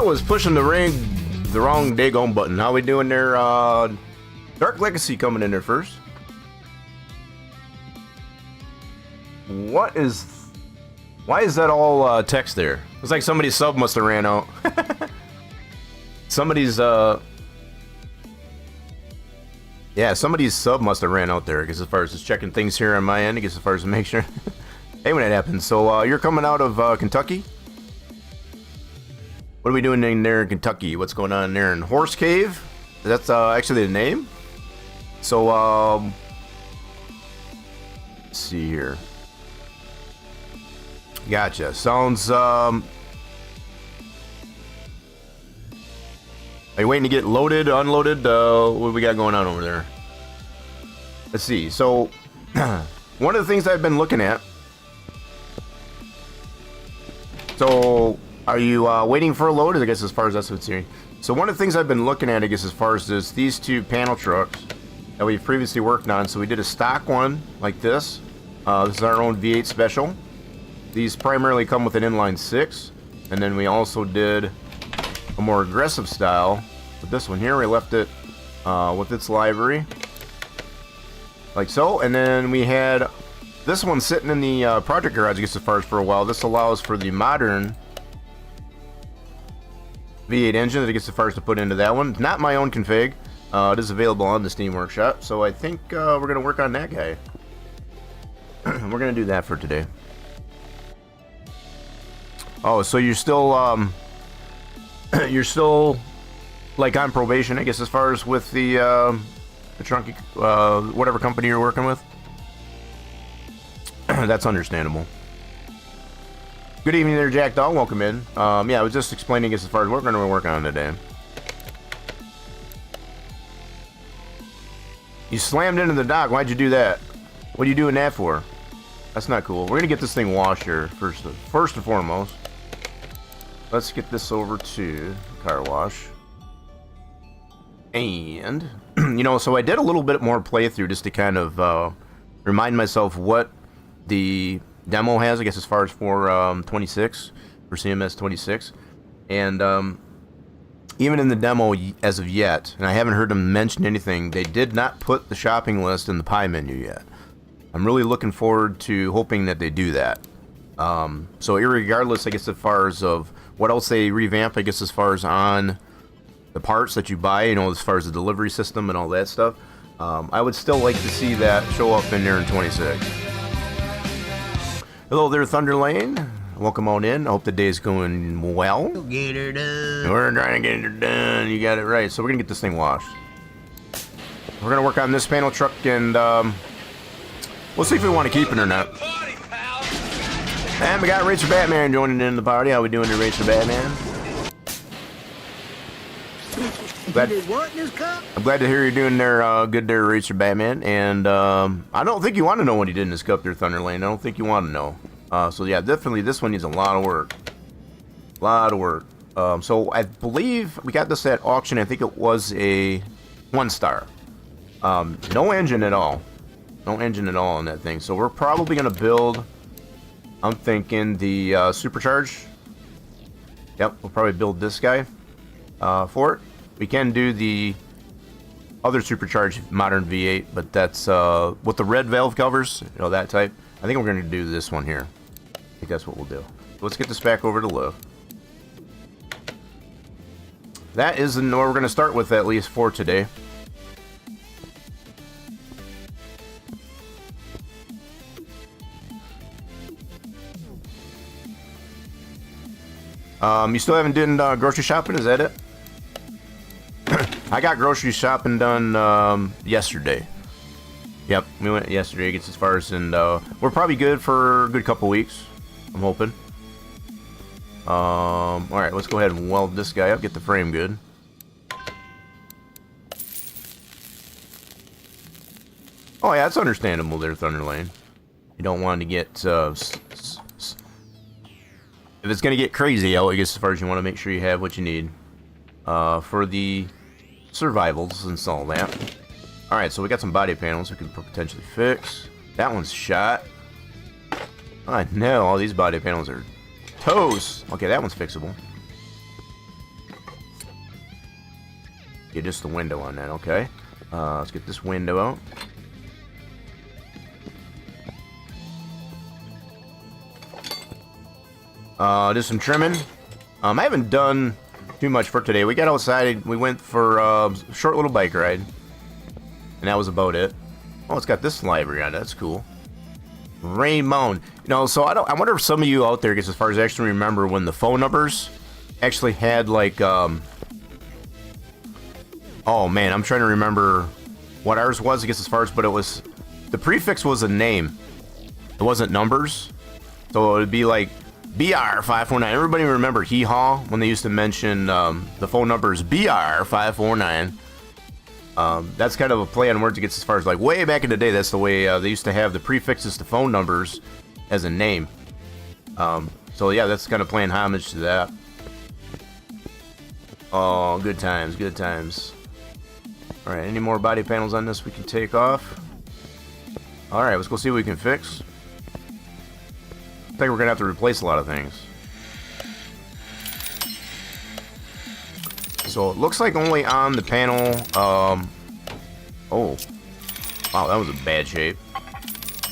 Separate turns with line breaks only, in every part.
was pushing the wrong daggone button. How we doing there? Dark Legacy coming in there first. Why is that all text there? It's like somebody's sub must have ran out. Somebody's yeah, somebody's sub must have ran out there. I guess as far as just checking things here on my end, I guess as far as to make sure. Hey, when that happens. So you're coming out of Kentucky. What are we doing in there in Kentucky? What's going on there in Horse Cave? That's actually the name. So let's see here. Gotcha. Sounds are you waiting to get loaded, unloaded? What do we got going on over there? Let's see. So one of the things I've been looking at. So are you waiting for a load? I guess as far as that's what's here. So one of the things I've been looking at, I guess as far as this, these two panel trucks that we've previously worked on. So we did a stock one like this. This is our own V8 special. These primarily come with an inline 6. And then we also did a more aggressive style with this one here. We left it with its livery like so. And then we had this one sitting in the project garage, I guess as far as for a while. This allows for the modern V8 engine that it gets as far as to put into that one. Not my own config. It is available on the Steam Workshop, so I think we're going to work on that guy. We're going to do that for today. Oh, so you're still like on probation, I guess, as far as with the trunky whatever company you're working with. That's understandable. Good evening there, Jack Dog. Welcome in. Yeah, I was just explaining as far as what we're going to work on today. You slammed into the dock. Why'd you do that? What are you doing that for? That's not cool. We're going to get this thing washed here first and foremost. Let's get this over to car wash. And, you know, so I did a little bit more playthrough just to kind of remind myself what the demo has, I guess, as far as for 26, for CMS 26. And even in the demo as of yet, and I haven't heard them mention anything, they did not put the shopping list in the pie menu yet. I'm really looking forward to hoping that they do that. So irregardless, I guess, as far as of what else they revamp, I guess, as far as on the parts that you buy, you know, as far as the delivery system and all that stuff, I would still like to see that show up in there in 26. Hello there, Thunder Lane. Welcome on in. I hope the day's going well.
Get her done.
We're trying to get her done. You got it right. So we're going to get this thing washed. We're going to work on this panel truck, and we'll see if we want to keep it or not. And we got Racer Batman joining in the party. How we doing there, Racer Batman? I'm glad to hear you're doing there good there, Racer Batman. And I don't think you want to know what he did in his cup there, Thunder Lane. I don't think you want to know. So yeah, definitely this one needs a lot of work. A lot of work. So I believe we got this at auction. I think it was a 1-star. No engine at all. No engine at all on that thing. So we're probably going to build, I'm thinking, the supercharge. Yep, we'll probably build this guy for it. We can do the other supercharged modern V8, but that's with the red valve covers, you know, that type. I think we're going to do this one here. I think that's what we'll do. Let's get this back over to Liv. That is the what we're going to start with, at least for today. You still haven't done grocery shopping? Is that it? I got grocery shopping done yesterday. Yep, we went yesterday. It gets as far as, and we're probably good for a good couple weeks. I'm hoping. All right, let's go ahead and weld this guy up. Get the frame good. Oh yeah, that's understandable there, Thunder Lane. You don't want to get if it's gonna get crazy, I guess as far as you want to make sure you have what you need for the survivals and all that. Alright, so we got some body panels we can potentially fix. That one's shot. I know, all these body panels are toast. Okay, that one's fixable. Yeah, just the window on that, okay. Let's get this window out. Do some trimming. I haven't done too much for today. We got outside, we went for a short little bike ride. And that was about it. Oh, it's got this library on it, that's cool. Raymond. You know, so I wonder if some of you out there, as far as actually remember when the phone numbers actually had like, oh man, I'm trying to remember what ours was, I guess, as far as, but it was, the prefix was a name. It wasn't numbers. So it would be like BR549. Everybody remember Hee Haw when they used to mention the phone number is BR549. That's kind of a play on words it gets as far as like way back in the day. That's the way they used to have the prefixes to phone numbers as a name. So yeah, that's kind of playing homage to that. Oh, good times, good times. All right, any more body panels on this we can take off? All right, let's go see what we can fix. I think we're gonna have to replace a lot of things. So it looks like only on the panel, oh. Wow, that was a bad shape.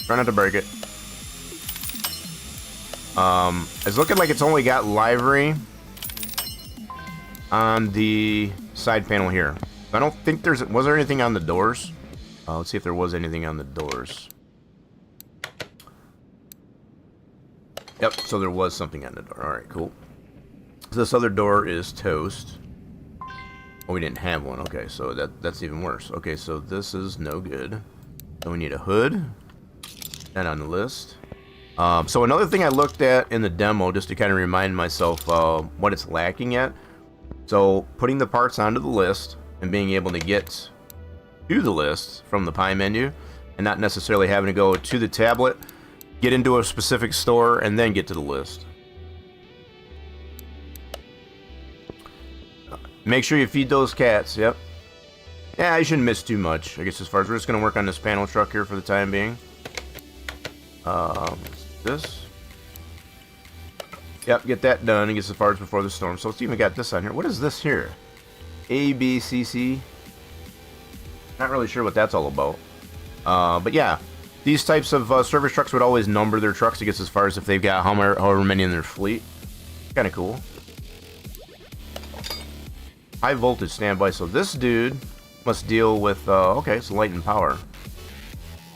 Try not to break it. It's looking like it's only got livery on the side panel here. I don't think was there anything on the doors? Let's see if there was anything on the doors. Yep, so there was something on the door. Alright, cool. So this other door is toast. Oh, we didn't have one. Okay, so that's even worse. Okay, so this is no good. So we need a hood. That on the list. So another thing I looked at in the demo, just to kind of remind myself what it's lacking at. So putting the parts onto the list and being able to get to the list from the pie menu and not necessarily having to go to the tablet, get into a specific store, and then get to the list. Make sure you feed those cats, yep. Yeah, I shouldn't miss too much, I guess, as far as we're just going to work on this panel truck here for the time being. This. Yep, get that done, I guess, as far as before the storm. So let's even got this on here. What is this here? ABCC. Not really sure what that's all about. But yeah, these types of service trucks would always number their trucks, I guess, as far as if they've got however many in their fleet. Kind of cool. High voltage standby. So this dude must deal with, okay, it's light and power.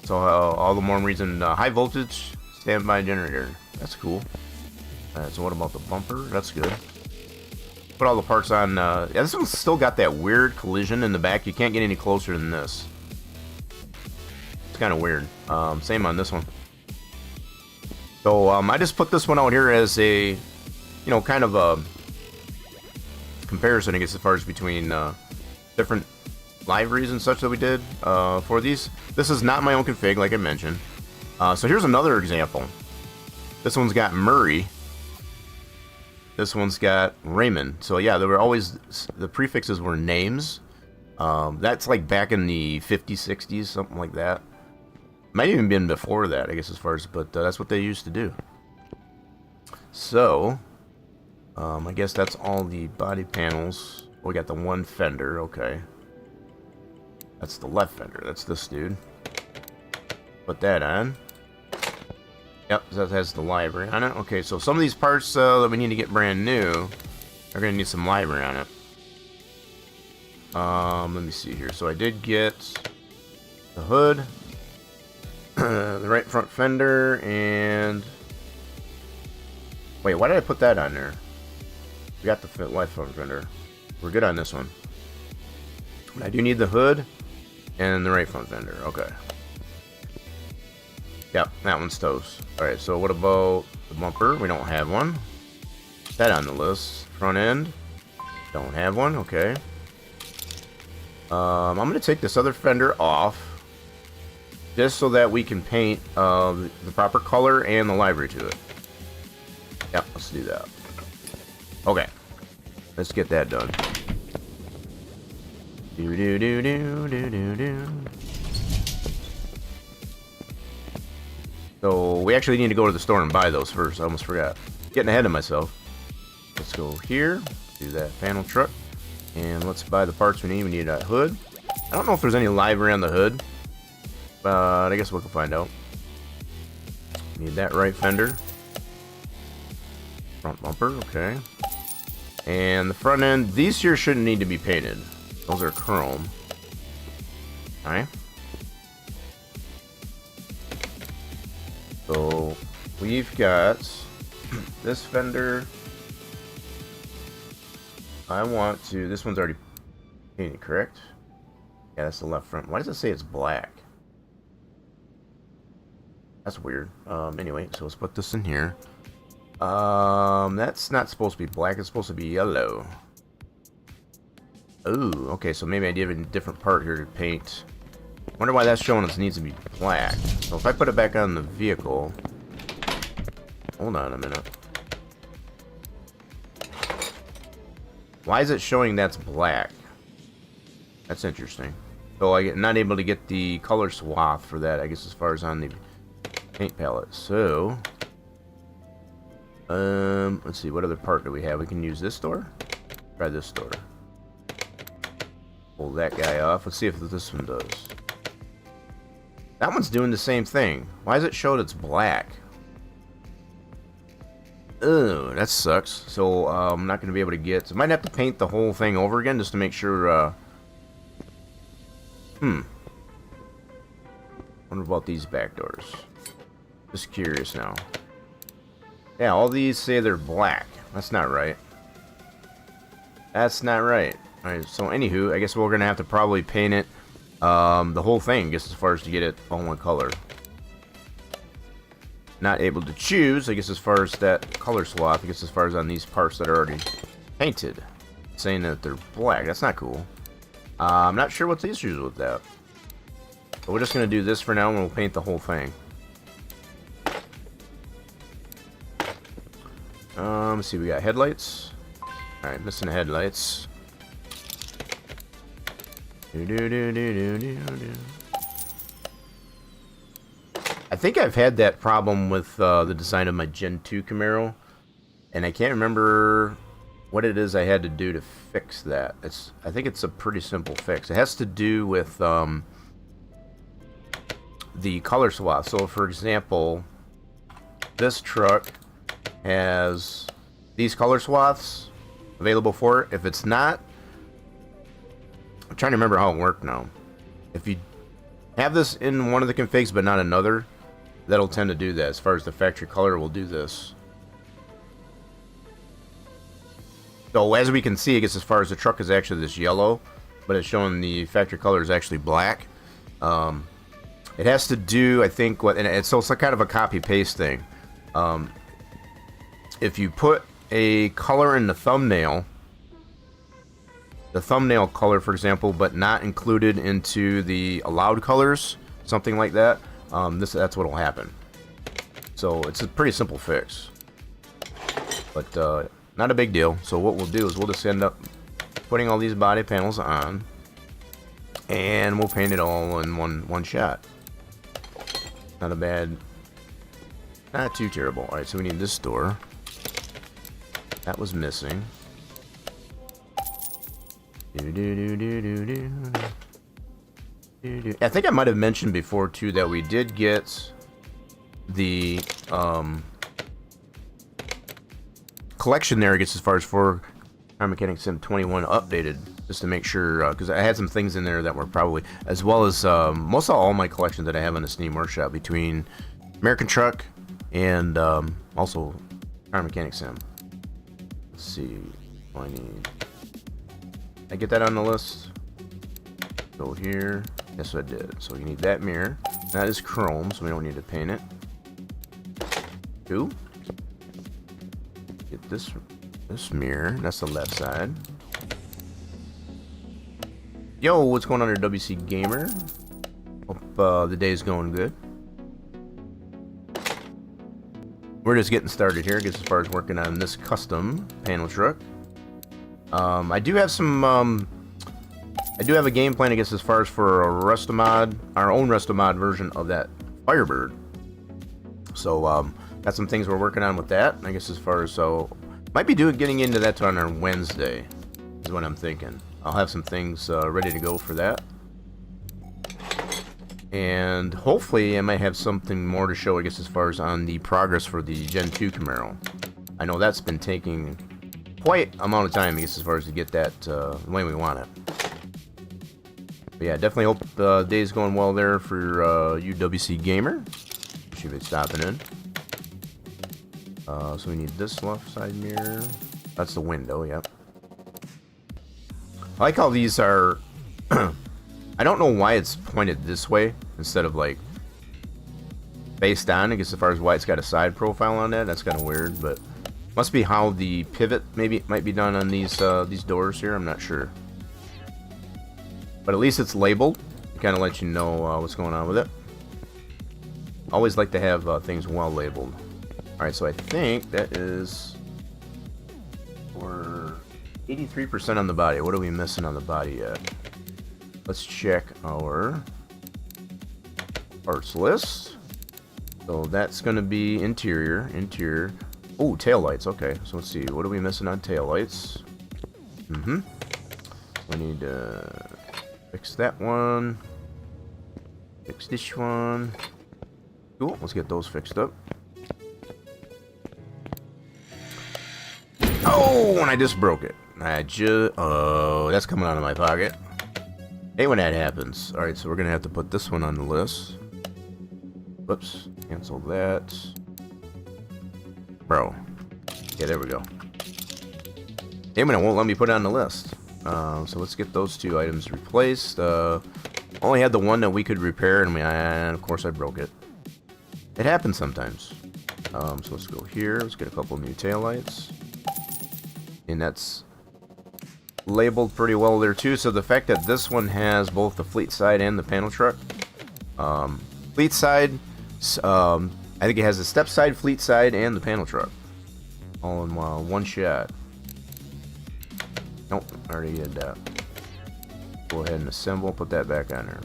So all the more reason, high voltage standby generator. That's cool. Alright, so what about the bumper? That's good. Put all the parts on, yeah, this one's still got that weird collision in the back. You can't get any closer than this. It's kind of weird. Same on this one. So I just put this one out here as a, you know, kind of a comparison, I guess, as far as between different liveries and such that we did for these. This is not my own config, like I mentioned. So here's another example. This one's got Murray. This one's got Raymond. So yeah, there were always, the prefixes were names. That's like back in the 50s, 60s, something like that. Might even been before that, I guess, as far as, but that's what they used to do. So, I guess that's all the body panels. We got the one fender, okay. That's the left fender, that's this dude. Put that on. Yep, that has the library on it. Okay, so some of these parts that we need to get brand new are going to need some library on it. Let me see here. So I did get the hood, the right front fender, and... Wait, why did I put that on there? We got the left front fender. We're good on this one. But I do need the hood and the right front fender. Okay. Yep, that one's toast. Alright, so what about the bumper? We don't have one. That on the list. Front end. Don't have one. Okay. I'm going to take this other fender off, just so that we can paint the proper color and the livery to it. Yep, let's do that. Okay. Let's get that done. Do do do do do do do. So we actually need to go to the store and buy those first. I almost forgot. Getting ahead of myself. Let's go here. Do that panel truck. And let's buy the parts we need. We need a hood. I don't know if there's any livery on the hood, but I guess we can find out. Need that right fender. Front bumper, okay. And the front end, these here shouldn't need to be painted. Those are chrome. Alright. So, we've got this fender. This one's already painted, correct? Yeah, that's the left front. Why does it say it's black? That's weird. Anyway, so let's put this in here. That's not supposed to be black. It's supposed to be yellow. Ooh, okay, so maybe I did a different part here to paint. Wonder why that's showing us needs to be black. So if I put it back on the vehicle... Hold on a minute. Why is it showing that's black? That's interesting. So I'm not able to get the color swath for that, I guess, as far as on the paint palette. So... let's see, what other part do we have? We can use this door. Try this door. Pull that guy off. Let's see if this one does. That one's doing the same thing. Why is it showed it's black? Ugh, that sucks. So, I'm not going to be able to get... So I might have to paint the whole thing over again just to make sure, Wonder about these back doors. Just curious now. Yeah, all these say they're black. That's not right. That's not right. Alright, so anywho, I guess we're going to have to probably paint it, the whole thing, I guess, as far as to get it all one color. Not able to choose, I guess, as far as that color swath, I guess, as far as on these parts that are already painted. Saying that they're black. That's not cool. I'm not sure what the issue is with that. But we're just going to do this for now, and we'll paint the whole thing. Let's see, we got headlights. Alright, missing headlights. I think I've had that problem with the design of my Gen 2 Camaro, and I can't remember what it is I had to do to fix that. I think it's a pretty simple fix. It has to do with the color swath. So, for example, this truck has these color swaths available for it. If it's not, I'm trying to remember how it worked now. If you have this in one of the configs but not another, that'll tend to do that. As far as the factory color will do this. So as we can see, I guess as far as the truck is actually this yellow, but it's showing the factory color is actually black. It has to do, I think, so it's like kind of a copy paste thing. If you put a color in the thumbnail color, for example, but not included into the allowed colors, something like that, that's what'll happen. So it's a pretty simple fix, but not a big deal. So what we'll do is we'll just end up putting all these body panels on, and we'll paint it all in one shot. Not a bad, not too terrible. All right, so we need this door. That was missing. I think I might have mentioned before too that we did get the collection there, I guess, as far as for Car Mechanic Sim 21 updated, just to make sure, because I had some things in there that were probably, as well as most of all my collections that I have in the Steam Workshop between American Truck and also Car Mechanic Sim. Let's see, what I need. I get that on the list. Go here. Yes, I did. So you need that mirror. That is chrome, so we don't need to paint it. Two. Get this mirror. That's the left side. Yo, what's going on here, WC Gamer? Hope the day's going good. We're just getting started here, I guess, as far as working on this custom panel truck. I do have some, I do have a game plan, I guess, as far as for a Restomod, our own Restomod version of that Firebird. So, got some things we're working on with that, I guess, as far as, so, might be getting into that on our Wednesday. is what I'm thinking. I'll have some things ready to go for that. And hopefully I might have something more to show, I guess, as far as on the progress for the Gen 2 Camaro. I know that's been taking quite amount of time, I guess, as far as to get that the way we want it. But yeah, definitely hope the day's going well there for UWC Gamer. Should be stopping in. So we need this left side mirror. That's the window, yep. I like how these are... I don't know why it's pointed this way instead of like based on, I guess, as far as why it's got a side profile on that. That's kind of weird, but must be how the pivot maybe might be done on these doors here. I'm not sure, but at least it's labeled. Kind of let you know what's going on with it. Always like to have things well labeled. All right, so I think that is we're 83% on the body. What are we missing on the body yet? Let's check our parts list. So that's going to be interior. Oh, taillights. Okay, so let's see. What are we missing on taillights? We need to fix that one. Fix this one. Cool, let's get those fixed up. Oh, and I just broke it. Oh, that's coming out of my pocket. Hey, when that happens. Alright, so we're going to have to put this one on the list. Whoops. Cancel that. Bro. Yeah, there we go. Hey, when it won't let me put it on the list. So let's get those two items replaced. Only had the one that we could repair, and of course I broke it. It happens sometimes. So let's go here. Let's get a couple new taillights. And that's labeled pretty well there too. So the fact that this one has both the fleet side and the panel truck. Fleet side, I think it has the step side, fleet side, and the panel truck all in one shot. Nope, I already did that. Go ahead and assemble, put that back on there.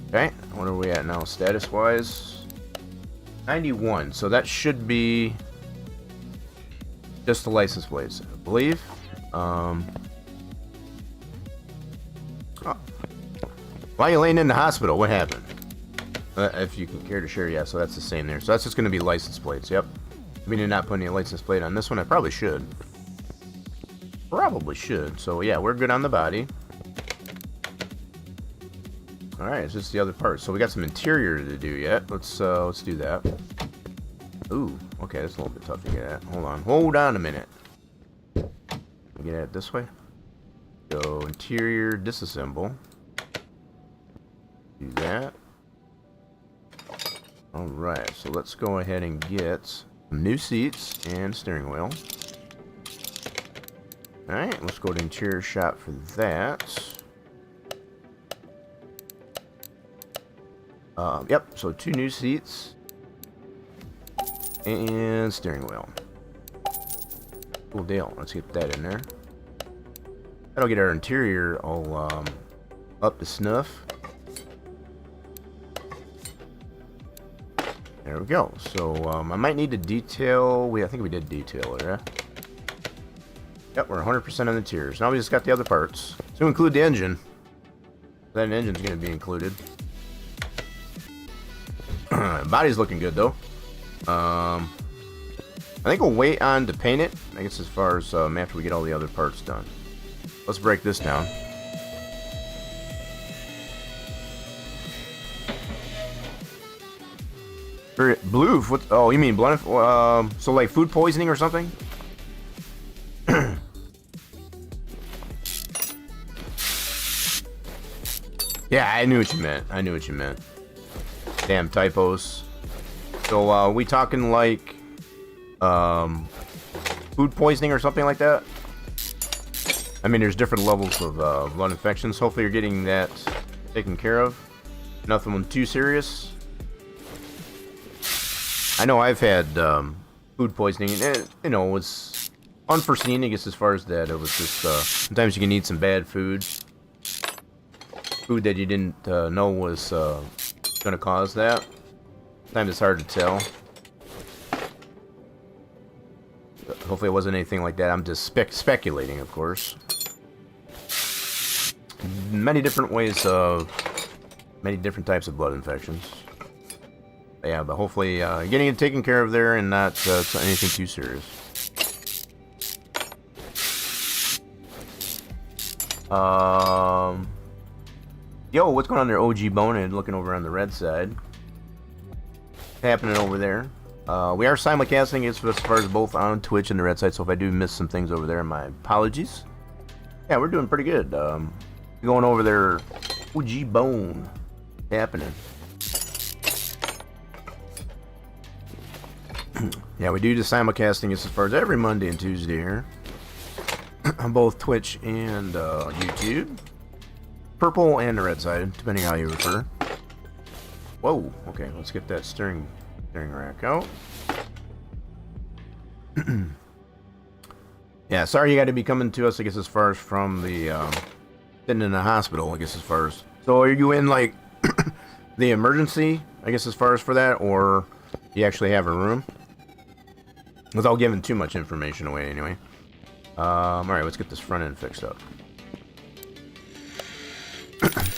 Okay, what are we at now status wise? 91, so that should be just the license plates, I believe. Oh. Why are you laying in the hospital? What happened? If you can care to share, yeah, so that's the same there. So that's just going to be license plates, yep. I mean, you're not putting a license plate on this one. I probably should. So yeah, we're good on the body. Alright, it's just the other part. So we got some interior to do yet. Let's do that. Ooh, okay, that's a little bit tough to get at. Hold on a minute. Get at it this way. Go interior, disassemble. Do that. Alright, so let's go ahead and get some new seats and steering wheel. Alright, let's go to interior shop for that. Yep, so 2 new seats. And steering wheel. Cool deal. Let's get that in there. That'll get our interior all up to snuff. There we go. So I might need to detail. I think we did detail it, right? Yep, we're 100% on the interiors. Now we just got the other parts. To include the engine. That engine's going to be included. Body's looking good though. I think we'll wait on to paint it, I guess, as far as after we get all the other parts done. Let's break this down. Blue? What? Oh, you mean blood? So like food poisoning or something? Yeah, I knew what you meant. Damn typos. So, we talking like, food poisoning or something like that? I mean, there's different levels of, blood infections. Hopefully you're getting that taken care of. Nothing too serious. I know I've had, food poisoning, and it, you know, was unforeseen, I guess, as far as that. It was just, sometimes you can eat some bad food. Food that you didn't, know was, gonna cause that. Sometimes it's hard to tell. Hopefully it wasn't anything like that. I'm just speculating, of course. Many different ways of... Many different types of blood infections. Yeah, but hopefully getting it taken care of there and not anything too serious. Yo, what's going on there, OG Bonehead? Looking over on the red side. Happening over there. We are simulcasting as far as both on Twitch and the red side, so if I do miss some things over there, my apologies. Yeah, we're doing pretty good. Going over there, OG Bone. Happening. Yeah, we do the simulcasting as far as every Monday and Tuesday here. On both Twitch and YouTube. Purple and the red side, depending how you refer. Whoa, okay, let's get that steering rack out. Yeah, sorry you got to be coming to us, I guess, as far as from the sitting in the hospital, I guess, as far as. So are you in like the emergency, I guess, as far as for that, or you actually have a room? Without giving too much information away, anyway. Alright, let's get this front end fixed up.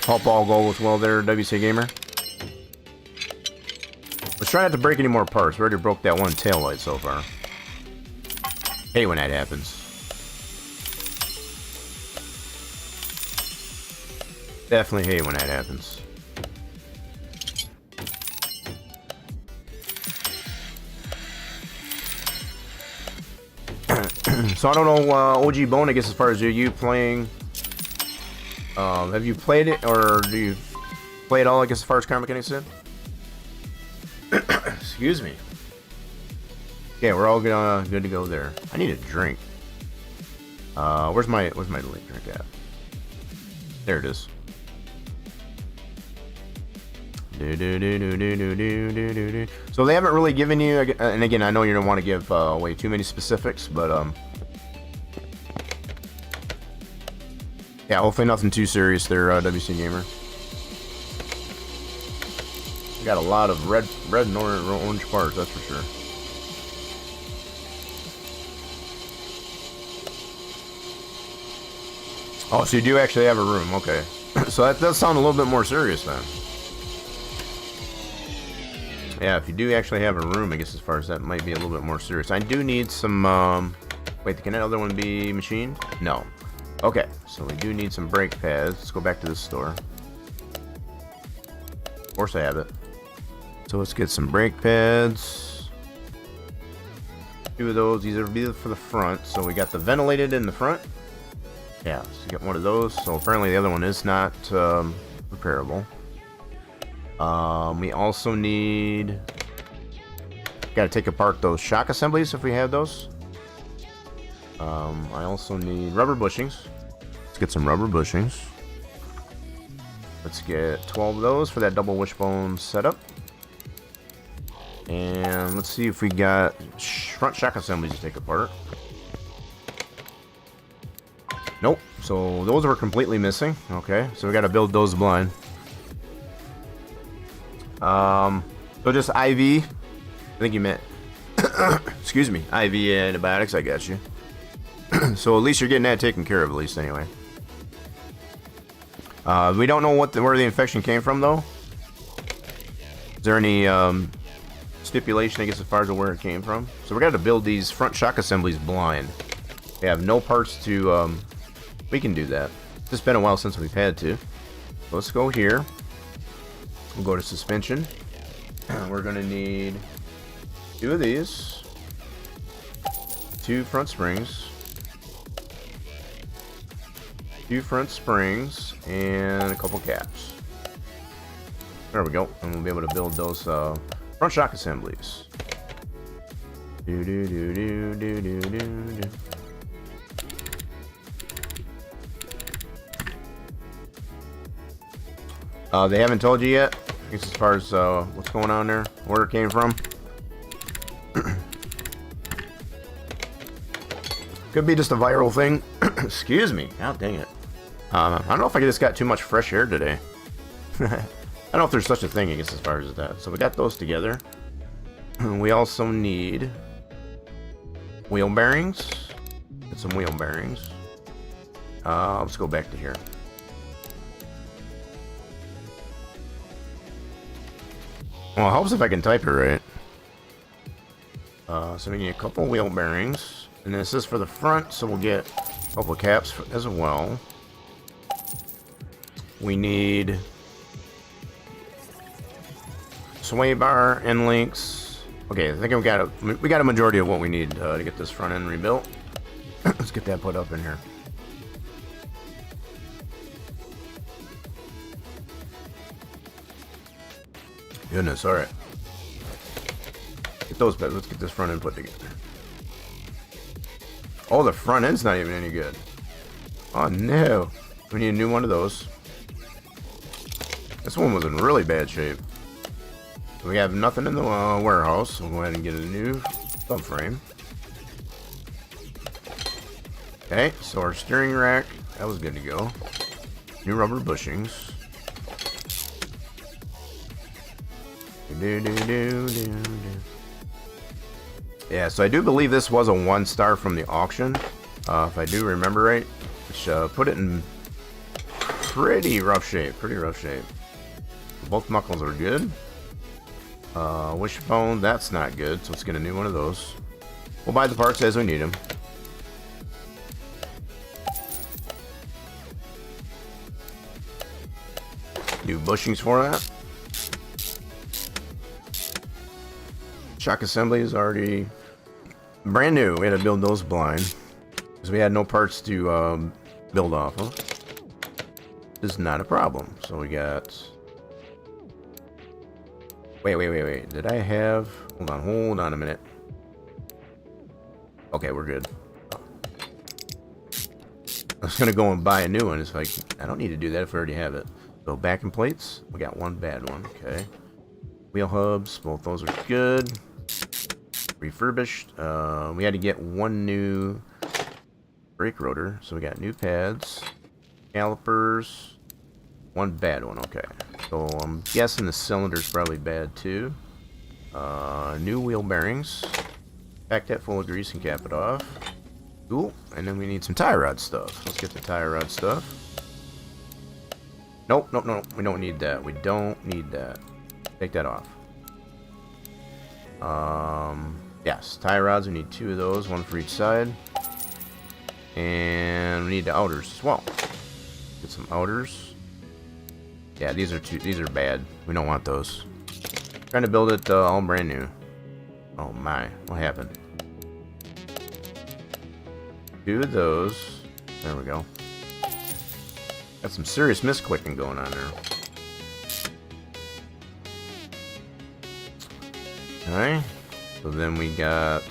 Hope all goes well there, WC Gamer. Let's try not to break any more parts. We already broke that one tail light so far. Hate when that happens. Definitely hate when that happens. So I don't know, OG Bone, I guess, as far as you playing, have you played it, or do you play it all, I guess, as far as car mechanics said? Excuse me. Okay, we're all good to go there. I need a drink. Where's my drink at? There it is. So they haven't really given you, and again, I know you don't want to give away too many specifics, but yeah, hopefully nothing too serious there, WC Gamer. We got a lot of red and orange parts, that's for sure. Oh, so you do actually have a room, okay. So that does sound a little bit more serious then. Yeah, if you do actually have a room, I guess, as far as that might be a little bit more serious. I do need some, wait, can that other one be machined? No. Okay, so we do need some brake pads. Let's go back to this store. Of course I have it. So let's get some brake pads. 2 of those. These are for the front. So we got the ventilated in the front. Yeah, so you get one of those. So apparently the other one is not repairable. We also need... Got to take apart those shock assemblies if we have those. I also need rubber bushings. Let's get some rubber bushings. Let's get 12 of those for that double wishbone setup. And let's see if we got front shock assemblies to take apart. Nope. So those were completely missing. Okay, so we got to build those blind. So just IV. I think you meant, excuse me, IV antibiotics. I got you. So at least you're getting that taken care of, at least anyway. We don't know where the infection came from, though. Is there any stipulation, I guess, as far as where it came from? So we got to build these front shock assemblies blind. We have no parts to. We can do that. It's just been a while since we've had to. So let's go here. We'll go to suspension. We're gonna need 2 of these, 2 front springs, 2 front springs, and a couple caps. There we go, and we'll be able to build those front shock assemblies. Do do do do do do do do. They haven't told you yet, I guess, as far as what's going on there, where it came from. Could be just a viral thing. Excuse me. God dang it. I don't know if I just got too much fresh air today. I don't know if there's such a thing, I guess, as far as that. So we got those together. We also need Wheel bearings. Get some wheel bearings. Let's go back to here. Well, it helps if I can type it right. So we get a couple wheel bearings. And this is for the front, so we'll get a couple of caps as well. We need sway bar, end links. Okay, I think we got a majority of what we need to get this front end rebuilt. Let's get that put up in here. Goodness, all right. Get those beds. Let's get this front end put together. Oh, the front end's not even any good. Oh no, we need a new one of those. This one was in really bad shape. We have nothing in the warehouse, so we'll go ahead and get a new subframe. Okay, so our steering rack, that was good to go. New rubber bushings. Yeah, so I do believe this was a 1-star from the auction, if I do remember right, which put it in pretty rough shape. Both knuckles are good. Wishbone, that's not good, so let's get a new one of those. We'll buy the parts as we need them. New bushings for that. Shock assembly is already brand new. We had to build those blind because we had no parts to build off of. This is not a problem. So we got. Wait. Did I have? Hold on a minute. Okay, we're good. I was gonna go and buy a new one. It's like I don't need to do that if we already have it. So backing plates. We got one bad one. Okay. Wheel hubs. Both those are good. Refurbished. We had to get one new brake rotor, so we got new pads, calipers, one bad one. Okay, so I'm guessing the cylinder's probably bad too. New wheel bearings. Pack that full of grease and cap it off. Cool. And then we need some tie rod stuff. Let's get the tie rod stuff. Nope. We don't need that. We don't need that. Take that off. Yes, tie rods. We need 2 of those, one for each side. And we need the outers as well. Get some outers. Yeah, these are bad. We don't want those. Trying to build it all brand new. Oh my, what happened? 2 of those. There we go. Got some serious misclicking going on there. Okay. So then we got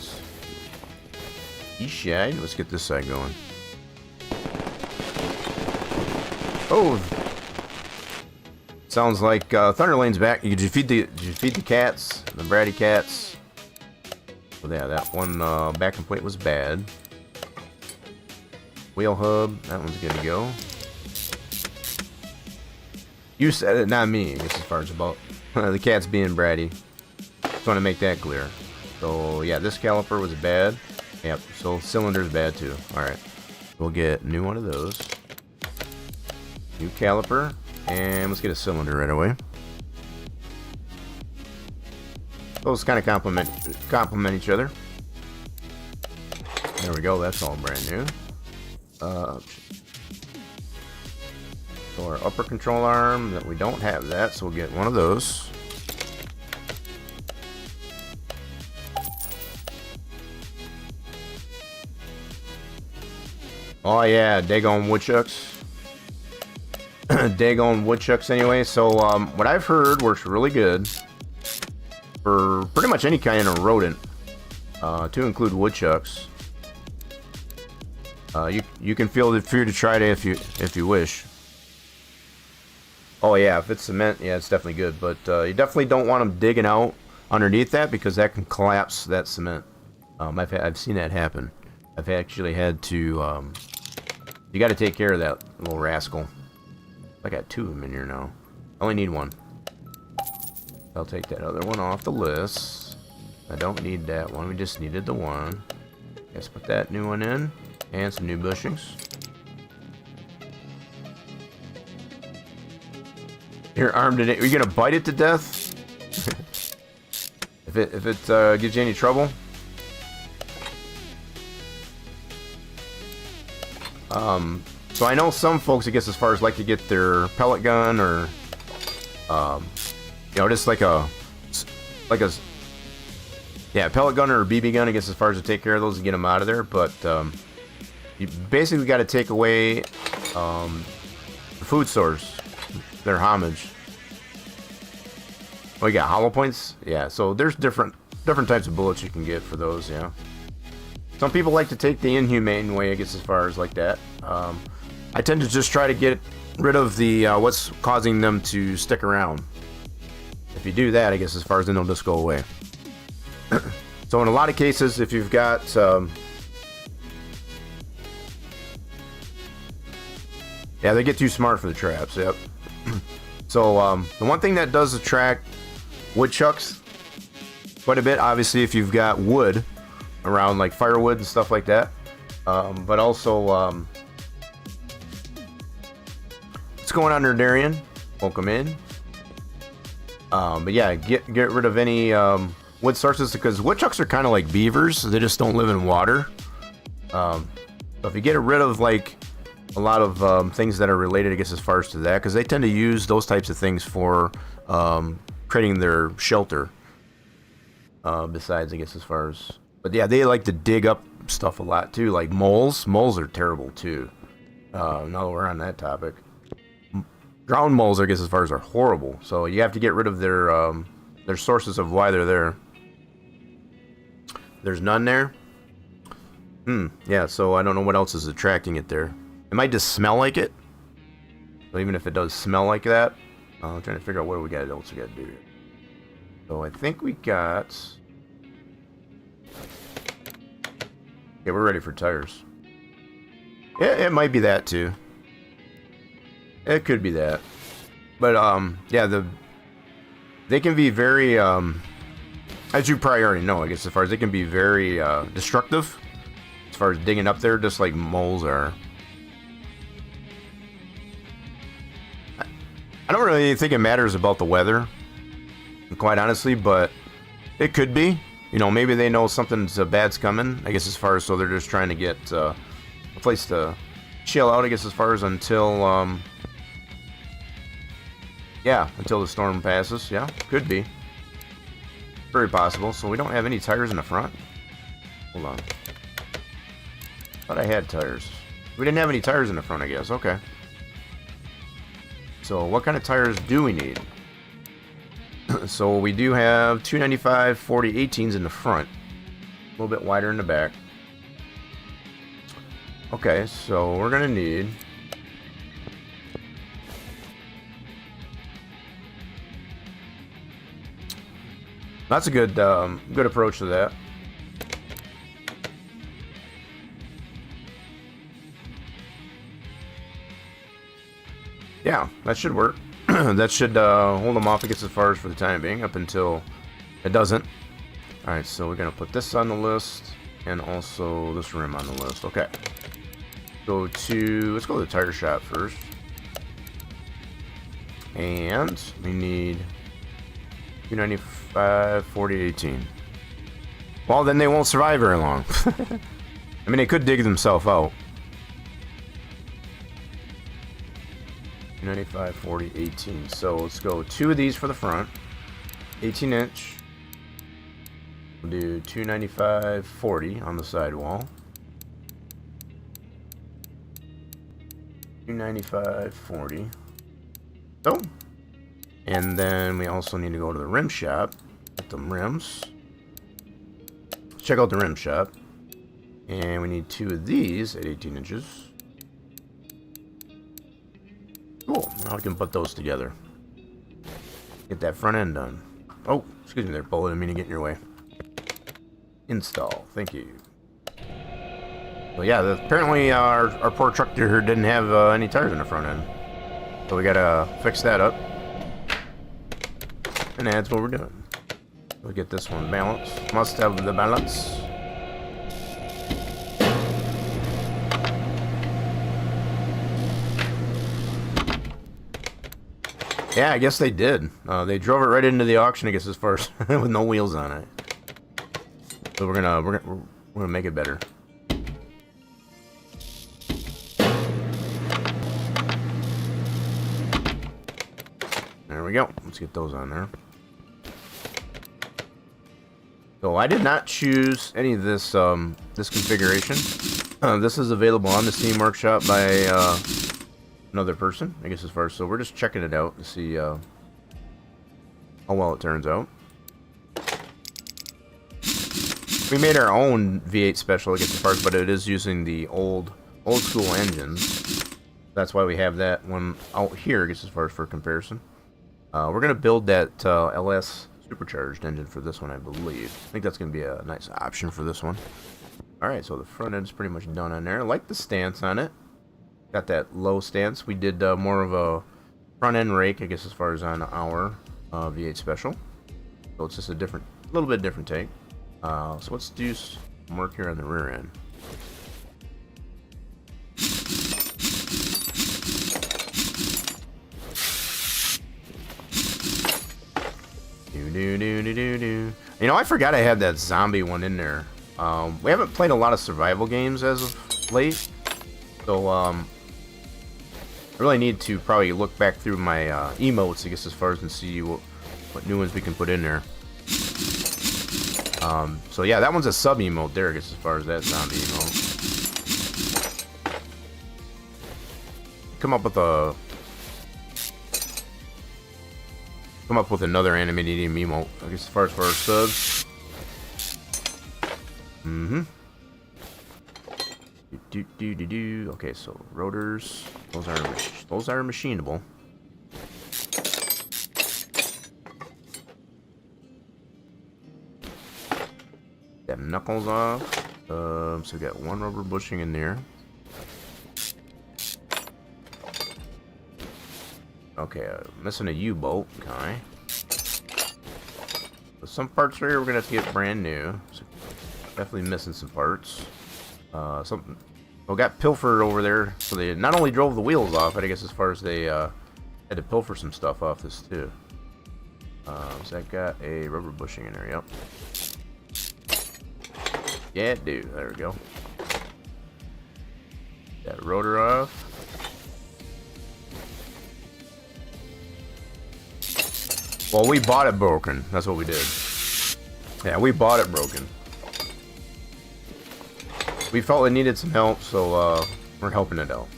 east side. Let's get this side going. Oh, sounds like Thunder Lane's back. You defeat the cats, the bratty cats. So yeah, that one backing plate was bad. Wheel hub, that one's good to go. You said it, not me. I guess as far as about the cats being bratty. Just want to make that clear. So yeah, this caliper was bad. Yep, so cylinder's bad too. Alright. We'll get a new one of those. New caliper. And let's get a cylinder right away. Those kind of complement each other. There we go, that's all brand new. So our upper control arm, that we don't have that, so we'll get one of those. Oh yeah, daggone woodchucks. Daggone woodchucks anyway. So what I've heard works really good for pretty much any kind of rodent, to include woodchucks. You can feel free to try it if you wish. Oh yeah, if it's cement, yeah, it's definitely good. But you definitely don't want them digging out underneath that because that can collapse that cement. I've seen that happen. I've actually had to. You got to take care of that little rascal. I got 2 of them in here now. I only need 1. I'll take that other one off the list. I don't need that one. We just needed the one. Let's put that new one in. And some new bushings. You're armed in it. Are you gonna bite it to death? if it gives you any trouble? So I know some folks, I guess, as far as like to get their pellet gun or, you know, just like a, yeah, pellet gun or a BB gun, I guess, as far as to take care of those and get them out of there. But you basically got to take away the food source, their homage. Oh, you got hollow points? Yeah, so there's different types of bullets you can get for those, yeah. Some people like to take the inhumane way, I guess, as far as like that. I tend to just try to get rid of the what's causing them to stick around. If you do that, I guess, as far as then they'll just go away. So in a lot of cases, if you've got yeah, they get too smart for the traps. Yep. So the one thing that does attract woodchucks quite a bit, obviously, if you've got wood around, like firewood and stuff like that, but also what's going on there, Darian? Welcome in. But yeah, get rid of any wood sources, because woodchucks are kind of like beavers, so they just don't live in water. So if you get rid of like a lot of things that are related, I guess, as far as to that, because they tend to use those types of things for creating their shelter. Besides, I guess, as far as, but yeah, they like to dig up stuff a lot too, like moles. Moles are terrible too. Now that we're on that topic, ground moles, I guess, as far as, are horrible. So you have to get rid of their sources of why they're there. There's none there. Yeah, so I don't know what else is attracting it there. It might just smell like it. So even if it does smell like that, I'm trying to figure out what else we got to do here. So I think we got... Yeah, we're ready for tires. Yeah, it might be that too. It could be that. But yeah, they can be very as you probably already know, I guess, as far as they can be very destructive as far as digging up there, just like moles are. I don't really think it matters about the weather, quite honestly, but it could be. You know, maybe they know something's bad's coming, I guess, as far as, so they're just trying to get a place to chill out, I guess, as far as until yeah, until the storm passes. Yeah, could be. Very possible. So we don't have any tires in the front. Hold on. Thought I had tires. We didn't have any tires in the front, I guess. Okay. So what kind of tires do we need? So we do have 295 40 18s in the front. A little bit wider in the back. Okay, so we're going to need... That's a good good approach to that. Yeah, that should work. That should hold them off, I guess, as far as for the time being, up until it doesn't. Alright, so we're going to put this on the list, and also this rim on the list. Okay. Let's go to the tire shop first. And we need 295 40 18. Well, then they won't survive very long. I mean, they could dig themselves out. 295 40 18. So let's go 2 of these for the front, 18 inch. We'll do 295 40 on the sidewall, 295 40. So, and then we also need to go to the rim shop, get them rims. Check out the rim shop. And we need 2 of these at 18 inches. Cool. Now we can put those together. Get that front end done. Oh, excuse me there, Bull. I didn't mean to get in your way. Install. Thank you. Well, yeah, apparently our poor truck here didn't have any tires in the front end. So we gotta fix that up. And that's what we're doing. We'll get this one balanced. Must have the balance. Yeah, I guess they did. They drove it right into the auction, I guess, as far as with no wheels on it. So we're gonna make it better. There we go. Let's get those on there. So I did not choose any of this this configuration. This is available on the Steam Workshop by another person, I guess, as far as, so we're just checking it out to see how well it turns out. We made our own V8 special, I guess, as far as, but it is using the old school engines. That's why we have that one out here, I guess, as far as for comparison. We're gonna build that LS supercharged engine for this one, I believe. I think that's gonna be a nice option for this one. Alright, so the front end's pretty much done on there. I like the stance on it. Got that low stance. We did more of a front end rake, I guess, as far as on our V8 special. So it's just a little bit different take. So let's do some work here on the rear end. You know, I forgot I had that zombie one in there. We haven't played a lot of survival games as of late, so I really need to probably look back through my emotes, I guess, as far as, and see what new ones we can put in there. So yeah, that one's a sub emote there, I guess, as far as that zombie emote. Come up with another animated emote, I guess, as far as for our subs. Okay, so rotors, those are machinable. Them knuckles off. So we got one rubber bushing in there. Okay, missing a U-bolt. Okay. So some parts here we're gonna have to get brand new. So definitely missing some parts. Something. We got pilfered over there, so they not only drove the wheels off, but I guess as far as they had to pilfer some stuff off this too. So I got a rubber bushing in there. Yep. Yeah, dude. There we go. That rotor off. Well, we bought it broken. That's what we did. Yeah, we bought it broken. We felt it needed some help, so we're helping it out.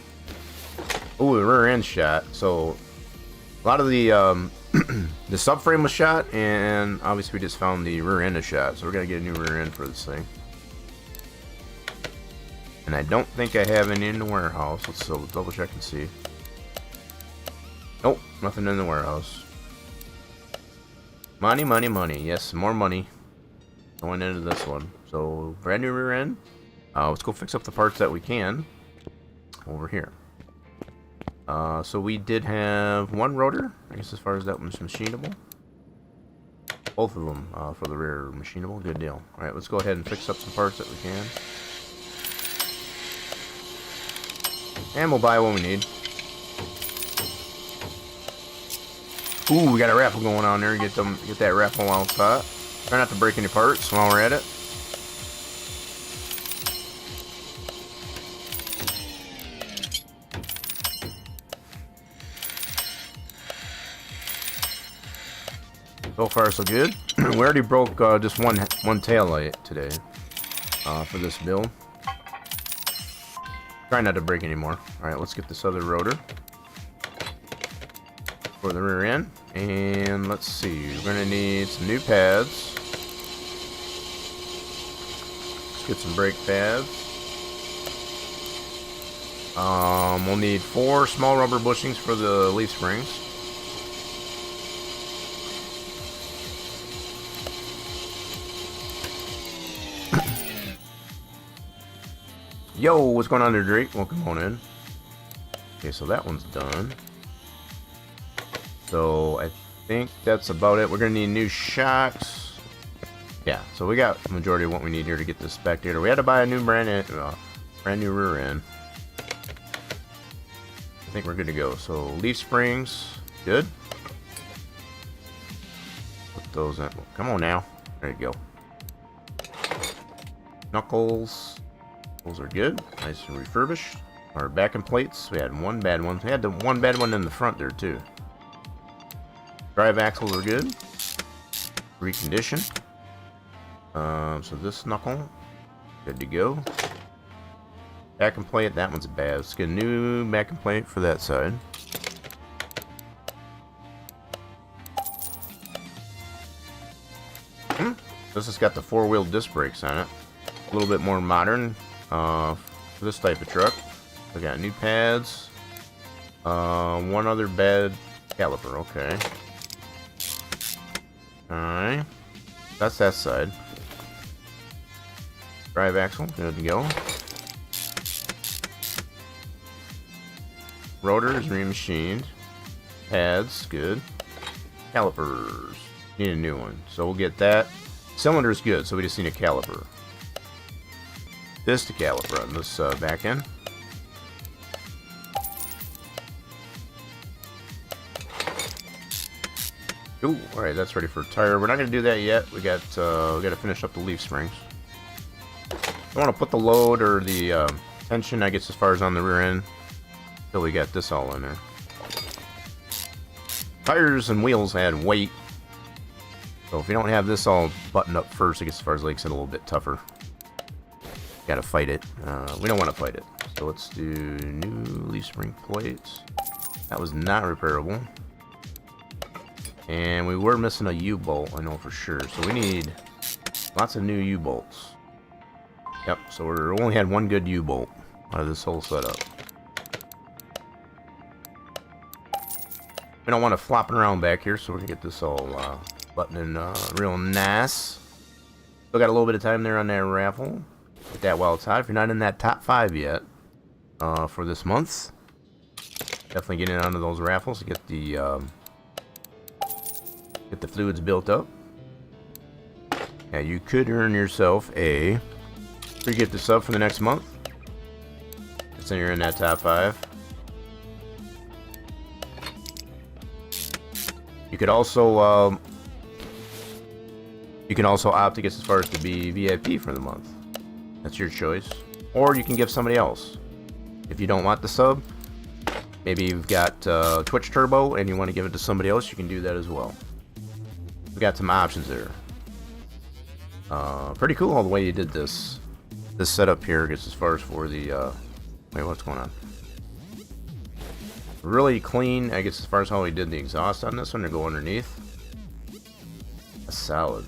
Ooh, the rear end shot. So a lot of the the subframe was shot, and obviously we just found the rear end is shot. So we're gonna get a new rear end for this thing. And I don't think I have any in the warehouse. Let's double check and see. Nope, nothing in the warehouse. Money, money, money. Yes, more money going into this one. So brand new rear end. Let's go fix up the parts that we can over here. So we did have one rotor, I guess, as far as that one's machinable. Both of them for the rear machinable. Good deal. Alright, let's go ahead and fix up some parts that we can. And we'll buy what we need. Ooh, we got a raffle going on there. Get that raffle while it's hot. Try not to break any parts while we're at it. So far, so good. We already broke just one tail light today for this build. Try not to break anymore. All right, let's get this other rotor for the rear end, and let's see. We're gonna need some new pads. Let's get some brake pads. We'll need 4 small rubber bushings for the leaf springs. Yo, what's going on there, Drake? Welcome on in. Okay, so that one's done. So I think that's about it. We're gonna need new shocks. Yeah, so we got the majority of what we need here to get this spectator. We had to buy a new brand new rear end. I think we're good to go. So leaf springs, good. those in. Come on now. There you go. Knuckles. Those are good. Nice and refurbished. Our backing plates. We had one bad one. We had the one bad one in the front there too. Drive axles are good. Reconditioned. So this knuckle, good to go. Backing plate, that one's bad. Let's get a new backing plate for that side. This has got the 4-wheel disc brakes on it. A little bit more modern for this type of truck. We got new pads. One other bad caliper, okay. Alright. That's that side. Drive axle, good to go. Rotor is remachined. Pads, good. Calipers, need a new one. So we'll get that. Cylinder is good, so we just need a caliper. This the caliper on this back end. Ooh, alright, that's ready for a tire. We're not going to do that yet. We got to finish up the leaf springs. I want to put the load or the tension, I guess, as far as on the rear end, until we got this all in there. Tires and wheels add weight. So if you don't have this all buttoned up first, I guess as far as legs, it's a little bit tougher. Got to fight it. We don't want to fight it. So let's do new leaf spring plates. That was not repairable. And we were missing a U-bolt, I know for sure. So we need lots of new U-bolts. Yep, so we only had one good U-bolt out of this whole setup. We don't want to flopping around back here, so we're going to get this all buttoning real nice. Still got a little bit of time there on that raffle. Get that while it's hot. If you're not in that top 5 yet for this month, definitely get in onto those raffles to get the fluids built up. Yeah, you could earn yourself a free gift sub for the next month. So you're in that top 5. You could also opt to get as far as to be VIP for the month. That's your choice. Or you can give somebody else. If you don't want the sub, maybe you've got Twitch Turbo and you want to give it to somebody else, you can do that as well. We got some options there. Pretty cool all the way you did this setup here, I guess, as far as for the wait, what's going on? Really clean, I guess, as far as how we did the exhaust on this one to go underneath. That's solid.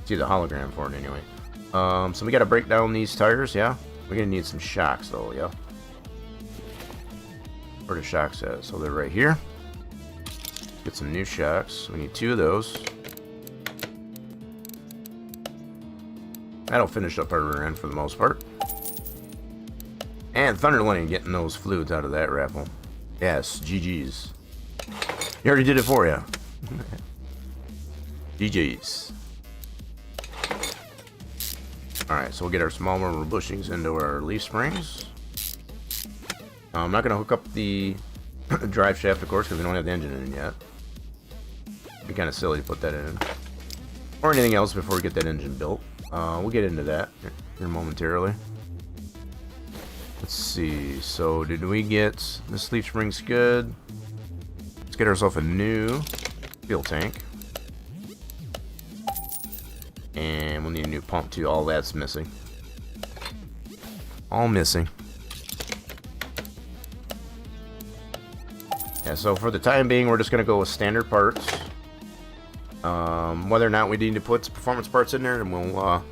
See the hologram for it anyway. So we got to break down these tires, yeah. We're gonna need some shocks though, yeah. Where the shocks at? So they're right here. Get some new shocks. We need 2 of those. That'll finish up our rear end for the most part. And Thunderlane getting those fluids out of that raffle. Yes, GG's. He already did it for you. GG's. Alright, so we'll get our small rubber bushings into our leaf springs. I'm not going to hook up the drive shaft, of course, because we don't have the engine in yet. It'd be kind of silly to put that in. Or anything else before we get that engine built. We'll get into that here momentarily. Let's see. So, did we get this leaf spring's good? Let's get ourselves a new fuel tank. And we'll need a new pump too. All that's missing. All missing. Yeah, so for the time being, we're just going to go with standard parts. Whether or not we need to put performance parts in there, and we'll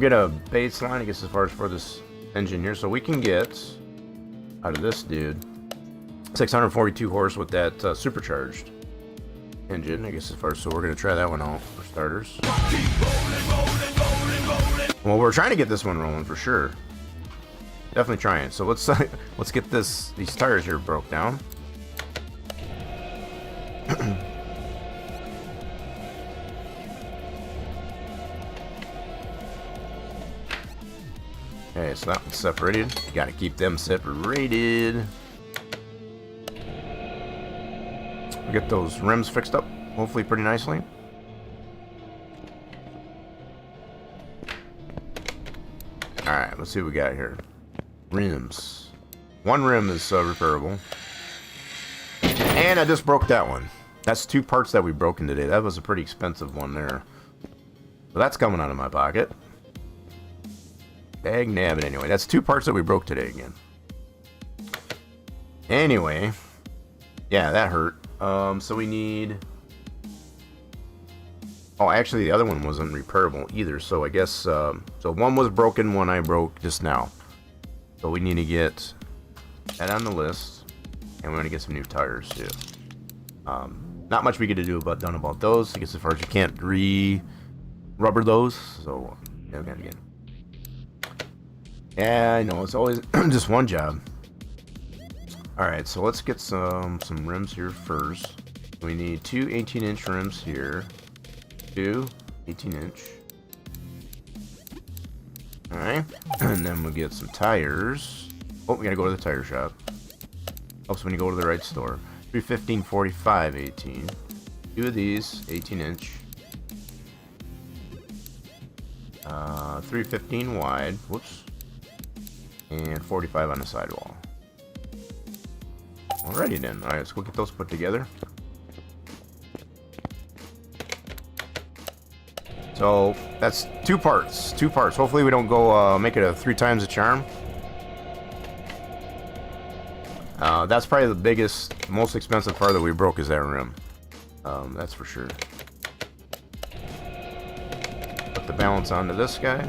get a baseline, I guess, as far as for this engine here. So we can get out of this dude 642 horse with that supercharged engine, I guess, as far as, so we're going to try that one out for starters. Well, we're trying to get this one rolling for sure. Definitely trying. So let's get these tires here broke down. Okay, so that one's separated. You gotta keep them separated. We get those rims fixed up. hopefully pretty nicely. Alright, let's see what we got here. Rims. One rim is repairable. And I just broke that one. That's 2 parts that we broken today. That was a pretty expensive one there. So that's coming out of my pocket. Dag nabbit anyway. That's 2 parts that we broke today again. Anyway. Yeah, that hurt. So we need... Oh, actually, the other one wasn't repairable either. So I guess... so one was broken, one I broke just now. So we need to get that on the list. And we're going to get some new tires, too. Not much we get to do about those. I guess as far as you can't rubber those. So, yeah, we got to get... Yeah, I know. It's always just one job. Alright, so let's get some rims here first. We need 2 18-inch rims here. 2 18-inch. Alright, and then we'll get some tires. Oh, we gotta go to the tire shop. Helps when you go to the right store. 315 45 18. 2 of these 18-inch. 315 wide. Whoops. And 45 on the sidewall. Alrighty then. Alright, let's go get those put together. So that's 2 parts. 2 parts. Hopefully we don't go make it a 3 times the charm. That's probably the biggest, most expensive part that we broke is that rim. That's for sure. Put the balance onto this guy.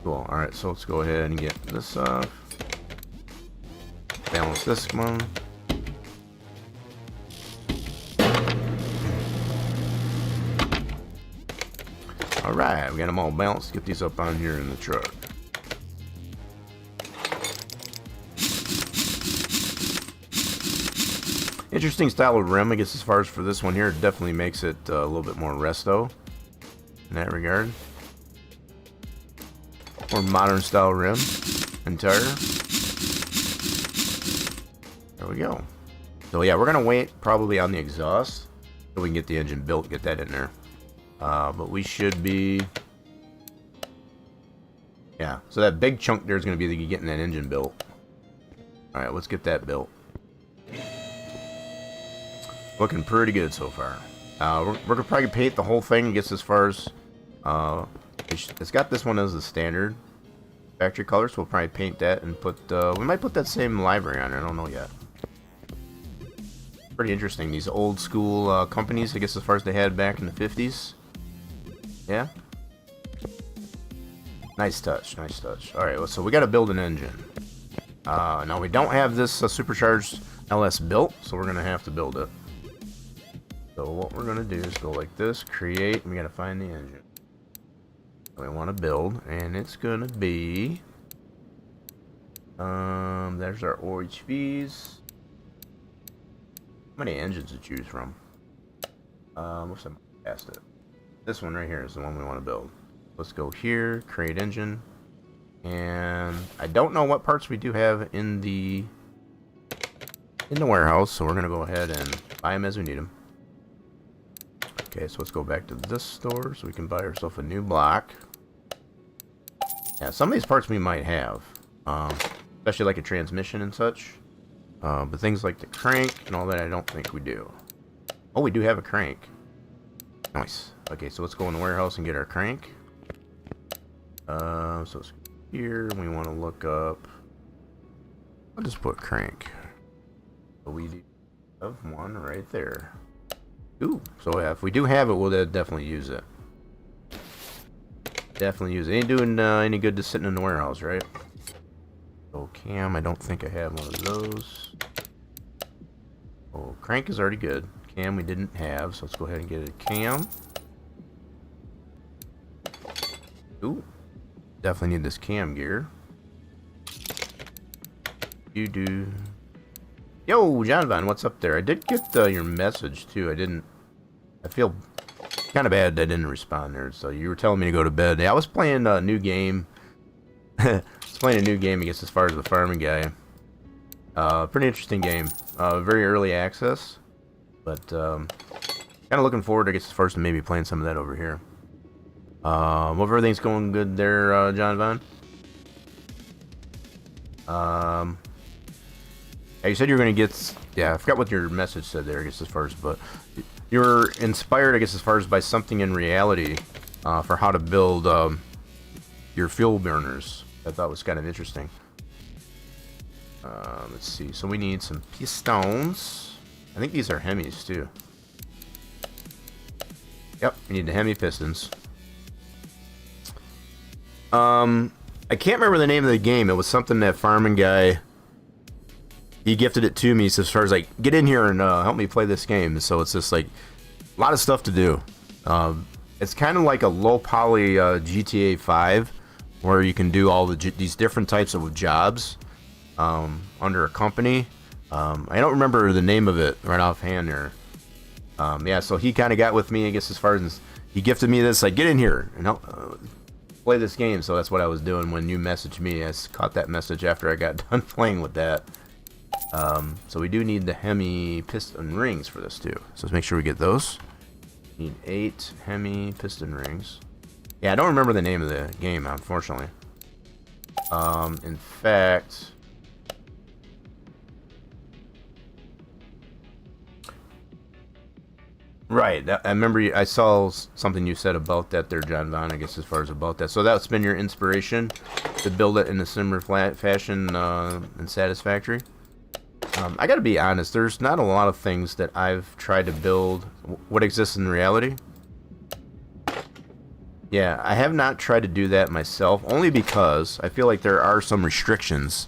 Cool. Alright, so let's go ahead and get this off. Balance this one. Alright, we got them all balanced. Get these up on here in the truck. Interesting style of rim, I guess, as far as for this one here. It definitely makes it a little bit more resto in that regard. More modern style rim and tire. There we go. So yeah, we're gonna wait probably on the exhaust so we can get the engine built, get that in there. But we should be, yeah. So that big chunk there is gonna be getting that engine built. All right, let's get that built. Looking pretty good so far. We're gonna probably paint the whole thing. I guess as far as it's got this one as the standard factory color, so we'll probably paint that and put. We might put that same library on there. I don't know yet. Pretty interesting. These old school companies, I guess, as far as they had back in the 50s. Yeah. Nice touch. Nice touch. All right. So we got to build an engine. Now we don't have this supercharged LS built, so we're gonna have to build it. So what we're gonna do is go like this, create, and we gotta find the engine we want to build, and it's gonna be there's our OHVs. How many engines to choose from? What's that? Simulcasted. This one right here is the one we want to build. Let's go here, create engine, and I don't know what parts we do have in the warehouse, so we're gonna go ahead and buy them as we need them. Okay, so let's go back to this store so we can buy ourselves a new block. Yeah, some of these parts we might have, especially like a transmission and such. But things like the crank and all that, I don't think we do. Oh, we do have a crank. Nice. Okay, so let's go in the warehouse and get our crank. So it's here, and we want to look up. I'll just put crank. So we do have one right there. Ooh, so yeah, if we do have it, we'll definitely use it. Definitely use it. Ain't doing any good just sitting in the warehouse, right? So cam, I don't think I have one of those. Oh, crank is already good. Cam we didn't have, so let's go ahead and get a cam. Ooh, definitely need this cam gear. You do. Yo, Jonathan, what's up there? I did get your message too. I feel Kind of bad I didn't respond there. So you were telling me to go to bed. Yeah, I was playing a new game. I was playing a new game, I guess, as far as the farming guy. Pretty interesting game. Very early access. But kind of looking forward, I guess, as far as to maybe playing some of that over here. Hope everything's going good there, John Vaughn. Yeah, you said you were going to get... Yeah, I forgot what your message said there, I guess, as far as... But you were inspired, I guess, as far as by something in reality for how to build your fuel burners. I thought was kind of interesting. Let's see. So we need some pistons. I think these are Hemis, too. Yep, we need the Hemi pistons. I can't remember the name of the game. It was something that farming guy... He gifted it to me, so as far as like, get in here and help me play this game. So it's just like a lot of stuff to do. It's kind of like a low poly GTA 5, where you can do all these different types of jobs under a company. I don't remember the name of it right offhand there. Yeah, so he kind of got with me, I guess, as far as he gifted me this, like, get in here and help play this game. So that's what I was doing when you messaged me. I caught that message after I got done playing with that. So we do need the Hemi piston rings for this too. So let's make sure we get those. Need 8 Hemi piston rings. Yeah, I don't remember the name of the game, unfortunately. In fact... Right, I remember I saw something you said about that there, John Vaughn, I guess, as far as about that. So that's been your inspiration to build it in a similar fashion and satisfactory? I gotta be honest, there's not a lot of things that I've tried to build what exists in reality. Yeah, I have not tried to do that myself, only because I feel like there are some restrictions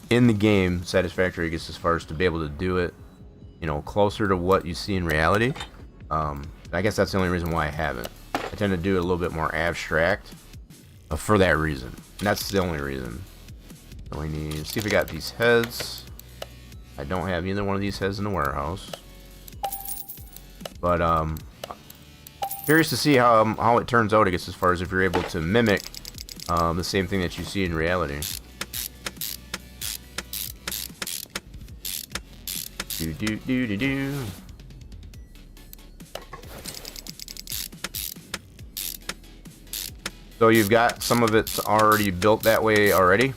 in the game, satisfactory, I guess, as far as to be able to do it, you know, closer to what you see in reality. I guess that's the only reason why I haven't. I tend to do it a little bit more abstract for that reason. And that's the only reason. So we need, see if we got these heads. I don't have either one of these heads in the warehouse. But, curious to see how it turns out, I guess, as far as if you're able to mimic the same thing that you see in reality. Do. So you've got some of it already built that way already,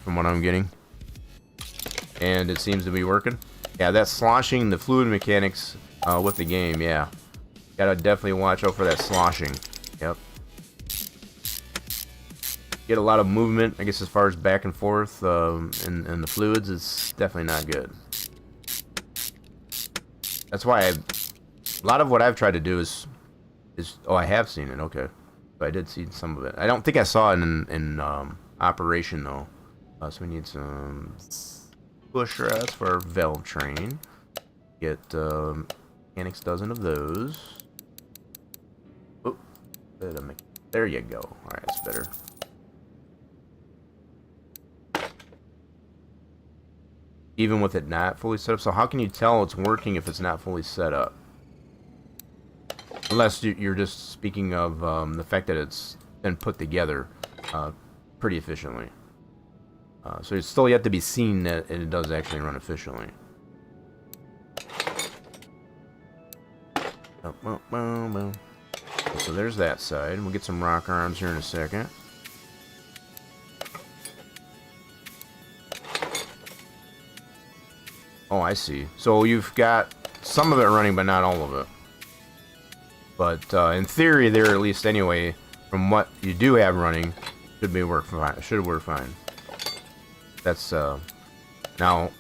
from what I'm getting. And it seems to be working. Yeah, that's sloshing the fluid mechanics with the game, yeah. Gotta definitely watch out for that sloshing. Yep. Get a lot of movement, I guess, as far as back and forth in the fluids. It's definitely not good. That's why a lot of what I've tried to do is oh, I have seen it, okay. But I did see some of it. I don't think I saw it in operation, though. So we need some push rods for our valve train. Get mechanics dozen of those. Oh, there you go. Alright, that's better. Even with it not fully set up. So how can you tell it's working if it's not fully set up? Unless you're just speaking of the fact that it's been put together pretty efficiently. So it's still yet to be seen that it does actually run efficiently. So there's that side. We'll get some rocker arms here in a second. Oh, I see. So you've got some of it running, but not all of it. But in theory, there at least anyway, from what you do have running, should work fine. That's now,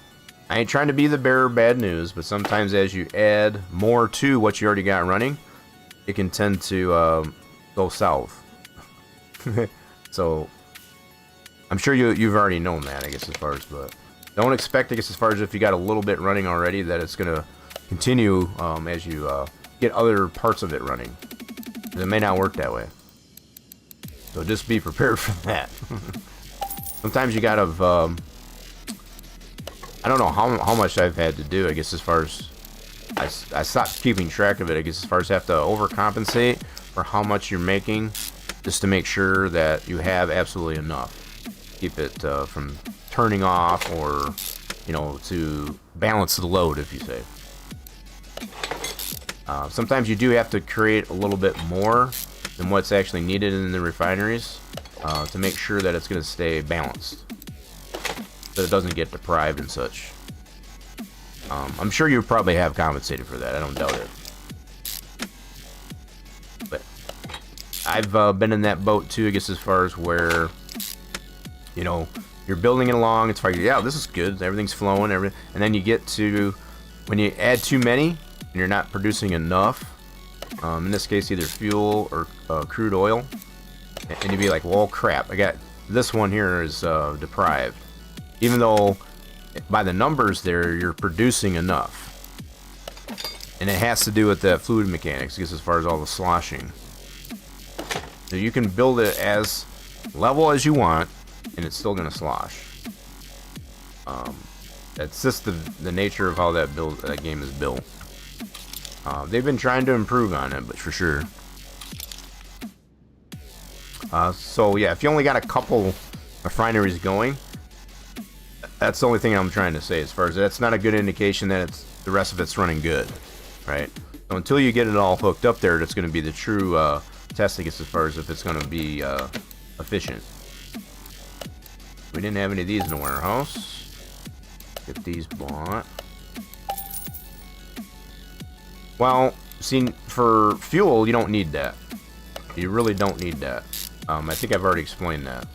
I ain't trying to be the bearer of bad news, but sometimes as you add more to what you already got running, it can tend to go south. So I'm sure you've already known that, I guess, as far as, but don't expect, I guess, as far as if you got a little bit running already, that it's gonna continue as you get other parts of it running. It may not work that way. So just be prepared for that. Sometimes you gotta, I don't know how much I've had to do, I guess, as far as, I stopped keeping track of it, I guess, as far as have to overcompensate for how much you're making, just to make sure that you have absolutely enough. Keep it from turning off, or, you know, to balance the load, if you say. Sometimes you do have to create a little bit more than what's actually needed in the refineries to make sure that it's going to stay balanced, so it doesn't get deprived and such. I'm sure you probably have compensated for that. I don't doubt it. But I've been in that boat too, I guess, as far as where, you know, you're building it along. It's like, yeah, this is good. Everything's flowing. And then you get to when you add too many and you're not producing enough. In this case, either fuel or crude oil. And you'd be like, well, crap. I got this one here is deprived. Even though by the numbers there, you're producing enough. And it has to do with that fluid mechanics, I guess, as far as all the sloshing. So you can build it as level as you want, and it's still going to slosh. That's just the nature of how that game is built. They've been trying to improve on it, but for sure. So yeah, if you only got a couple refineries going, that's the only thing I'm trying to say. As far as that's not a good indication that the rest of it's running good, right? So until you get it all hooked up there, that's going to be the true test, I guess, as far as if it's going to be efficient. We didn't have any of these in the warehouse. Get these bought. Well, see, for fuel, you don't need that. You really don't need that. I think I've already explained that.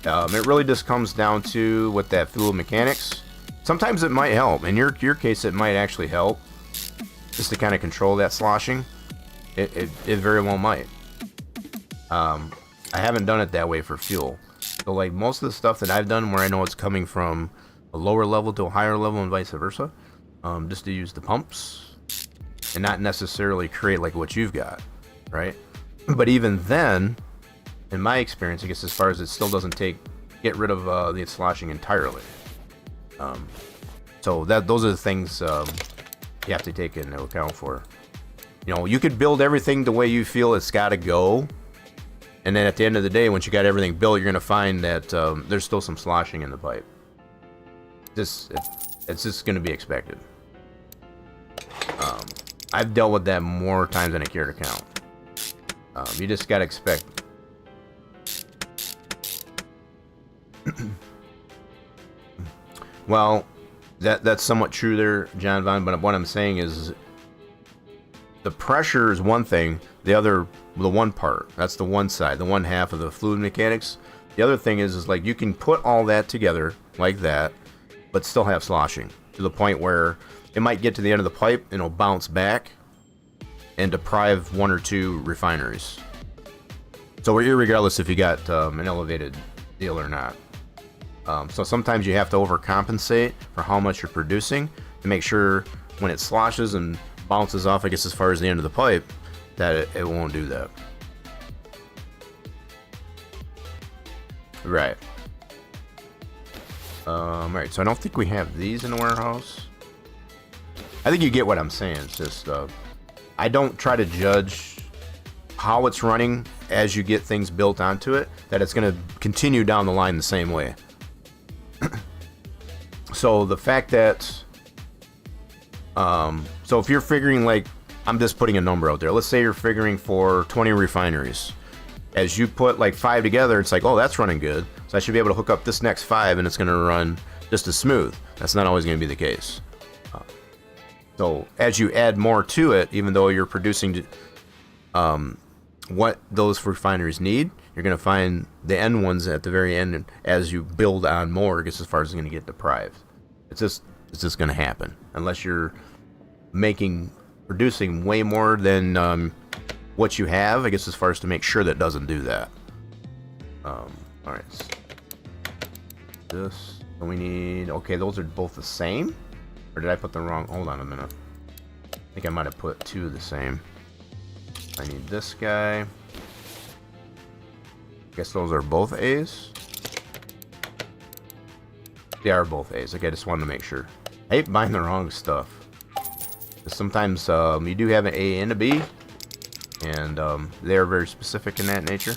It really just comes down to with that fluid mechanics. Sometimes it might help. In your case, it might actually help, just to kind of control that sloshing. It very well might. I haven't done it that way for fuel. So like most of the stuff that I've done where I know it's coming from a lower level to a higher level and vice versa, just to use the pumps and not necessarily create like what you've got, right? But even then, in my experience, I guess, as far as it still doesn't get rid of the sloshing entirely. So those are the things you have to take into account for. You know, you could build everything the way you feel it's got to go, and then at the end of the day, once you got everything built, you're going to find that there's still some sloshing in the pipe. It's just going to be expected. I've dealt with that more times than I care to count. You just got to expect. Well, that's somewhat true there, John Von, but what I'm saying is the pressure is one thing, the one part, that's the one side, the one half of the fluid mechanics. The other thing is like you can put all that together like that, but still have sloshing to the point where it might get to the end of the pipe and it'll bounce back and deprive one or two refineries. So regardless if you got an elevated deal or not. So sometimes you have to overcompensate for how much you're producing to make sure when it sloshes and bounces off, I guess, as far as the end of the pipe, that it won't do that. Right. Right, so I don't think we have these in the warehouse. I think you get what I'm saying. It's just, I don't try to judge how it's running as you get things built onto it, that it's going to continue down the line the same way. So the fact that, so if you're figuring, like, I'm just putting a number out there. Let's say you're figuring for 20 refineries. As you put like 5 together, it's like, oh, that's running good. So I should be able to hook up this next 5 and it's going to run just as smooth. That's not always going to be the case. So as you add more to it, even though you're producing what those refineries need, you're going to find the end ones at the very end, and as you build on more, I guess, as far as it's going to get deprived. It's just going to happen unless you're producing way more than what you have, I guess, as far as to make sure that doesn't do that. All right. This, and we need, okay, those are both the same? Or did I put the wrong, hold on a minute. I think I might have put 2 the same. I need this guy. Guess those are both A's? They are both A's. Okay, I just wanted to make sure. I hate buying the wrong stuff. Sometimes you do have an A and a B, and they're very specific in that nature.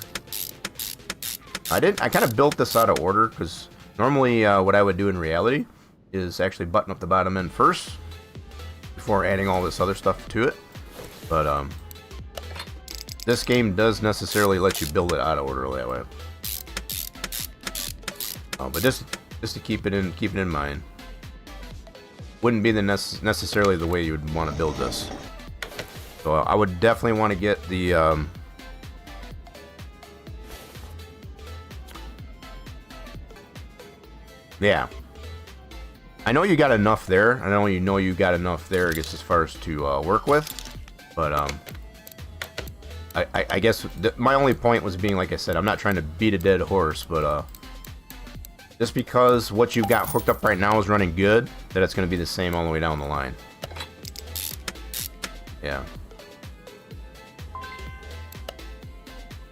I kind of built this out of order because normally what I would do in reality is actually button up the bottom end first before adding all this other stuff to it. But this game does necessarily let you build it out of order that way. But just to keep it in mind, wouldn't be necessarily the way you would want to build this. So I would definitely want to get the yeah. I know you got enough there. I know you got enough there, I guess, as far as to work with. But I guess my only point was being, like I said, I'm not trying to beat a dead horse, but just because what you've got hooked up right now is running good, that it's going to be the same all the way down the line. Yeah.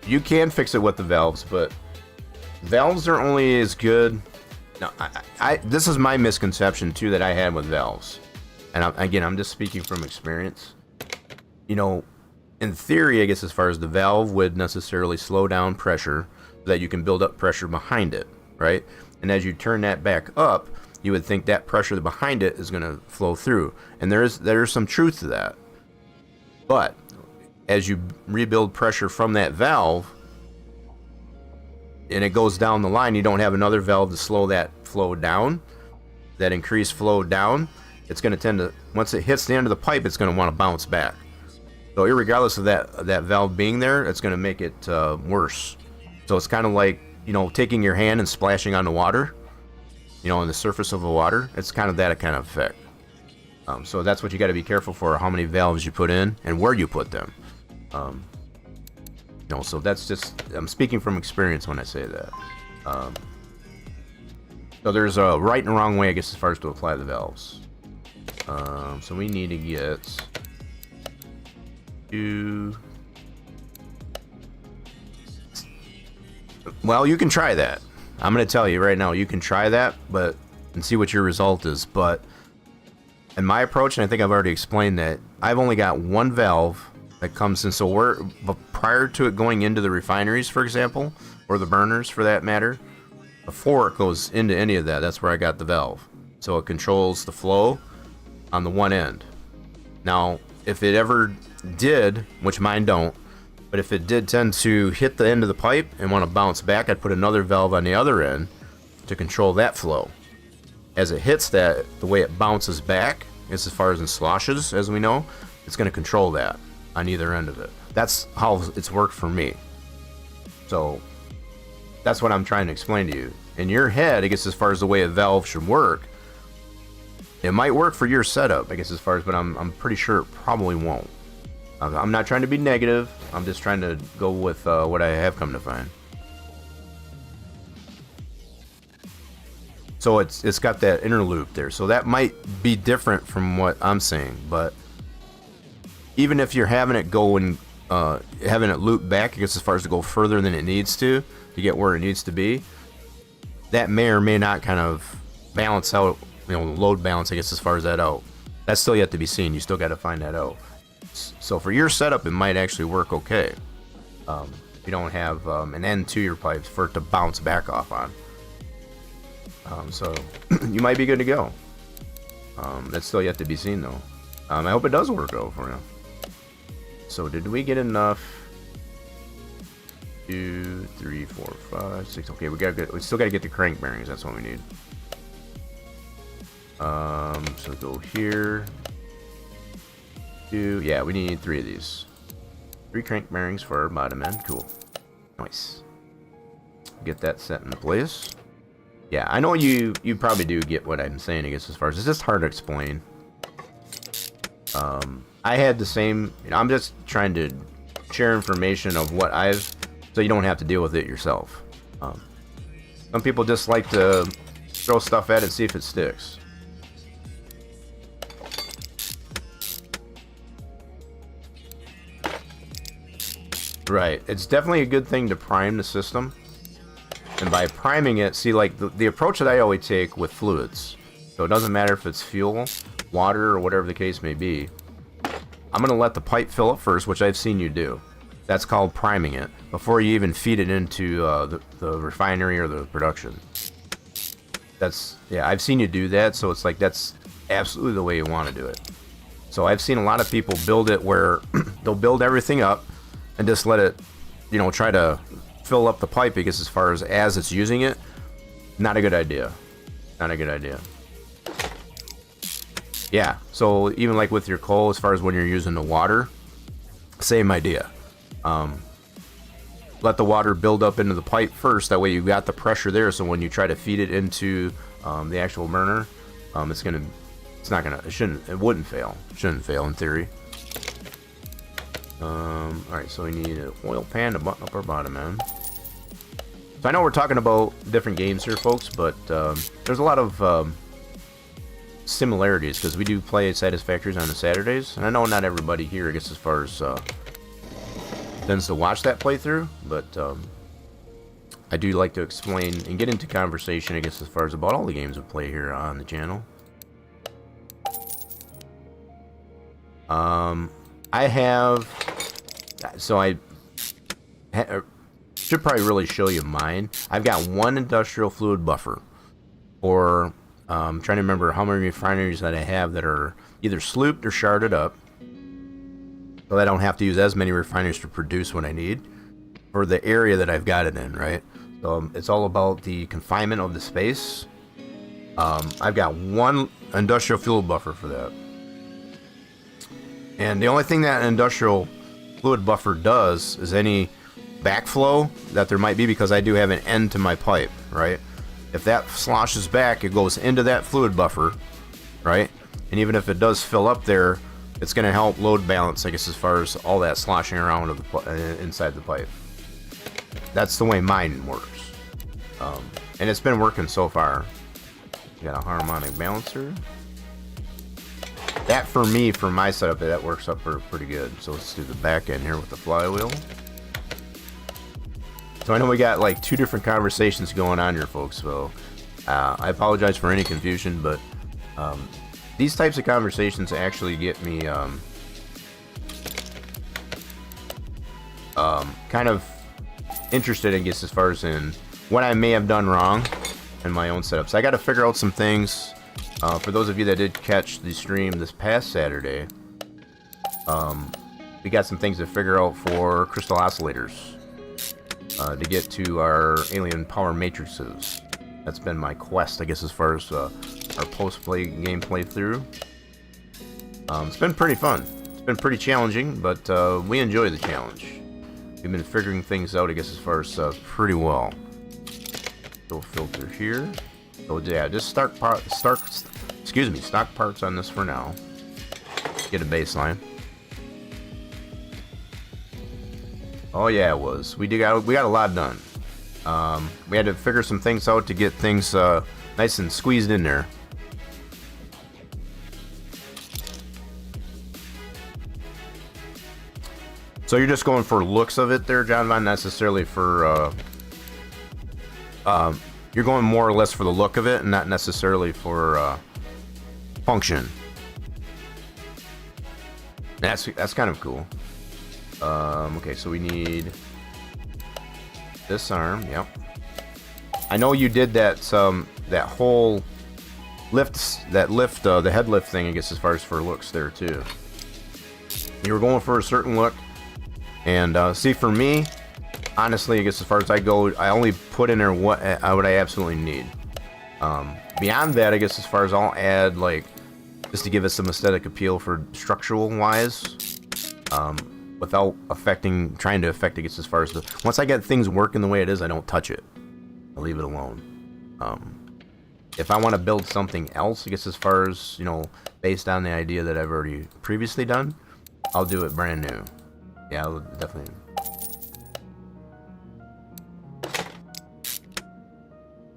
You can fix it with the valves, but valves are only as good. Now, this is my misconception too that I had with valves, and I'm just speaking from experience. You know, in theory, I guess as far as the valve would necessarily slow down pressure so that you can build up pressure behind it, right? And as you turn that back up, you would think that pressure behind it is going to flow through, and there's some truth to that. But as you rebuild pressure from that valve, and it goes down the line, you don't have another valve to slow that flow down, that increased flow down. It's going to tend to, once it hits the end of the pipe, it's going to want to bounce back. So irregardless of that valve being there, it's going to make it worse. So it's kind of like, you know, taking your hand and splashing on the water, you know, on the surface of the water. It's kind of that kind of effect. So that's what you got to be careful for, how many valves you put in and where you put them. You know, so that's just, I'm speaking from experience when I say that. So there's a right and wrong way, I guess, as far as to apply the valves. So we need to get to, well, you can try that. I'm going to tell you right now, you can try that, but, and see what your result is. But in my approach, and I think I've already explained that, I've only got one valve that comes in. So prior to it going into the refineries, for example, or the burners for that matter, before it goes into any of that, that's where I got the valve. So it controls the flow on the one end. Now, if it ever did, which mine don't, but if it did tend to hit the end of the pipe and want to bounce back, I'd put another valve on the other end to control that flow. As it hits that, the way it bounces back, as far as in sloshes, as we know, it's going to control that on either end of it. That's how it's worked for me. So that's what I'm trying to explain to you. In your head, I guess as far as the way a valve should work, it might work for your setup, I guess as far as, but I'm pretty sure it probably won't. I'm not trying to be negative. I'm just trying to go with what I have come to find. So it's got that inner loop there. So that might be different from what I'm saying, but even if you're having it go and having it loop back, I guess as far as to go further than it needs to get where it needs to be, that may or may not kind of balance out, you know, load balance, I guess, as far as that out. That's still yet to be seen. You still got to find that out. So for your setup, it might actually work okay. You don't have an end to your pipes for it to bounce back off on. So you might be good to go. That's still yet to be seen, though. I hope it does work out for you. So did we get enough? 2, 3, 4, 5, 6. Okay, we still gotta get the crank bearings. That's what we need. So go here. 2. Yeah, we need 3 of these. 3 crank bearings for our bottom end. Cool. Nice. Get that set into place. Yeah, I know you probably do get what I'm saying, I guess, as far as it's just hard to explain. I had the same, you know, I'm just trying to share information of what so you don't have to deal with it yourself. Some people just like to throw stuff at it and see if it sticks. Right, it's definitely a good thing to prime the system. And by priming it, see, like the approach that I always take with fluids, so it doesn't matter if it's fuel, water, or whatever the case may be, I'm going to let the pipe fill up first, which I've seen you do. That's called priming it, before you even feed it into the refinery or the production. Yeah, I've seen you do that, so it's like that's absolutely the way you want to do it. So I've seen a lot of people build it where they'll build everything up and just let it, you know, try to fill up the pipe, because as far as it's using it, not a good idea. Not a good idea. Yeah, so even like with your coal, as far as when you're using the water, same idea. Let the water build up into the pipe first. That way you've got the pressure there. So when you try to feed it into the actual burner, it wouldn't fail. Shouldn't fail in theory. All right, so we need an oil pan to button up our bottom end. So I know we're talking about different games here, folks, but there's a lot of similarities, because we do play Satisfactories on the Saturdays, and I know not everybody here gets as far as tends to watch that playthrough, but I do like to explain and get into conversation, I guess, as far as about all the games we play here on the channel. I should probably really show you mine. I've got one industrial fluid buffer, or I'm trying to remember how many refineries that I have that are either slooped or sharded up, so I don't have to use as many refineries to produce what I need for the area that I've got it in, right? So it's all about the confinement of the space. I've got one industrial fuel buffer for that. And the only thing that an industrial fluid buffer does is any backflow that there might be, because I do have an end to my pipe, right? If that sloshes back, it goes into that fluid buffer, right? And even if it does fill up there, it's going to help load balance, I guess, as far as all that sloshing around of the, inside the pipe. That's the way mine works. And it's been working so far. Got a harmonic balancer. That, for me, for my setup, that works up pretty good. So let's do the back end here with the flywheel. So I know we got like two different conversations going on here, folks. So I apologize for any confusion, but these types of conversations actually get me kind of interested, I guess, as far as in what I may have done wrong in my own setup. So I got to figure out some things. For those of you that did catch the stream this past Saturday, we got some things to figure out for crystal oscillators to get to our alien power matrices. That's been my quest, I guess, as far as our post-play game playthrough. It's been pretty fun. It's been pretty challenging, but we enjoy the challenge. We've been figuring things out, I guess, as far as pretty well. Go filter here. So yeah, just stock parts on this for now. Get a baseline. Oh yeah, it was. We got a lot done. We had to figure some things out to get things nice and squeezed in there. So you're just going for looks of it there, John Von, necessarily for you're going more or less for the look of it, and not necessarily for function. That's kind of cool. Okay, so we need this arm. Yep. I know you did that that whole the head lift thing, I guess, as far as for looks there too. You were going for a certain look, and see, for me, honestly, I guess as far as I go, I only put in there what I absolutely need. Beyond that, I guess as far as I'll add, like, just to give it some aesthetic appeal for structural wise, without trying to affect, I guess, as far as once I get things working the way it is, I don't touch it. I leave it alone. If I want to build something else, I guess as far as, you know, based on the idea that I've already previously done, I'll do it brand new. Yeah, I'll definitely.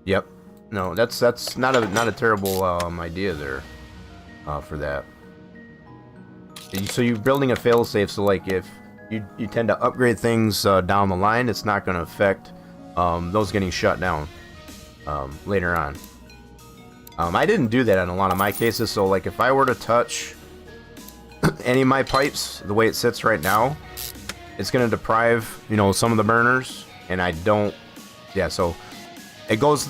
Yep. No, that's not a terrible idea there for that. So you're building a failsafe, so like if you tend to upgrade things down the line, it's not going to affect those getting shut down later on. I didn't do that in a lot of my cases, so like if I were to touch any of my pipes, the way it sits right now, it's going to deprive, you know, some of the burners, and I don't, yeah, so it goes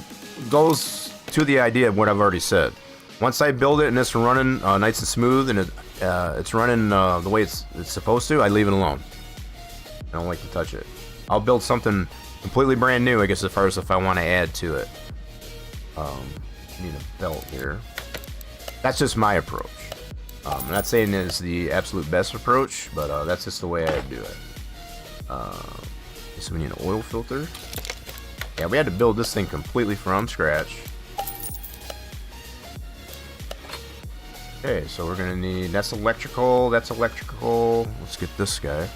to the idea of what I've already said. Once I build it and it's running nice and smooth and it's running the way it's supposed to, I leave it alone. I don't like to touch it. I'll build something completely brand new, I guess, as far as if I want to add to it. Need a belt here. That's just my approach. I'm not saying it's the absolute best approach, but that's just the way I do it. So we need an oil filter. Yeah, we had to build this thing completely from scratch. Okay, so we're gonna need, that's electrical, that's electrical. Let's get this guy.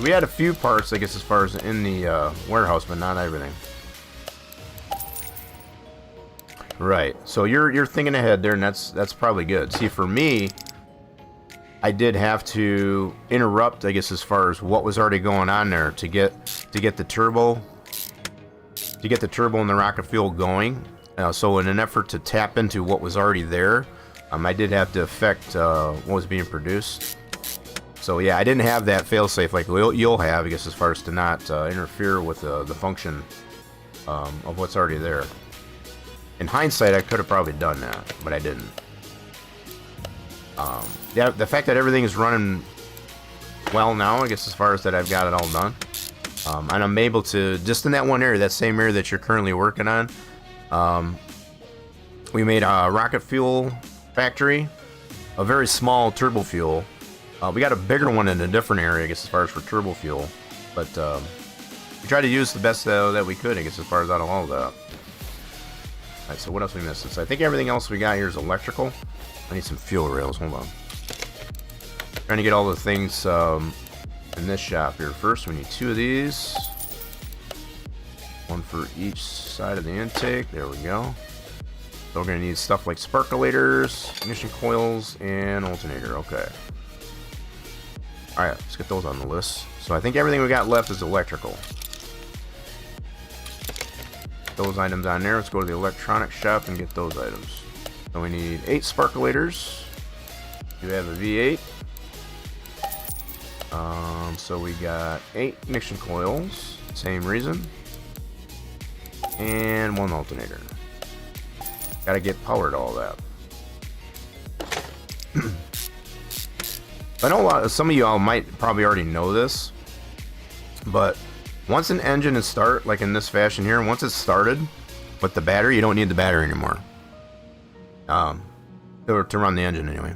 We had a few parts, I guess, as far as in the warehouse, but not everything. Right, so you're thinking ahead there, and that's probably good. See, for me, I did have to interrupt, I guess, as far as what was already going on there to get the turbo and the rocket fuel going. So in an effort to tap into what was already there, I did have to affect what was being produced. So yeah, I didn't have that failsafe like you'll have, I guess, as far as to not interfere with the function of what's already there. In hindsight, I could have probably done that, but I didn't. Yeah, the fact that everything is running well now, I guess, as far as that I've got it all done. And I'm able to, just in that one area, that same area that you're currently working on, we made a rocket fuel factory, a very small turbo fuel. We got a bigger one in a different area, I guess, as far as for turbo fuel. But we tried to use the best that we could, I guess, as far as out of all of that. Alright, so what else we missed? So I think everything else we got here is electrical. I need some fuel rails, hold on. Trying to get all the things in this shop here. First, we need 2 of these. One for each side of the intake. There we go. So we're going to need stuff like sparkulators, ignition coils, and alternator. Okay. Alright, let's get those on the list. So I think everything we got left is electrical. Those items on there. Let's go to the electronics shop and get those items. So we need 8 sparkulators. We have a V8. So we got 8 ignition coils. Same reason. And 1 alternator. Gotta get power to all that. I know some of y'all might probably already know this, but once an engine is start, like in this fashion here, once it's started with the battery, you don't need the battery anymore. To run the engine anyway.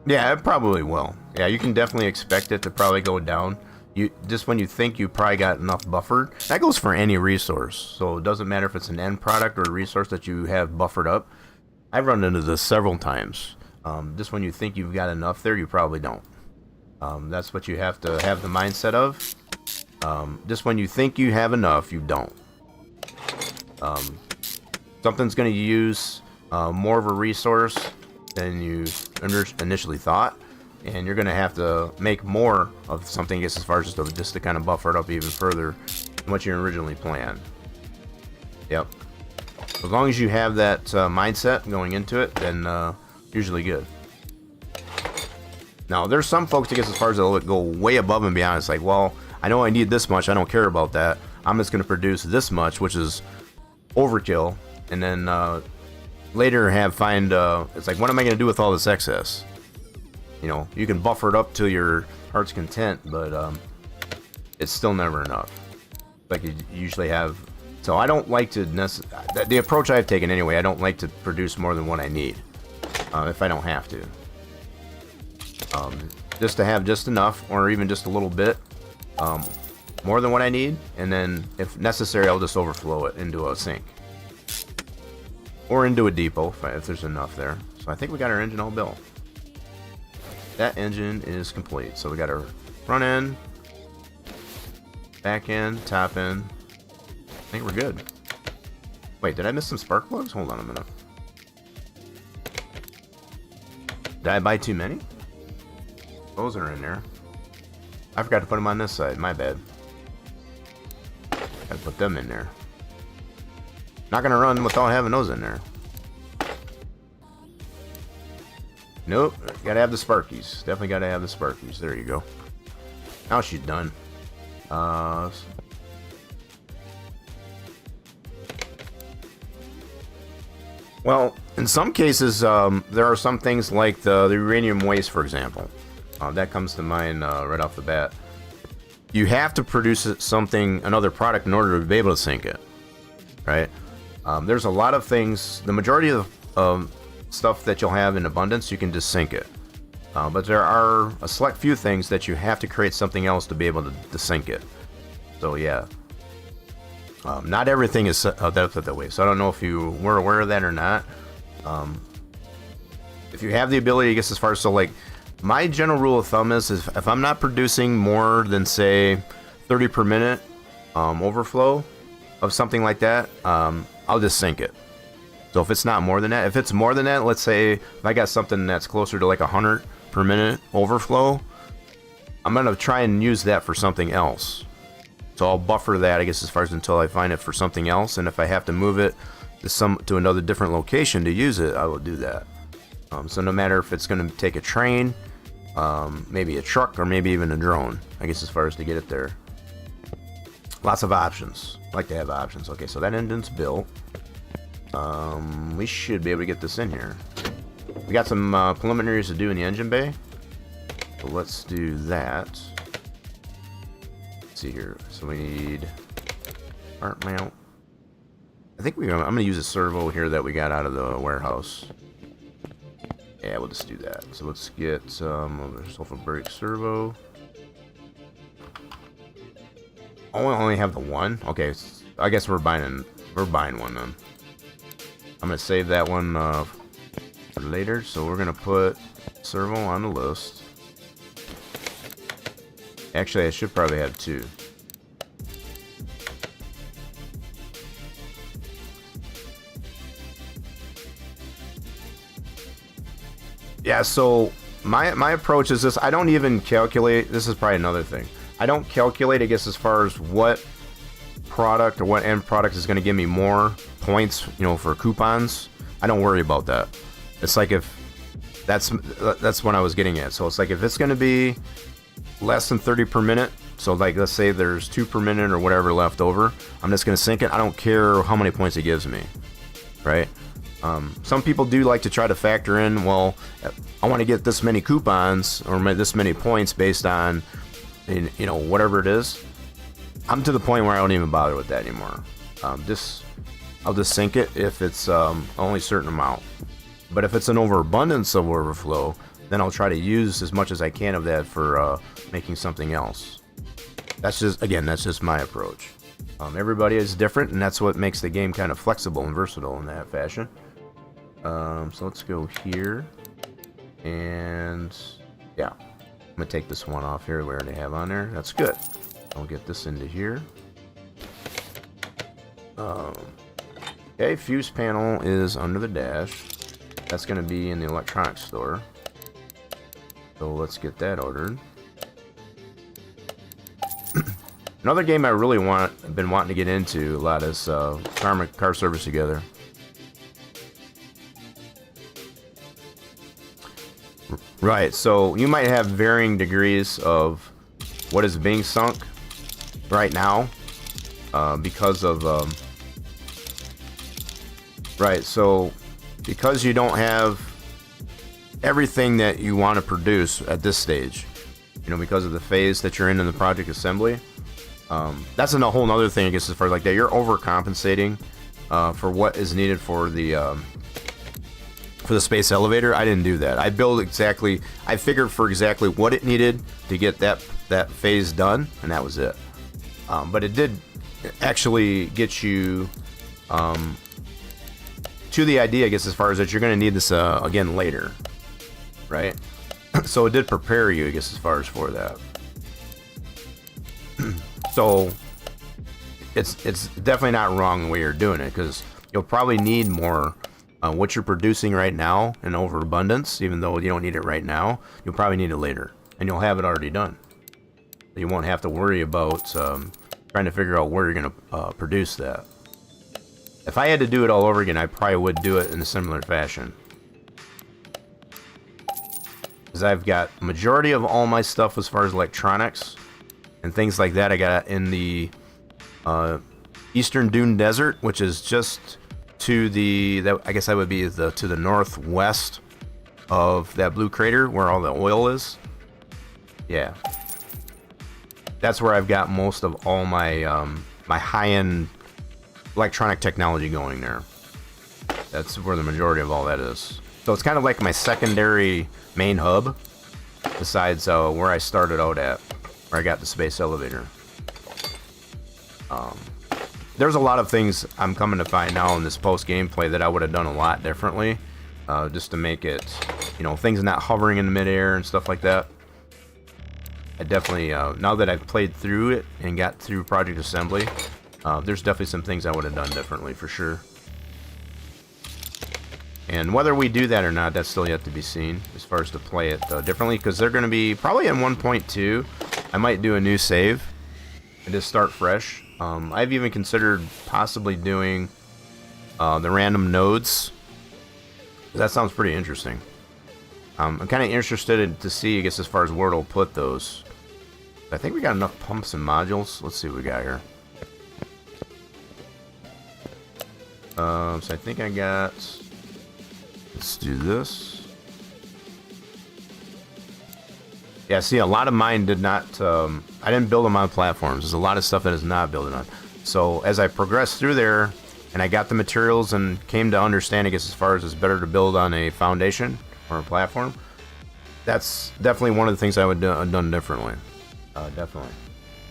Yeah, it probably will. Yeah, you can definitely expect it to probably go down. Just when you think you probably got enough buffered. That goes for any resource. So it doesn't matter if it's an end product or a resource that you have buffered up. I've run into this several times. Just when you think you've got enough there, you probably don't. That's what you have to have the mindset of. Just when you think you have enough, you don't. Something's going to use more of a resource than you initially thought, and you're going to have to make more of something, I guess, as far as just to kind of buffer it up even further than what you originally planned. Yep. As long as you have that mindset going into it, then usually good. Now, there's some folks, I guess, as far as they'll go way above and beyond. It's like, well, I know I need this much. I don't care about that. I'm just going to produce this much, which is overkill, and then later find it's like, what am I going to do with all this excess? You know, you can buffer it up to your heart's content, but it's still never enough. Like you usually have. So I don't like to the approach I've taken anyway. I don't like to produce more than what I need if I don't have to. Just to have just enough, or even just a little bit more than what I need, and then if necessary, I'll just overflow it into a sink or into a depot if there's enough there. So I think we got our engine all built. That engine is complete. So we got our front end, back end, top end. I think we're good. Wait, did I miss some spark plugs? Hold on a minute. Did I buy too many? Those are in there. I forgot to put them on this side. My bad. Gotta put them in there. Not gonna run without having those in there. Nope, gotta have the Sparkies. Definitely gotta have the Sparkies. There you go. Now she's done. Well, in some cases, there are some things like the uranium waste, for example. That comes to mind right off the bat. You have to produce something, another product, in order to be able to sync it, right? There's a lot of things. The majority of stuff that you'll have in abundance, you can just sync it. But there are a select few things that you have to create something else to be able to sync it. So yeah, not everything is that way. So I don't know if you were aware of that or not. If you have the ability, I guess, as far as, so like, my general rule of thumb is if I'm not producing more than, say, 30 per minute overflow of something like that, I'll just sync it. So if it's not more than that, if it's more than that, let's say if I got something that's closer to like 100 per minute overflow, I'm gonna try and use that for something else. So I'll buffer that, I guess, as far as until I find it for something else, and if I have to move it to another different location to use it, I will do that. So no matter if it's going to take a train, maybe a truck, or maybe even a drone, I guess, as far as to get it there. Lots of options. I like to have options. Okay, so that engine's built. We should be able to get this in here. We got some preliminaries to do in the engine bay. So let's do that. Let's see here. So we need part mount. I think I'm going to use a servo here that we got out of the warehouse. Yeah, we'll just do that. So let's get sulfur brake servo. Oh, we only have the one. Okay, I guess we're buying one then. I'm gonna save that one for later. So we're gonna put servo on the list. Actually, I should probably have two. Yeah, so my approach is this. I don't even calculate. This is probably another thing. I don't calculate, I guess, as far as what product or what end product is going to give me more points, for coupons. I don't worry about that. It's like if that's what I was getting at. So it's like if it's going to be less than 30 per minute. So like, let's say there's 2 per minute or whatever left over. I'm just going to sync it. I don't care how many points it gives me, right? Some people do like to try to factor in, well, I want to get this many coupons or this many points based on, whatever it is. I'm to the point where I don't even bother with that anymore. I'll just sync it if it's only a certain amount. But if it's an overabundance of overflow, then I'll try to use as much as I can of that for making something else. That's just my approach. Everybody is different, and that's what makes the game kind of flexible and versatile in that fashion. So let's go here, and yeah, I'm gonna take this one off here. We already have on there. That's good. I'll get this into here. Okay, fuse panel is under the dash. That's gonna be in the electronics store. So let's get that ordered. Another game I really been wanting to get into a lot is car service together. Right, so you might have varying degrees of what is being sunk right now because of right, so because you don't have everything that you want to produce at this stage, because of the phase that you're in the project assembly. That's a whole other thing, I guess, as far as like that. You're overcompensating for what is needed for the space elevator. I didn't do that. I figured for exactly what it needed to get that phase done, and that was it. But it did actually get you to the idea, I guess, as far as that you're going to need this again later, right? So it did prepare you, I guess, as far as for that. So it's definitely not wrong the way you're doing it, because you'll probably need more what you're producing right now in overabundance. Even though you don't need it right now, you'll probably need it later, and you'll have it already done. You won't have to worry about trying to figure out where you're going to produce that. If I had to do it all over again, I probably would do it in a similar fashion. Because I've got majority of all my stuff as far as electronics and things like that. I got in the Eastern Dune Desert, which is just to the, I guess that would be to the northwest of that blue crater where all the oil is. Yeah. That's where I've got most of all my my high-end electronic technology going there. That's where the majority of all that is. So it's kind of like my secondary main hub, besides where I started out at, where I got the space elevator. There's a lot of things I'm coming to find now in this post gameplay that I would have done a lot differently, just to make it, you know, things not hovering in the midair and stuff like that. I definitely, now that I've played through it and got through Project Assembly, there's definitely some things I would have done differently for sure. And whether we do that or not, that's still yet to be seen as far as to play it differently, because they're going to be probably in 1.2. I might do a new save and just start fresh. I've even considered possibly doing the random nodes. That sounds pretty interesting. I'm kind of interested to see, I guess, as far as where it'll put those. I think we got enough pumps and modules. Let's see what we got here. So I think I got... Let's do this. Yeah, see, a lot of mine did not... I didn't build them on platforms. There's a lot of stuff that is not built on. So as I progressed through there, and I got the materials and came to understand, I guess, as far as it's better to build on a foundation or a platform, that's definitely one of the things I would have done differently. Definitely.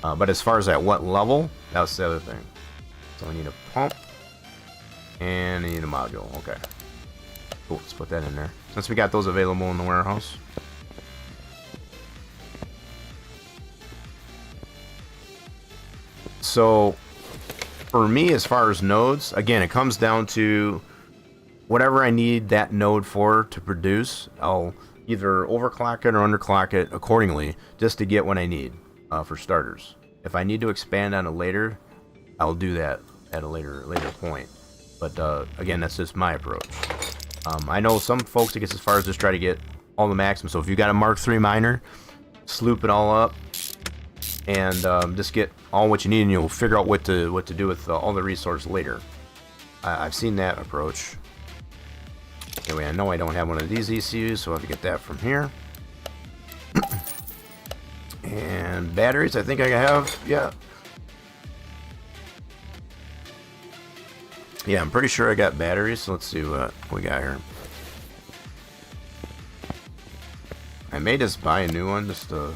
But as far as at what level, that's the other thing. So I need a pump, and I need a module. Okay. Cool, let's put that in there. Since we got those available in the warehouse. So, for me, as far as nodes, again, it comes down to whatever I need that node for to produce. I'll either overclock it or underclock it accordingly, just to get what I need for starters. If I need to expand on it later, I'll do that at a later point. But again, that's just my approach. I know some folks, I guess, as far as just try to get all the maximum. So if you got a Mark III miner, sloop it all up, and just get all what you need, and you'll figure out what to do with all the resources later. I've seen that approach. Anyway, I know I don't have one of these ECUs, so I'll have to get that from here. And batteries, I think I have, yeah. Yeah, I'm pretty sure I got batteries, so let's see what we got here. I may just buy a new one, just to...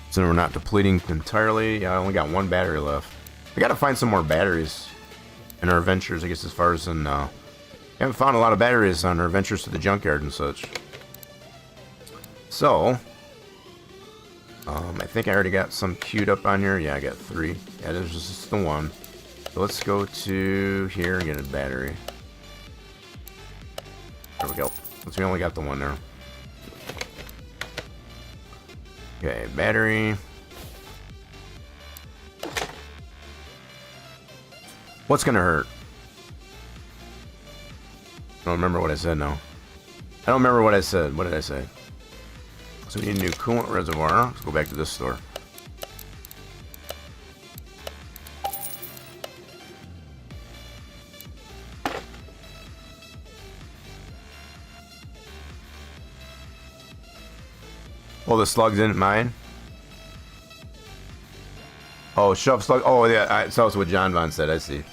so we're not depleting entirely. Yeah, I only got one battery left. We gotta find some more batteries in our adventures, I guess, as far as in... we haven't found a lot of batteries on our adventures to the junkyard and such. So... I think I already got some queued up on here. Yeah, I got 3. Yeah, there's just the one. So let's go to here and get a battery. There we go. Since we only got the one there. Okay, battery. What's gonna hurt? I don't remember what I said now. I don't remember what I said. What did I say? So we need a new coolant reservoir. Let's go back to this store. Oh, the slugs in mine? Oh, shove slug. Oh, yeah, so that's what John Von said. I see.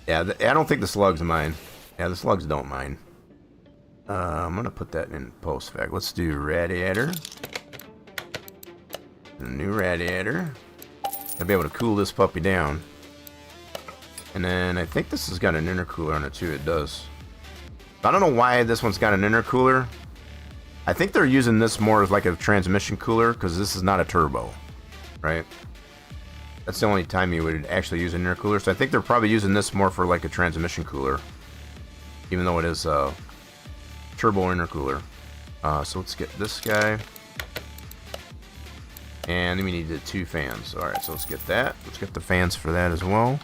Yeah, I don't think the slugs mine. Yeah, the slugs don't mine. I'm going to put that in post-fact. Let's do radiator. A new radiator. I'll be able to cool this puppy down. And then I think this has got an intercooler on it too. It does. I don't know why this one's got an intercooler. I think they're using this more as like a transmission cooler, because this is not a turbo, right? That's the only time you would actually use an intercooler. So I think they're probably using this more for like a transmission cooler, even though it is a turbo intercooler. So let's get this guy. And then we need the 2 fans. Alright, so let's get that. Let's get the fans for that as well.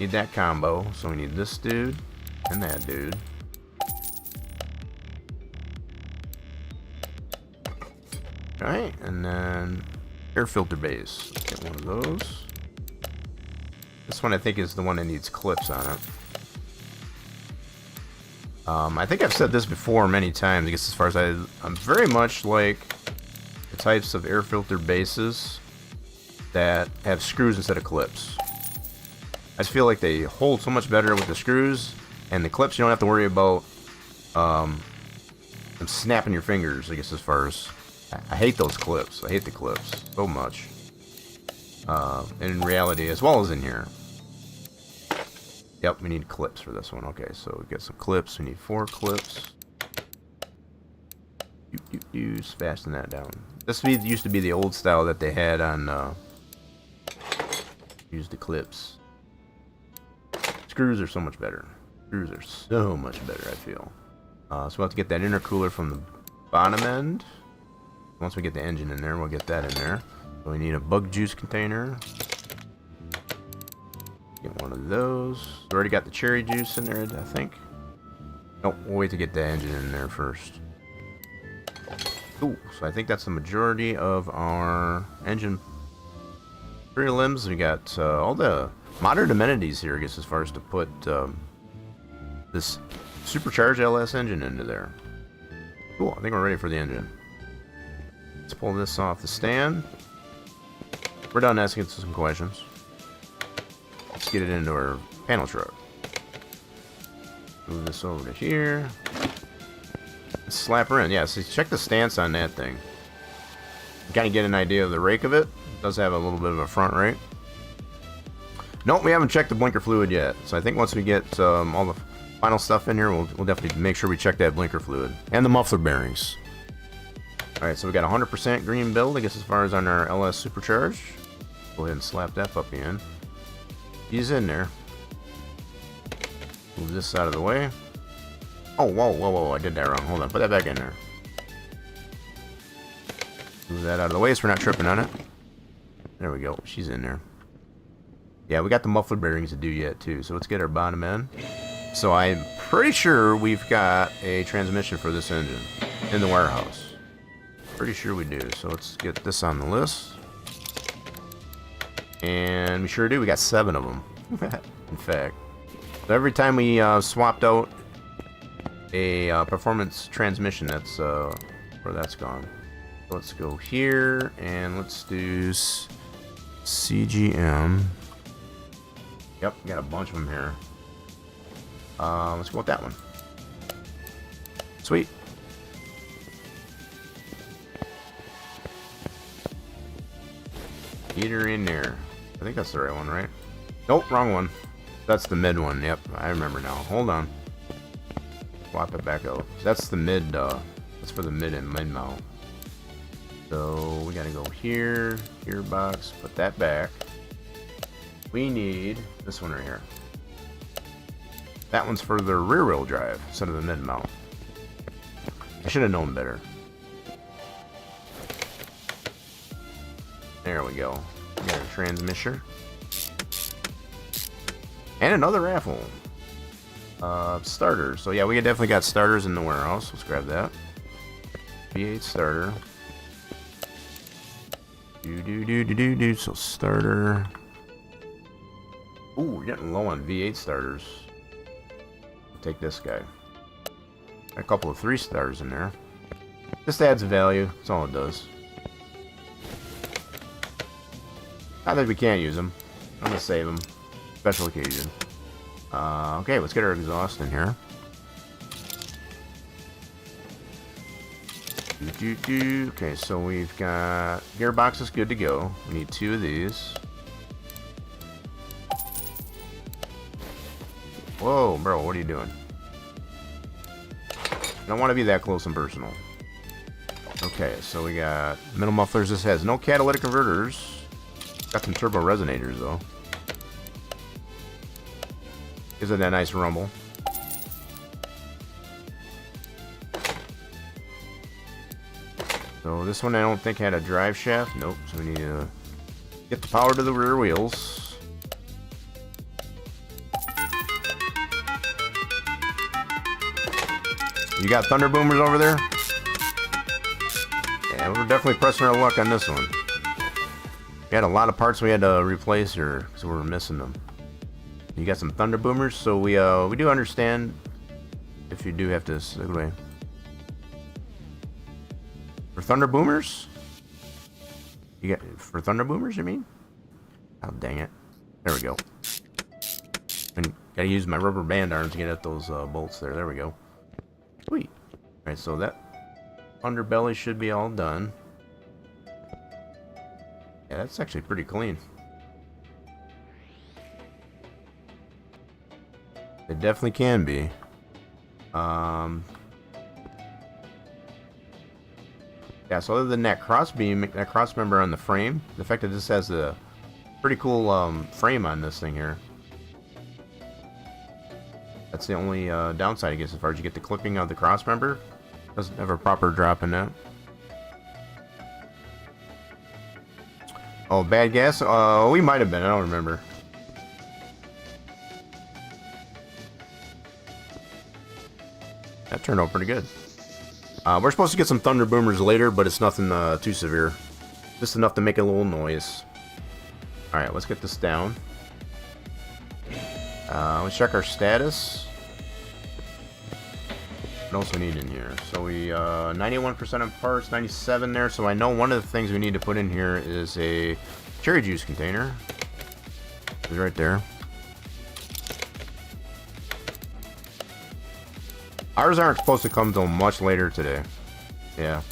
Need that combo, so we need this dude and that dude. Alright, and then air filter base. Let's get one of those. This one I think is the one that needs clips on it. I think I've said this before many times, I guess as far as I'm very much like the types of air filter bases that have screws instead of clips. I just feel like they hold so much better with the screws, and the clips you don't have to worry about them snapping your fingers, I guess as far as... I hate those clips. I hate the clips so much. In reality, as well as in here. Yep, we need clips for this one. Okay, so we got some clips. We need 4 clips. Just fasten that down. This used to be the old style that they had on... use the clips. Screws are so much better. Screws are so much better, I feel. So we'll have to get that intercooler from the bottom end. Once we get the engine in there, we'll get that in there. So we need a bug juice container. Get one of those. We already got the cherry juice in there, I think. Nope, we'll wait to get the engine in there first. Ooh, so I think that's the majority of our engine prelims. We got all the modern amenities here, I guess, as far as to put this supercharged LS engine into there. Cool, I think we're ready for the engine. Let's pull this off the stand. We're done asking some questions. Let's get it into our panel truck. Move this over to here. Let's slap her in. Yeah, so check the stance on that thing. Kind of get an idea of the rake of it. It does have a little bit of a front rake. Nope, we haven't checked the blinker fluid yet. So I think once we get all the final stuff in here, we'll definitely make sure we check that blinker fluid. And the muffler bearings. Alright, so we got 100% green build, I guess, as far as on our LS Supercharged. Go ahead and slap that puppy in. He's in there. Move this out of the way. Oh, whoa, I did that wrong. Hold on, put that back in there. Move that out of the way so we're not tripping on it. There we go, she's in there. Yeah, we got the muffler bearings to do yet, too, so let's get our bottom end. So I'm pretty sure we've got a transmission for this engine in the warehouse. Pretty sure we do, so let's get this on the list. And we sure do, we got 7 of them, in fact. So every time we swapped out a performance transmission, that's where that's gone. So let's go here, and let's do CGM. Yep, we got a bunch of them here. Let's go with that one. Sweet. Get her in there. I think that's the right one, right? Nope, wrong one. That's the mid one. Yep, I remember now. Hold on. Swap it back out. That's the mid, that's for the mid and mid mount. So we gotta go here, gearbox, put that back. We need this one right here. That one's for the rear wheel drive instead of the mid mount. I should have known better. There we go. We got a transmission. And another raffle. Starters. So yeah, we definitely got starters in the warehouse. Let's grab that. V8 starter. So starter. Ooh, we're getting low on V8 starters. Take this guy. A couple of 3 stars in there. Just adds value. That's all it does. Not that we can't use them. I'm gonna save them. Special occasion. Okay, let's get our exhaust in here. Okay, so we've got gearbox is good to go. We need 2 of these. Whoa, bro, what are you doing? I don't want to be that close and personal. Okay, so we got middle mufflers. This has no catalytic converters. Got some turbo resonators, though. Isn't that a nice rumble? So this one I don't think had a drive shaft. Nope, so we need to get the power to the rear wheels. You got thunder boomers over there? Yeah, we're definitely pressing our luck on this one. We had a lot of parts we had to replace here, so we were missing them. You got some thunder boomers, so we do understand if you do have to segue. For thunder boomers? You got for thunder boomers, you mean? Oh dang it! There we go. And gotta use my rubber band arms to get at those bolts there. There we go. Sweet. All right, so that underbelly should be all done. Yeah, that's actually pretty clean. It definitely can be. Yeah, so other than that cross beam, that cross member on the frame, the fact that this has a pretty cool frame on this thing here. That's the only downside, I guess, as far as you get the clipping of the cross member. Doesn't have a proper drop in that. Oh, bad gas? We might have been. I don't remember. That turned out pretty good. We're supposed to get some thunder boomers later, but it's nothing too severe. Just enough to make a little noise. Alright, let's get this down. Let's check our status. What else we need in here? So we 91% of parts, 97 there. So I know one of the things we need to put in here is a cherry juice container. It's right there. Ours aren't supposed to come until much later today. Yeah.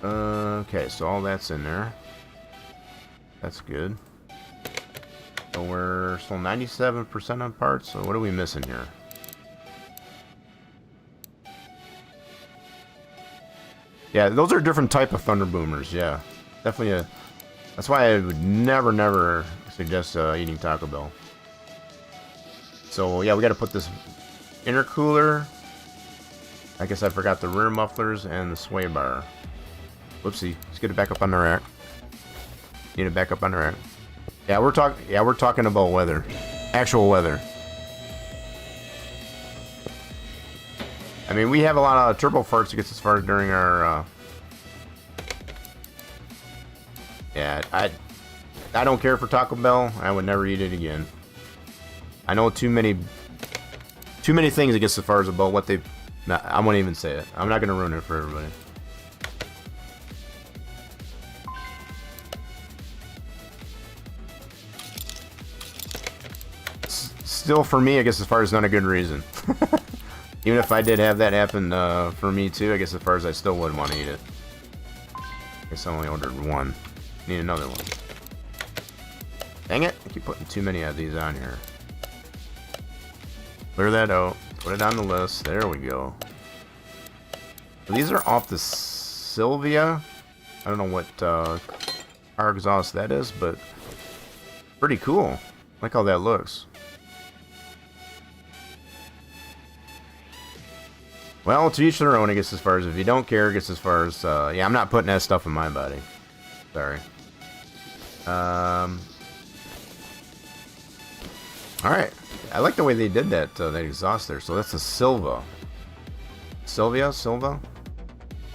Okay, so all that's in there. That's good. So we're still 97% on parts. So what are we missing here? Yeah, those are different type of thunder boomers. Yeah, definitely. That's why I would never suggest eating Taco Bell. So yeah, we got to put this intercooler. I guess I forgot the rear mufflers and the sway bar. Whoopsie. Let's get it back up on the rack. Need it back up on the rack. Yeah, we're talking about weather. Actual weather. I mean, we have a lot of turbo farts to get as far as during our yeah, I don't care for Taco Bell. I would never eat it again. I know too many things, I guess, as far as about what they... Nah, I won't even say it. I'm not going to ruin it for everybody. Still, for me, I guess, as far as not a good reason. Even if I did have that happen for me, too, I guess, as far as I still wouldn't want to eat it. I guess I only ordered one. Need another one. Dang it. I keep putting too many of these on here. Clear that out. Put it on the list. There we go. So these are off the Sylvia. I don't know what car exhaust that is, but pretty cool. I like how that looks. Well, to each their own, I guess, as far as if you don't care, I guess, as far as... yeah, I'm not putting that stuff in my body. Sorry. Alright. I like the way they did that, that exhaust there. So that's a Silva. Silva?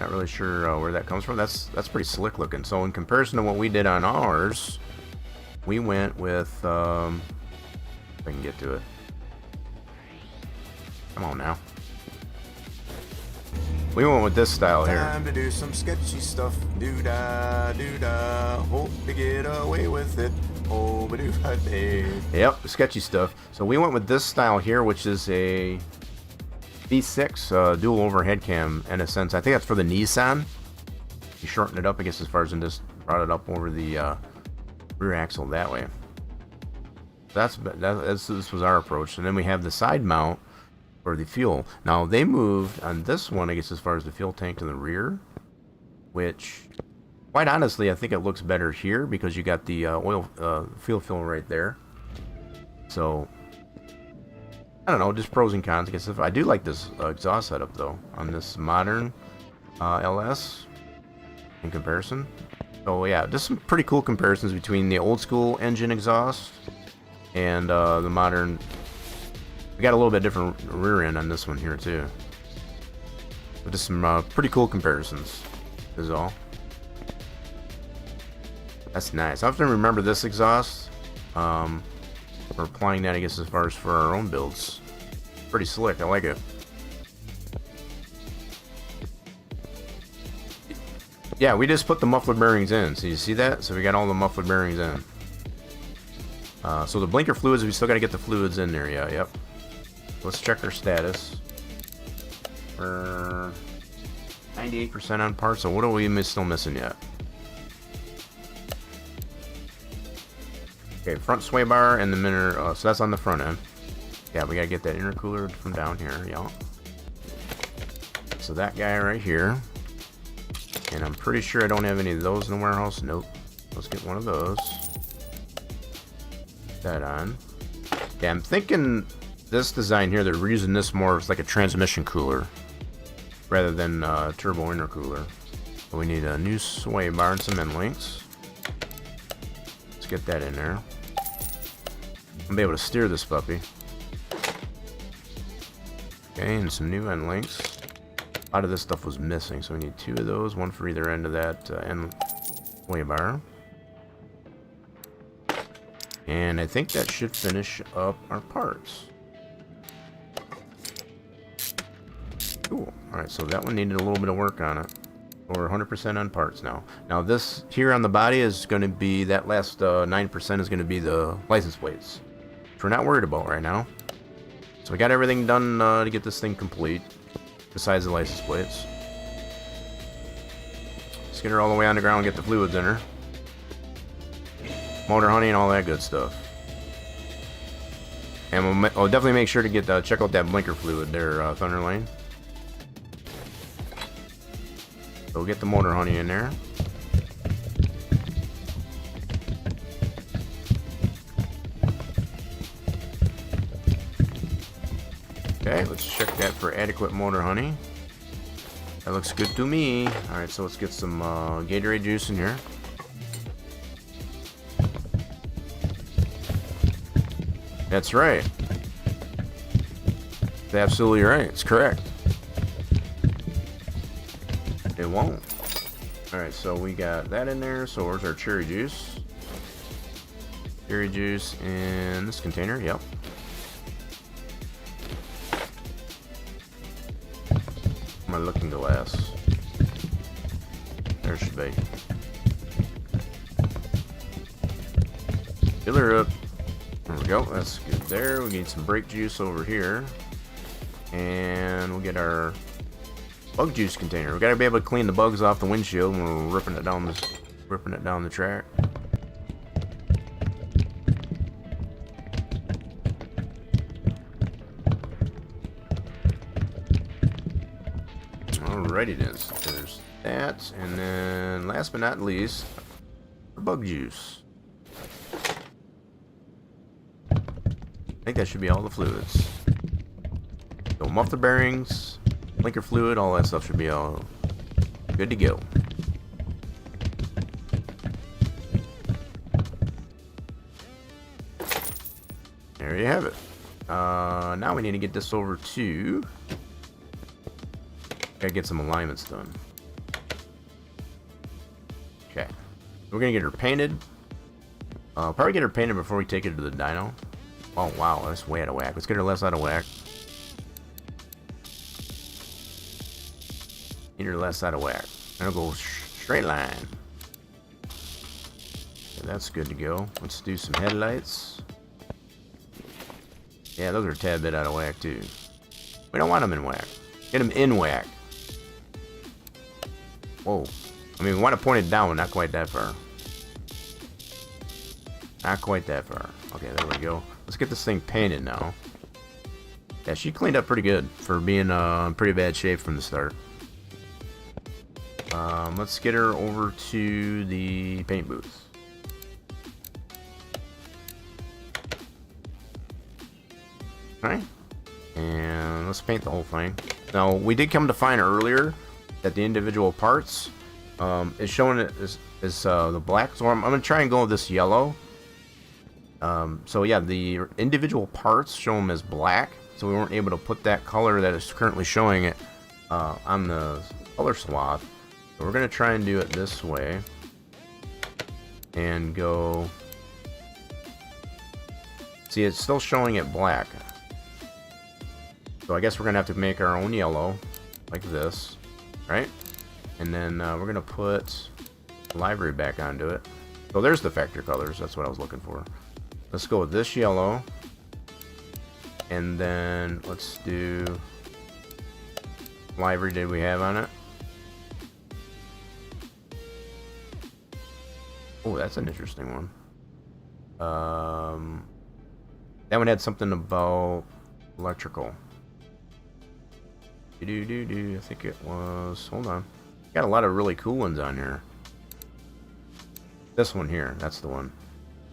Not really sure where that comes from. That's pretty slick looking. So in comparison to what we did on ours, we went with... if I can get to it. Come on now. We went with this style here. Time to do some sketchy stuff. Do-da, do-da. Hope to get away with it. Oh, but yep, sketchy stuff. So we went with this style here, which is a V6 dual overhead cam, in a sense. I think that's for the Nissan. You shorten it up, I guess, as far as, and just brought it up over the rear axle that way. This was our approach. And then we have the side mount for the fuel. Now they moved on this one, I guess, as far as the fuel tank to the rear, which, quite honestly, I think it looks better here because you got the fuel fill right there. So I don't know, just pros and cons. I guess I do like this exhaust setup though on this modern LS in comparison. So yeah, just some pretty cool comparisons between the old school engine exhaust and the modern We got a little bit different rear end on this one here too. But just some pretty cool comparisons is all. That's nice. I have to remember this exhaust. We're applying that, I guess, as far as for our own builds. Pretty slick. I like it. Yeah, we just put the muffler bearings in. So you see that? So we got all the muffler bearings in. So the blinker fluids, we still got to get the fluids in there. Yeah, yep. Let's check our status. We're 98% on parts. So what are we still missing yet? Okay, front sway bar and the minor. So that's on the front end. Yeah, we got to get that intercooler from down here. Yeah. So that guy right here. And I'm pretty sure I don't have any of those in the warehouse. Nope. Let's get one of those. Put that on. Yeah, I'm thinking this design here, they're using this more as like a transmission cooler rather than turbo intercooler. So we need a new sway bar and some end links. Let's get that in there. I'll be able to steer this puppy. Okay, and some new end links. A lot of this stuff was missing, so we need 2 of those, one for either end of that end sway bar. And I think that should finish up our parts. Cool. Alright, so that one needed a little bit of work on it. We're 100% on parts now. Now this here on the body is going to be, that last 9% is going to be the license plates. Which we're not worried about right now. So we got everything done to get this thing complete. Besides the license plates. Let's get her all the way on the ground and get the fluids in her. Motor honey and all that good stuff. And we'll definitely make sure to get check out that blinker fluid there, Thunder Lane. So we'll get the motor honey in there. Okay, let's check that for adequate motor honey. That looks good to me. Alright, so let's get some Gatorade juice in here. That's right. That's absolutely right. It's correct. It won't. Alright, so we got that in there. So where's our cherry juice? Cherry juice in this container. Yep. My looking glass. There should be. Fill her up. There we go. That's good there. We need some brake juice over here. And we'll get our bug juice container. We gotta be able to clean the bugs off the windshield when we're ripping it down the track. Alrighty then, so there's that, and then last but not least, bug juice. I think that should be all the fluids. So muffler bearings, blinker fluid, all that stuff should be all good to go. There you have it. Now we need to get this over to... Gotta get some alignments done. Okay. We're gonna get her painted. Probably get her painted before we take it to the dyno. Oh wow, that's way out of whack. Let's get her less out of whack. Get her less out of whack. And it'll go straight line. Okay, that's good to go. Let's do some headlights. Yeah, those are a tad bit out of whack too. We don't want them in whack. Get them in whack. Whoa. I mean, we want to point it down, not quite that far. Not quite that far. Okay, there we go. Let's get this thing painted now. Yeah, she cleaned up pretty good for being in pretty bad shape from the start. Let's get her over to the paint booth. Alright. And let's paint the whole thing. Now, we did come to find earlier that the individual parts is showing it is the black. So I'm going to try and go with this yellow. So yeah, the individual parts show them as black. so we weren't able to put that color that is currently showing it on the color swath. So we're going to try and do it this way and go. See, it's still showing it black. So I guess we're going to have to make our own yellow like this, right? And then we're going to put the library back onto it. So there's the factor colors. That's what I was looking for. Let's go with this yellow. And then let's do library did we have on it. Oh, that's an interesting one. That one had something about electrical. I think it was. Hold on. Got a lot of really cool ones on here. This one here, that's the one.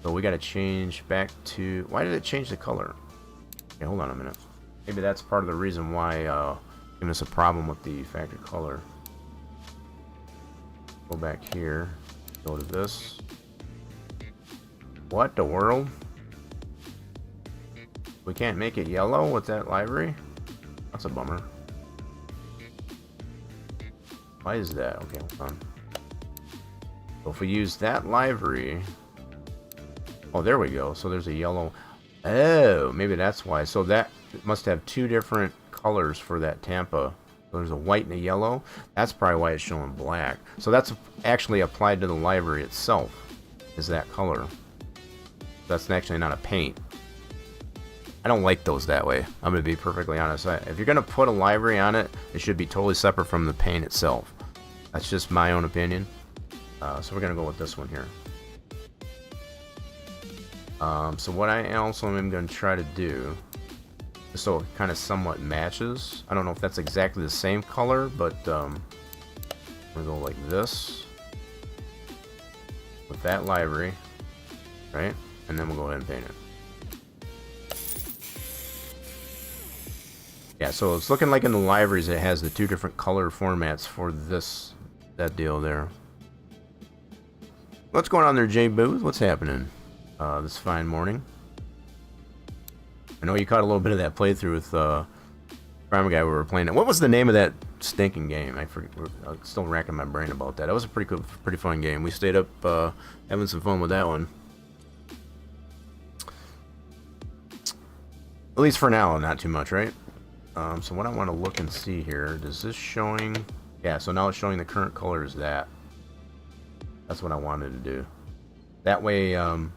So we got to change back to. Why did it change the color? Okay, hold on a minute. Maybe that's part of the reason why giving us a problem with the factor color. Go back here. Go to this. What the world? We can't make it yellow with that library? That's a bummer. Why is that? Okay, hold on. So if we use that library... Oh, there we go. So there's a yellow... Oh, maybe that's why. So that must have two different colors for that Tampa. So there's a white and a yellow. That's probably why it's showing black. So that's actually applied to the library itself, is that color. That's actually not a paint. I don't like those that way. I'm going to be perfectly honest. If you're going to put a library on it, it should be totally separate from the paint itself. That's just my own opinion. So we're going to go with this one here. So what I also am going to try to do, so it kind of somewhat matches. I don't know if that's exactly the same color, but I'm going to go like this with that library, right? And then we'll go ahead and paint it. Yeah, so it's looking like in the libraries it has the two different color formats for that deal there. What's going on there, Jay Booth? What's happening this fine morning? I know you caught a little bit of that playthrough with Prime Guy we were playing. What was the name of that stinking game? I forget. I'm still racking my brain about that. That was a pretty cool, pretty fun game. We stayed up having some fun with that one. At least for now, not too much, right? So what I want to look and see here, does this showing? Yeah, so now it's showing the current color is that. That's what I wanted to do. That way, I'm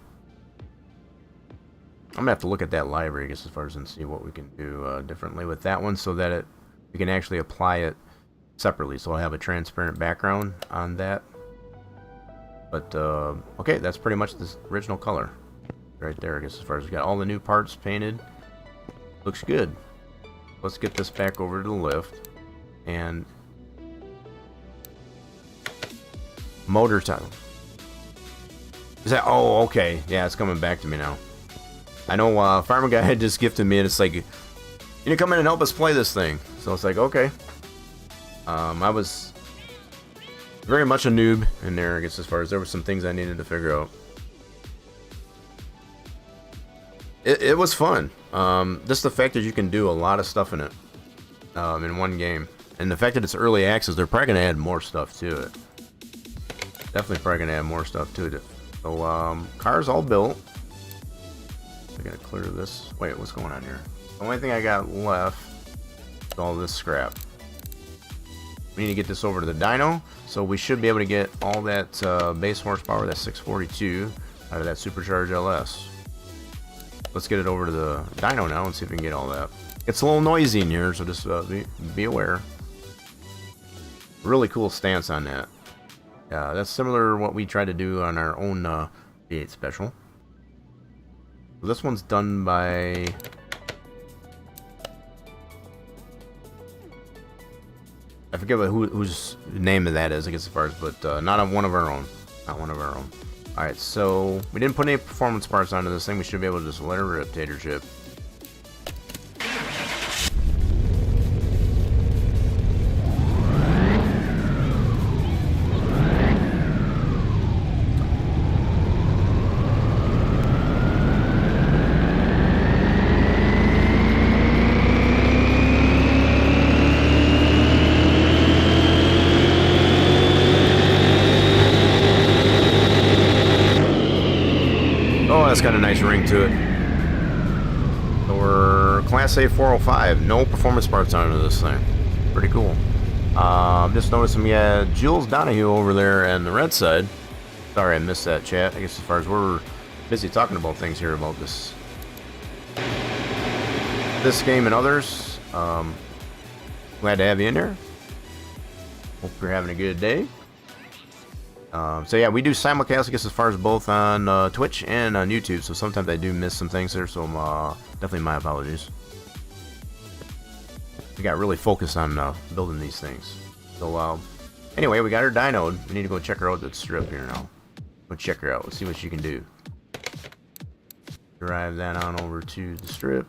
gonna have to look at that library, I guess, as far as and see what we can do differently with that one, so that we can actually apply it separately. So I'll have a transparent background on that. But okay, that's pretty much the original color right there. I guess as far as we got all the new parts painted, looks good. Let's get this back over to the lift and motor time. Is that? Oh, okay. Yeah, it's coming back to me now. I know Farmer Guy had just gifted me, and it's like, you need to come in and help us play this thing. So it's like, okay. I was very much a noob in there, I guess, as far as there were some things I needed to figure out. It was fun. Just the fact that you can do a lot of stuff in it in one game. And the fact that it's early access, they're probably going to add more stuff to it. Definitely probably going to add more stuff to it. So, car's all built. I gotta clear this. Wait, what's going on here? The only thing I got left is all this scrap. We need to get this over to the dyno, so we should be able to get all that base horsepower, that 642, out of that supercharged LS. Let's get it over to the dyno now and see if we can get all that. It's a little noisy in here, so just be aware. Really cool stance on that. That's similar to what we tried to do on our own V8 special. This one's done by... I forget whose name that is, I guess, as far as, but not on one of our own. Not one of our own. Alright, so we didn't put any performance parts onto this thing. We should be able to just let it rip, tater chip. that's got a nice ring to it. So we're Class A 405. No performance parts on this thing. Pretty cool. Just noticing we had Jules Donahue over there on the red side. Sorry I missed that, chat. I guess as far as we're busy talking about things here about this game and others. Glad to have you in there. Hope you're having a good day. So yeah, we do simulcast, I guess, as far as both on Twitch and on YouTube. So sometimes I do miss some things there. So definitely my apologies. We got really focused on building these things. So anyway, we got her dynoed. We need to go check her out at the strip here now. Go check her out. Let's see what she can do. Drive that on over to the strip.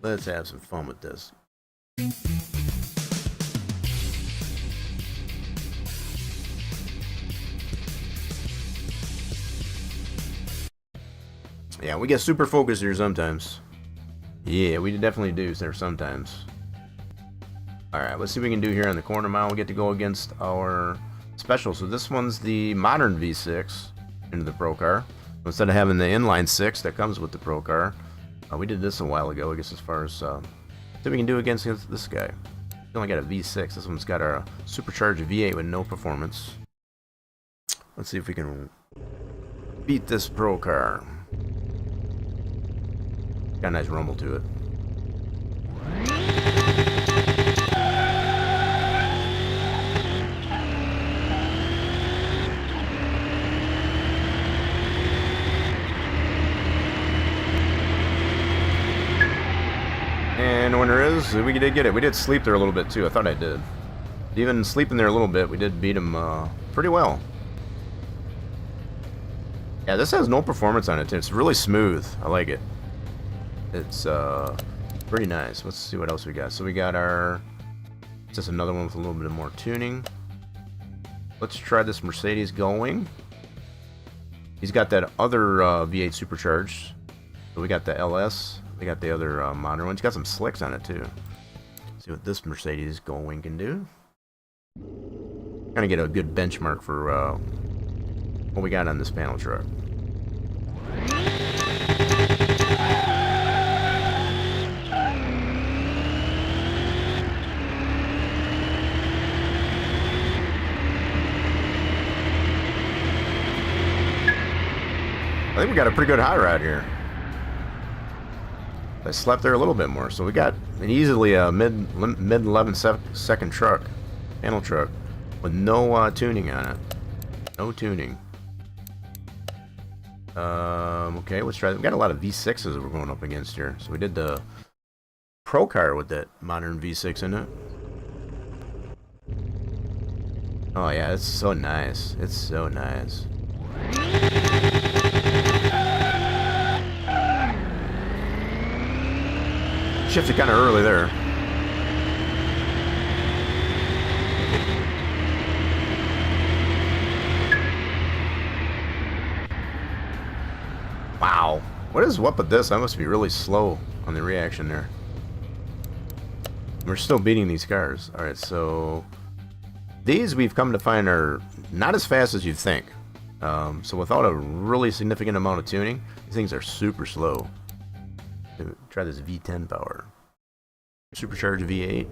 Let's have some fun with this. Yeah, we get super focused here sometimes. Yeah, we definitely do there sometimes. Alright, let's see what we can do here on the corner mile. We get to go against our special. So this one's the modern V6 into the Pro Car. Instead of having the inline 6 that comes with the Pro Car, we did this a while ago, I guess, as far as see what we can do against this guy. We only got a V6. This one's got a supercharged V8 with no performance. Let's see if we can beat this Pro Car. Got a nice rumble to it. And the winner is, we did get it. We did sleep there a little bit too. I thought I did. Even sleeping there a little bit, we did beat him pretty well. Yeah, this has no performance on it too. It's really smooth. I like it. It's pretty nice. Let's see what else we got. So we got our, just another one with a little bit more tuning. Let's try this Mercedes going. He's got that other V8 supercharged. So we got the LS. We got the other modern one. It's got some slicks on it too. Let's see what this Mercedes going can do. Kind of get a good benchmark for what we got on this panel truck. I think we got a pretty good high rod here. I slept there a little bit more, so we got an easily a mid 11-second truck, panel truck, with no tuning on it. No tuning. Okay, let's try. We got a lot of V6s that we're going up against here. So we did the Pro Car with that modern V6 in it. Oh yeah, it's so nice. It's so nice. Shifted kind of early there. Wow. What is up with this? I must be really slow on the reaction there. We're still beating these cars. Alright, so these we've come to find are not as fast as you'd think. So without a really significant amount of tuning, these things are super slow. Try this V10 power. Supercharged V8.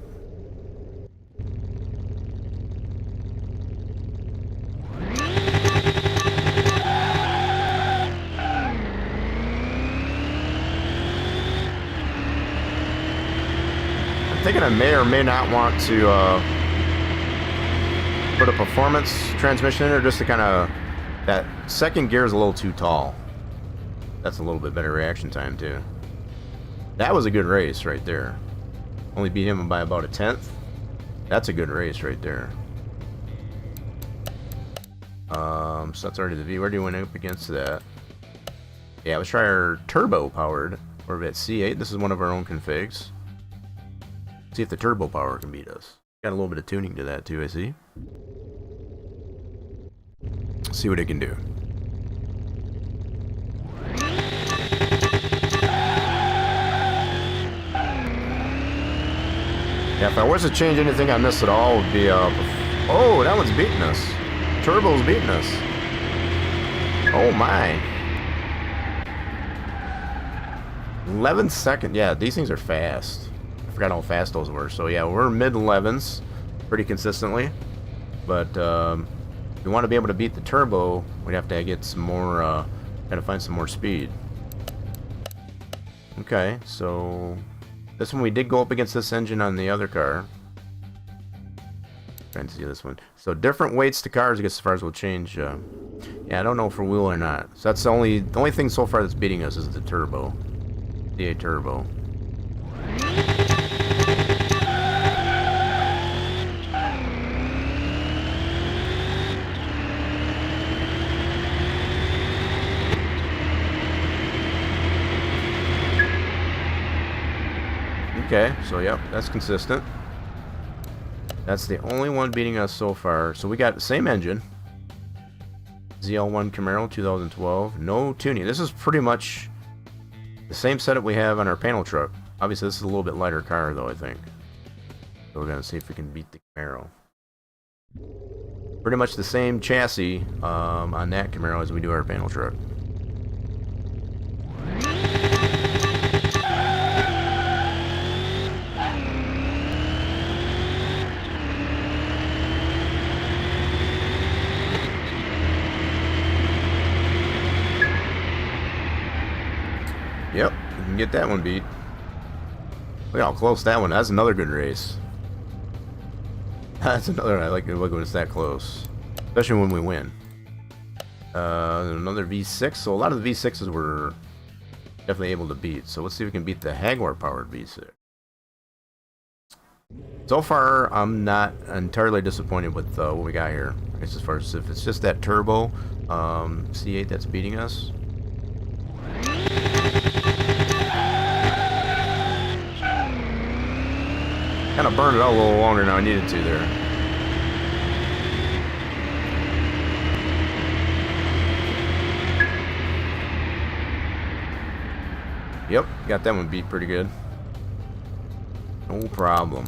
I'm thinking I may or may not want to put a performance transmission in there just to kind of... That second gear is a little too tall. That's a little bit better reaction time too. That was a good race right there. Only beat him by about a 1/10. That's a good race right there. So that's already the V. Where do you went up against that? Yeah, let's try our turbo powered Corvette C8. This is one of our own configs. See if the turbo power can beat us. Got a little bit of tuning to that too, I see. See what it can do. Yeah, if I was to change anything on this at all, it would be oh, that one's beating us. Turbo's beating us. Oh my. 11 seconds. Yeah, these things are fast. I forgot how fast those were. So yeah, we're mid 11s pretty consistently. But if we want to be able to beat the turbo, we'd have to get some more, gotta find some more speed. Okay, so this one we did go up against this engine on the other car. Trying to see this one. So different weights to cars, I guess, as far as will change. Yeah, I don't know for wheel or not. So that's the only thing so far that's beating us is the turbo, the turbo. Okay, so yep, that's consistent. That's the only one beating us so far. So we got the same engine. ZL1 Camaro 2012. No tuning. This is pretty much the same setup we have on our panel truck. Obviously, this is a little bit lighter car, though, I think. So we're going to see if we can beat the Camaro. Pretty much the same chassis on that Camaro as we do our panel truck. Yep, we can get that one beat. Look how close that one. That's another good race. That's another. I like it when it's that close, especially when we win. Another V6. So a lot of the V6s were definitely able to beat. So let's see if we can beat the Jaguar-powered V6. So far, I'm not entirely disappointed with what we got here. I guess as far as if it's just that turbo C8 that's beating us. Kind of burned it out a little longer than I needed to there. Yep, got that one beat pretty good. No problem.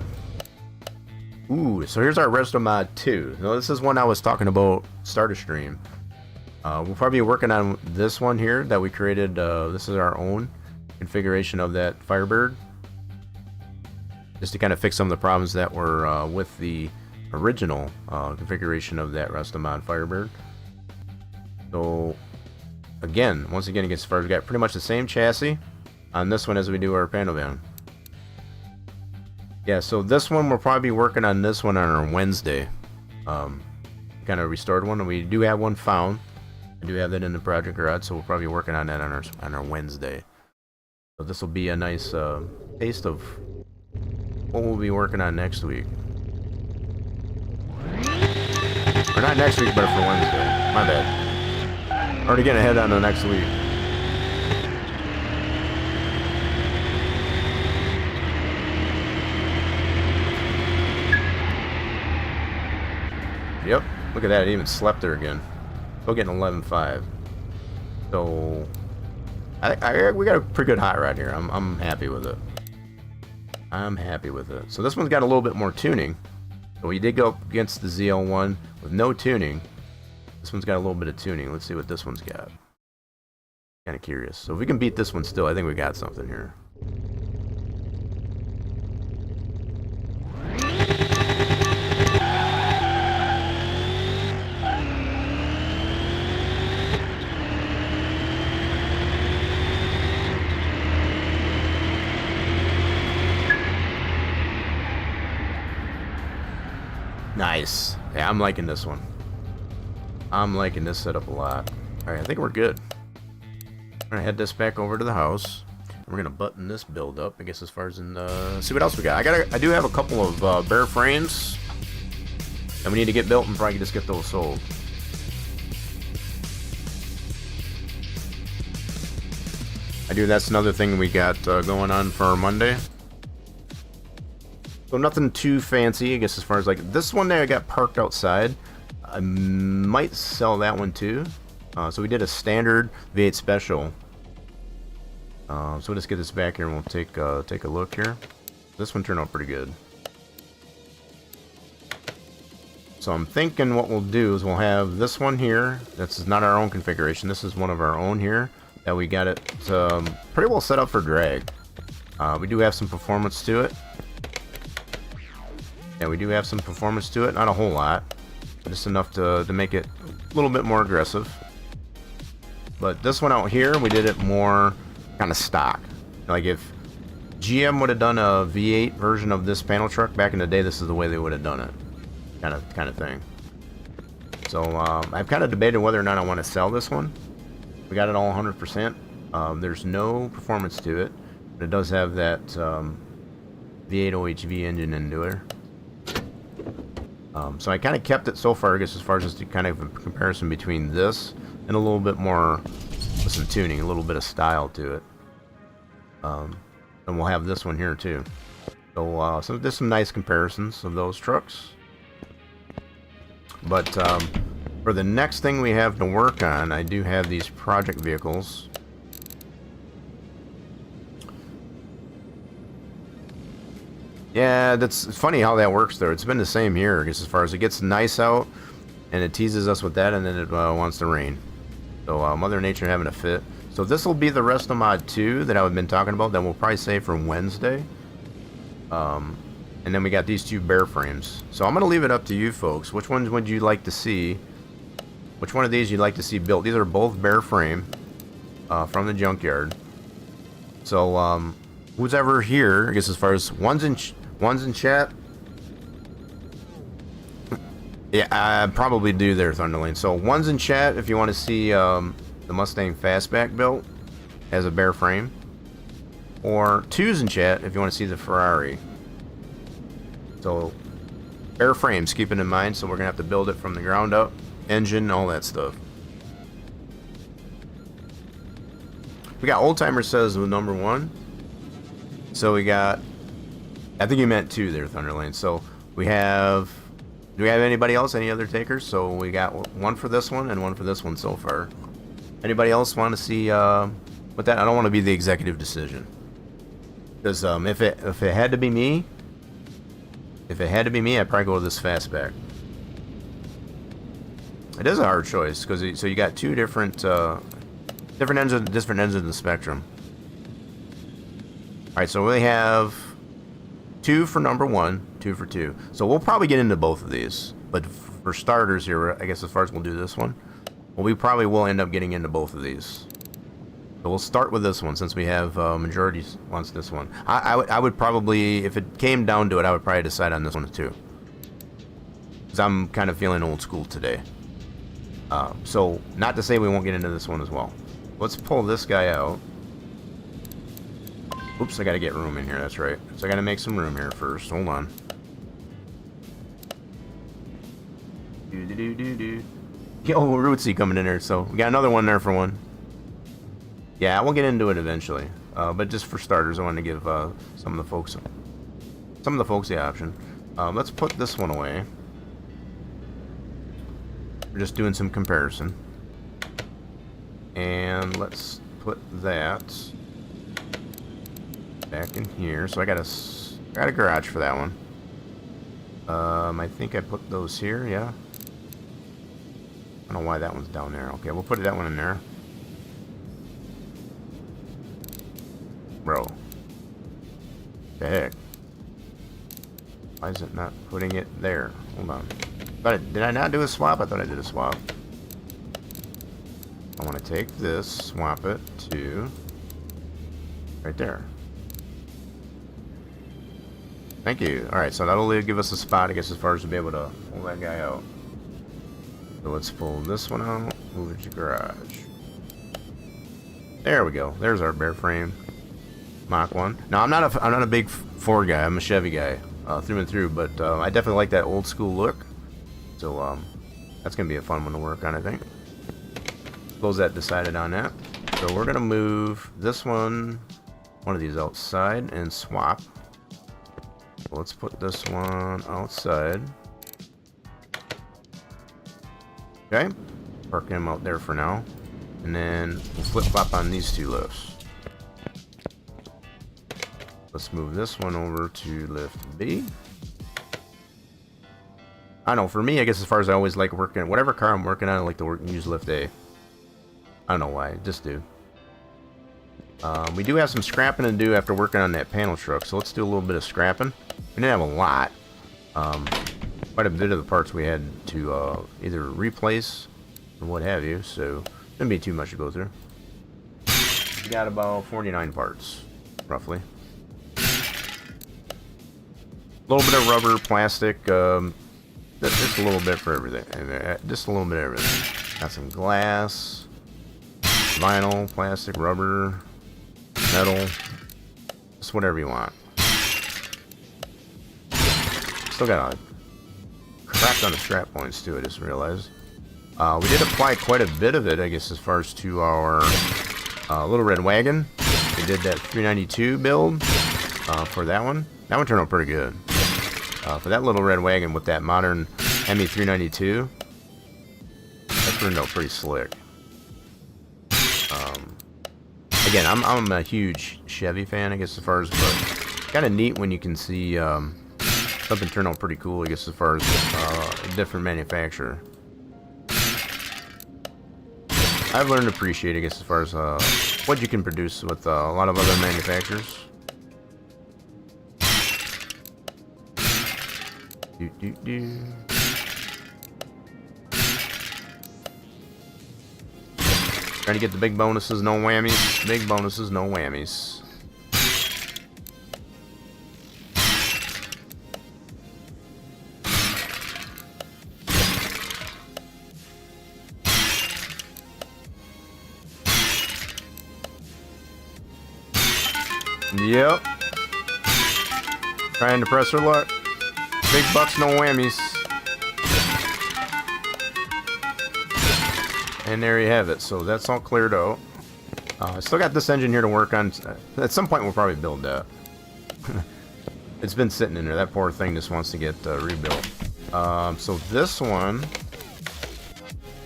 Ooh, so here's our Resto Mod 2. Now this is one I was talking about start a stream. We'll probably be working on this one here that we created. This is our own configuration of that Firebird. Just to kind of fix some of the problems that were with the original configuration of that Resto Mod Firebird. So, again, once again, as far as we got pretty much the same chassis on this one as we do our panel van. Yeah, so this one we'll probably be working on this one on our Wednesday. Kind of restored one, and we do have one found. I do have that in the project garage, so we'll probably be working on that on our Wednesday. So this will be a nice taste of what we'll be working on next week. Or not next week, but for Wednesday. My bad. Already getting ahead on the next week. Yep, look at that, it even slept there again. Still getting 11.5. So we got a pretty good hot rod here. I'm happy with it. I'm happy with it. So this one's got a little bit more tuning. So we did go up against the ZL1 with no tuning. This one's got a little bit of tuning. Let's see what this one's got. Kind of curious. So if we can beat this one still, I think we got something here. Nice. Yeah, I'm liking this one. I'm liking this setup a lot. Alright, I think we're good. I'm gonna head this back over to the house. We're gonna button this build up, I guess, as far as in see what else we got. I do have a couple of bare frames that we need to get built and probably just get those sold. That's another thing we got going on for Monday. So nothing too fancy, I guess, as far as like this one there I got parked outside. I might sell that one too. So we did a standard V8 special. So we'll just get this back here and we'll take a look here. This one turned out pretty good. So I'm thinking what we'll do is we'll have this one here. This is not our own configuration. This is one of our own here that we got it pretty well set up for drag. We do have some performance to it. Yeah, we do have some performance to it. Not a whole lot, but just enough to make it a little bit more aggressive. But this one out here, we did it more kind of stock. Like if GM would have done a V8 version of this panel truck back in the day, this is the way they would have done it. Kind of thing. So I've kind of debated whether or not I want to sell this one. We got it all 100%. There's no performance to it, but it does have that V8 OHV engine into it. So I kind of kept it so far, I guess, as far as just kind of a comparison between this and a little bit more with some tuning, a little bit of style to it. And we'll have this one here too. So, so there's some nice comparisons of those trucks. But for the next thing we have to work on, I do have these project vehicles. Yeah, that's funny how that works there. It's been the same here, I guess, as far as it gets nice out and it teases us with that, and then it wants to rain. So Mother Nature having a fit. So this will be the rest of mod 2 that I've been talking about that we'll probably save for Wednesday. And then we got these two bear frames. So I'm going to leave it up to you folks. Which ones would you like to see? Which one of these you'd like to see built? These are both bear frame from the junkyard. So who's ever here, I guess, as far as one's in chat. Yeah, I probably do there, Thunderlane. So one's in chat if you want to see the Mustang Fastback built as a bare frame, or two's in chat if you want to see the Ferrari. So bare frames, keep it in mind. So we're gonna have to build it from the ground up, engine, all that stuff. We got Old Timer says with number 1. So we got, I think you meant 2 there, Thunderlane. So we have. Do we have anybody else? Any other takers? So we got one for this one and one for this one so far. Anybody else want to see what that? I don't want to be the executive decision, because if it had to be me, I'd probably go with this fastback. It is a hard choice because so you got two different ends of the spectrum. All right, so we have 2 for number 1, 2 for 2. So we'll probably get into both of these, but for starters here, I guess as far as we'll do this one, well, we probably will end up getting into both of these. So we'll start with this one since we have majority wants this one. I would probably, if it came down to it, I would probably decide on this one too, because I'm kind of feeling old school today. So not to say we won't get into this one as well. Let's pull this guy out. Oops, I gotta get room in here, that's right. So I gotta make some room here first. Hold on. Oh, Rootsy coming in there, so we got another one there for one. Yeah, we'll get into it eventually. But just for starters, I want to give some of the folks the option. Let's put this one away. We're just doing some comparison. And let's put that back in here. So I got a garage for that one. I think I put those here, yeah. I don't know why that one's down there. Okay, we'll put that one in there. Bro. The heck? Why is it not putting it there? Hold on. Did I not do a swap? I thought I did a swap. I want to take this, swap it to right there. Thank you. Alright, so that'll give us a spot, I guess, as far as to be able to pull that guy out. So let's pull this one out, move it to garage. There we go. There's our bear frame. Mach 1. Now, I'm not a big Ford guy. I'm a Chevy guy through and through, but I definitely like that old school look. So that's going to be a fun one to work on, I think. Close that decided on that. So we're going to move this one of these outside and swap. Let's put this one outside. Okay. Park him out there for now. And then we'll flip-flop on these two lifts. Let's move this one over to lift B. I don't know, for me, I guess as far as I always like working, whatever car I'm working on, I like to use lift A. I don't know why, just do. We do have some scrapping to do after working on that panel truck, so let's do a little bit of scrapping. We didn't have a lot. Quite a bit of the parts we had to either replace or what have you, so shouldn't be too much to go through. We got about 49 parts, roughly. A little bit of rubber, plastic, just a little bit for everything. Just a little bit of everything. Got some glass, vinyl, plastic, rubber, metal, just whatever you want. Still got a crap ton of strap points too, I just realized. We did apply quite a bit of it, I guess, as far as to our Little Red Wagon. We did that 392 build for that one. That one turned out pretty good. For that Little Red Wagon with that modern ME 392, that turned out pretty slick. Again, I'm a huge Chevy fan, I guess, as far as, but kind of neat when you can see something turn out pretty cool, I guess, as far as a different manufacturer. I've learned to appreciate, I guess, as far as what you can produce with a lot of other manufacturers. Trying to get the big bonuses, no whammies. Big bonuses, no whammies. Yep. Trying to press her luck. Big bucks, no whammies. And there you have it. So that's all cleared out. I still got this engine here to work on. At some point we'll probably build that. It's been sitting in there. That poor thing just wants to get rebuilt. So this one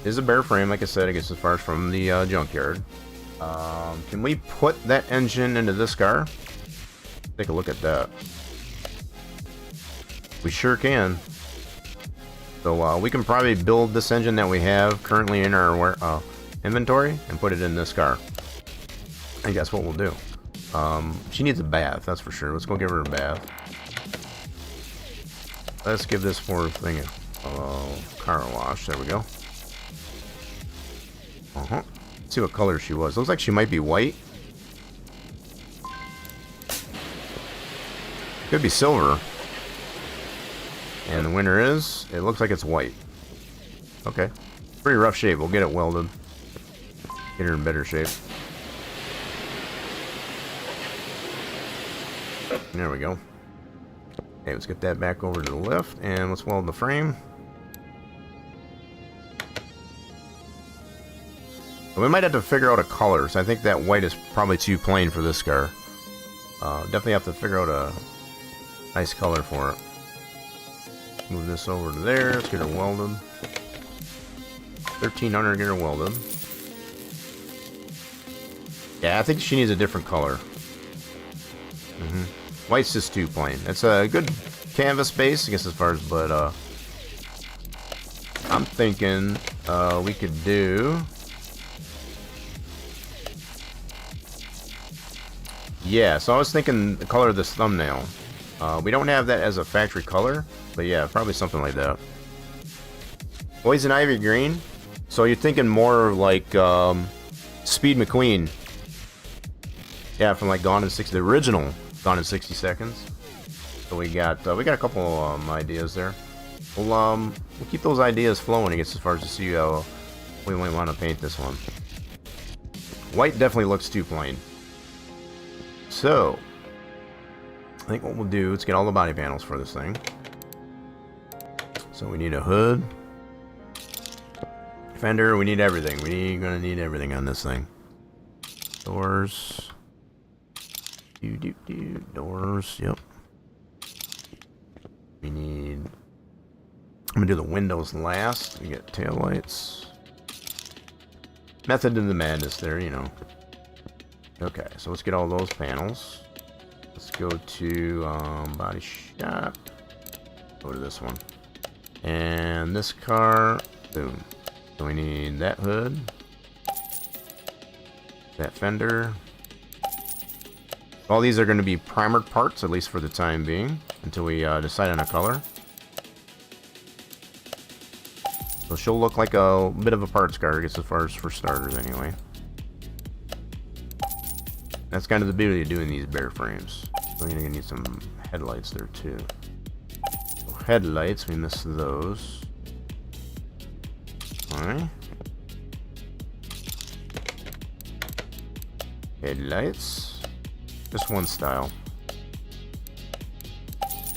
is a bare frame, like I said, I guess, as far as from the junkyard. Can we put that engine into this car? Take a look at that. We sure can. So we can probably build this engine that we have currently in our inventory and put it in this car. I think that's what we'll do. She needs a bath, that's for sure. Let's go give her a bath. Let's give this poor thing a car wash. There we go. Let's see what color she was. Looks like she might be white. Could be silver. And the winner is, it looks like it's white. Okay. Pretty rough shape. We'll get it welded. Get her in better shape. There we go. Okay, let's get that back over to the left, and let's weld the frame. We might have to figure out a color, so I think that white is probably too plain for this car. Definitely have to figure out a nice color for it. Move this over to there. Let's get her welded. 1300, get her welded. Yeah, I think she needs a different color. White's just too plain. It's a good canvas base, I guess, as far as, but I'm thinking we could do. Yeah, so I was thinking the color of this thumbnail. We don't have that as a factory color, but yeah, probably something like that. Poison Ivy green. So you're thinking more like Speed McQueen. Yeah, from like Gone in 60, the original Gone in 60 Seconds. So we got a couple ideas there. We'll keep those ideas flowing, I guess, as far as to see how we might want to paint this one. White definitely looks too plain. So I think what we'll do is get all the body panels for this thing. So we need a hood, fender, we need everything. We're gonna need everything on this thing. Doors. Doors, yep. We need, I'm gonna do the windows last. We get taillights. Method of the madness there, you know. Okay, so let's get all those panels. Let's go to body shop. Go to this one. And this car, boom. So we need that hood, that fender, All these are going to be primered parts, at least for the time being, until we decide on a color. So she'll look like a bit of a parts car, I guess, as far as for starters anyway. That's kind of the beauty of doing these bare frames. So you're going to need some headlights there too. So headlights, we missed those. Alright. Headlights. Just one style.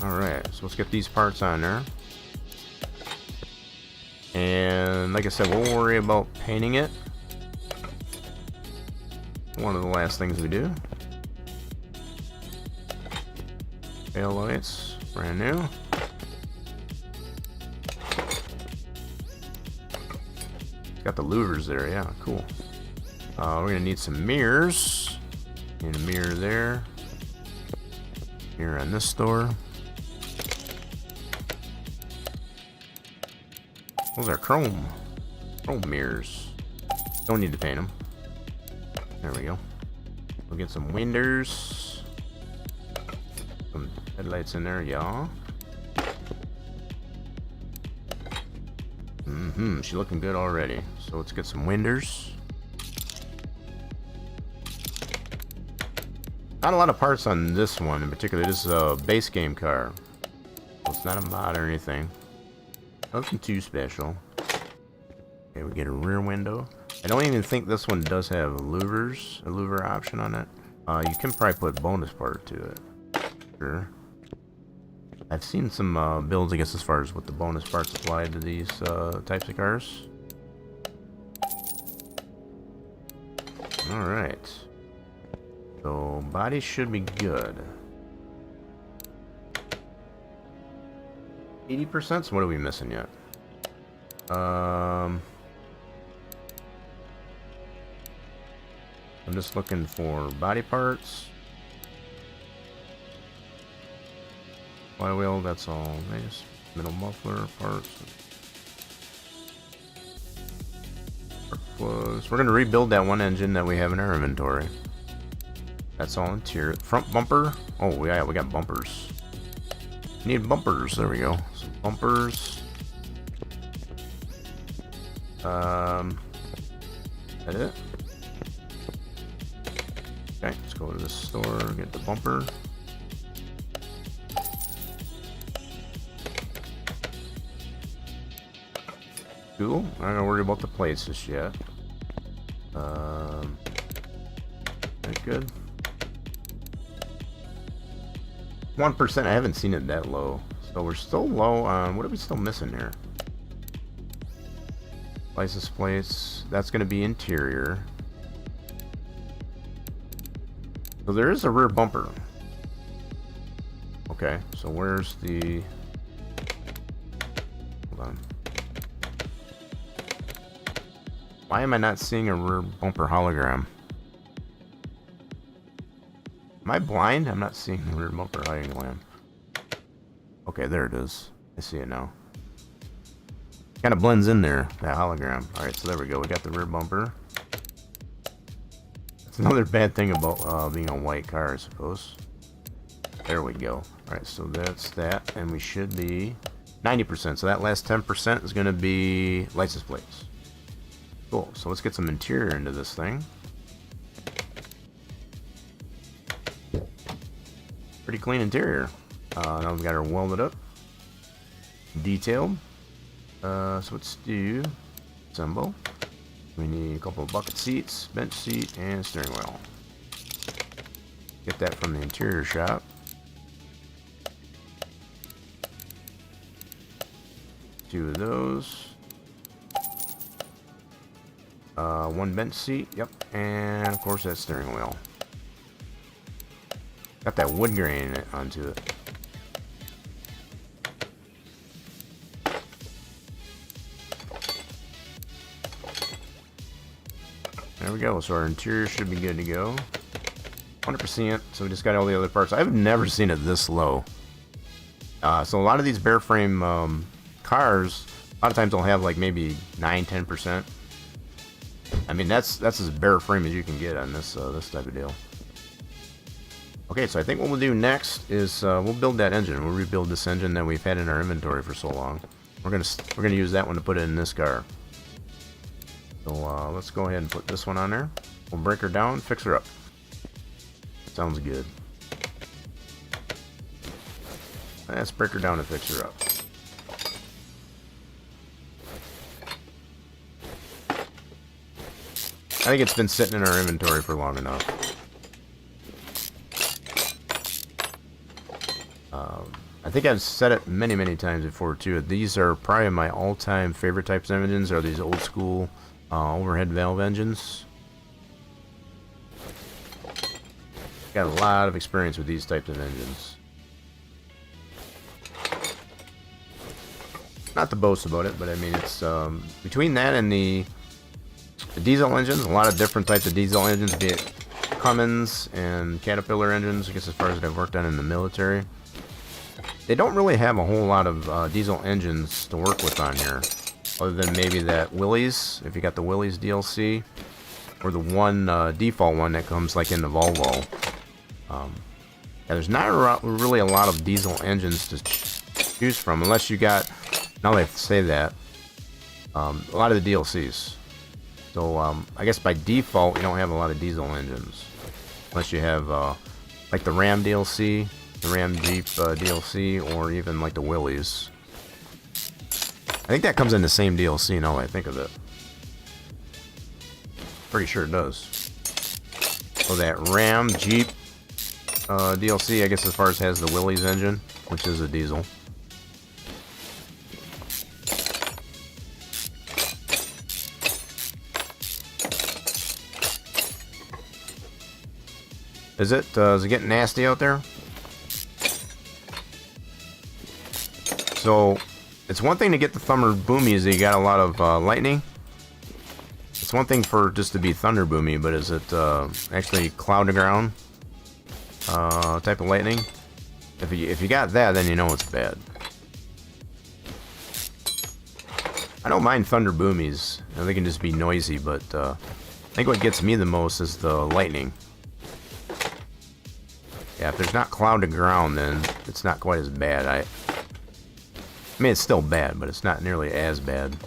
Alright, so let's get these parts on there. And like I said, we'll worry about painting it. One of the last things we do. Tail lights, brand new. Got the louvers there, yeah, cool. We're gonna need some mirrors. Need a mirror there. Mirror on this door. Those are chrome mirrors. Don't need to paint them. There we go. We'll get some windows. Some headlights in there, yeah. She's looking good already. So let's get some windows. Not a lot of parts on this one in particular. This is a base game car. So it's not a mod or anything. Nothing too special. Okay, we get a rear window. I don't even think this one does have louvers, a louver option on it. You can probably put bonus part to it. Sure. I've seen some builds, I guess, as far as what the bonus parts applied to these types of cars. Alright. So, body should be good. 80%? So what are we missing yet? I'm just looking for body parts. Flywheel, that's all nice. Middle muffler parts. Spark plugs. We're going to rebuild that one engine that we have in our inventory. That's all interior. Front bumper. Oh, yeah, we got bumpers. Need bumpers. There we go. Some bumpers. That it? Okay, let's go to the store, get the bumper. Cool. I don't worry about the plates just yet. Very good. 1%. I haven't seen it that low, so we're still low on. What are we still missing here? License plates. That's going to be interior. So there is a rear bumper. Okay, so where's the... Hold on. Why am I not seeing a rear bumper hologram? Am I blind? I'm not seeing the rear bumper hologram. Okay, there it is. I see it now. Kind of blends in there, that hologram. Alright, so there we go. We got the rear bumper. That's another bad thing about being a white car, I suppose. There we go. Alright, so that's that. And we should be 90%. So that last 10% is going to be license plates. Cool. So let's get some interior into this thing. Pretty clean interior. Now we've got her welded up. Detailed. So let's do assemble. We need a couple of bucket seats, bench seat, and steering wheel. Get that from the interior shop. Two of those. One bench seat, yep, and of course that steering wheel. Got that wood grain onto it. There we go, so our interior should be good to go. 100%, so we just got all the other parts. I've never seen it this low. So a lot of these bare frame cars, a lot of times they'll have like maybe 9-10%. I mean, that's as bare frame as you can get on this this type of deal. Okay, so I think what we'll do next is we'll build that engine. We'll rebuild this engine that we've had in our inventory for so long. We're gonna use that one to put it in this car. So let's go ahead and put this one on there. We'll break her down, fix her up. Sounds good. Let's break her down and fix her up. I think it's been sitting in our inventory for long enough. I think I've said it many, many times before too. These are probably my all-time favorite types of engines. Are these old school overhead valve engines? Got a lot of experience with these types of engines. Not to boast about it, but I mean it's between that and the diesel engines, a lot of different types of diesel engines, be it Cummins and Caterpillar engines, I guess as far as I've worked on in the military. They don't really have a whole lot of diesel engines to work with on here, other than maybe that Willys, if you got the Willys DLC, or the one default one that comes like in the Volvo. Yeah, there's not really a lot of diesel engines to choose from, unless you got, now they say that, a lot of the DLCs. So I guess by default you don't have a lot of diesel engines, unless you have like the Ram DLC, the Ram Jeep DLC, or even like the Willys. I think that comes in the same DLC now that I think of it. Pretty sure it does. So that Ram Jeep DLC, I guess as far as has the Willys engine, which is a diesel. Is it getting nasty out there? So, it's one thing to get the Thunder Boomies that you got a lot of lightning. It's one thing for just to be Thunder Boomy, but is it actually cloud to ground type of lightning? If you got that, then you know it's bad. I don't mind Thunder Boomies. You know, they can just be noisy, but I think what gets me the most is the lightning. Yeah, if there's not cloud to ground, then it's not quite as bad. I mean, it's still bad, but it's not nearly as bad.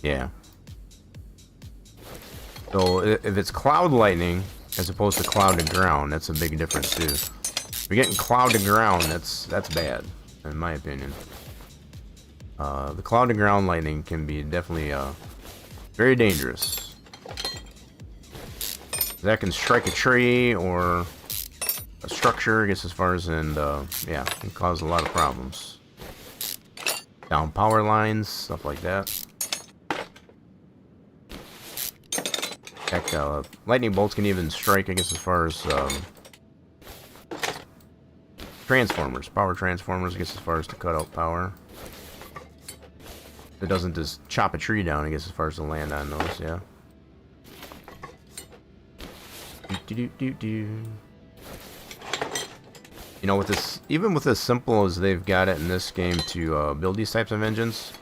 Yeah. So if it's cloud lightning as opposed to cloud to ground, that's a big difference too. If you're getting cloud to ground, that's bad, in my opinion. The cloud to ground lightning can be definitely very dangerous. That can strike a tree or a structure, I guess, as far as, and yeah, it can cause a lot of problems. Down power lines, stuff like that. Heck, lightning bolts can even strike, I guess, as far as transformers, power transformers, I guess, as far as to cut out power. It doesn't just chop a tree down, I guess, as far as to land on those, yeah. You know, with this, even with as simple as they've got it in this game to build these types of engines,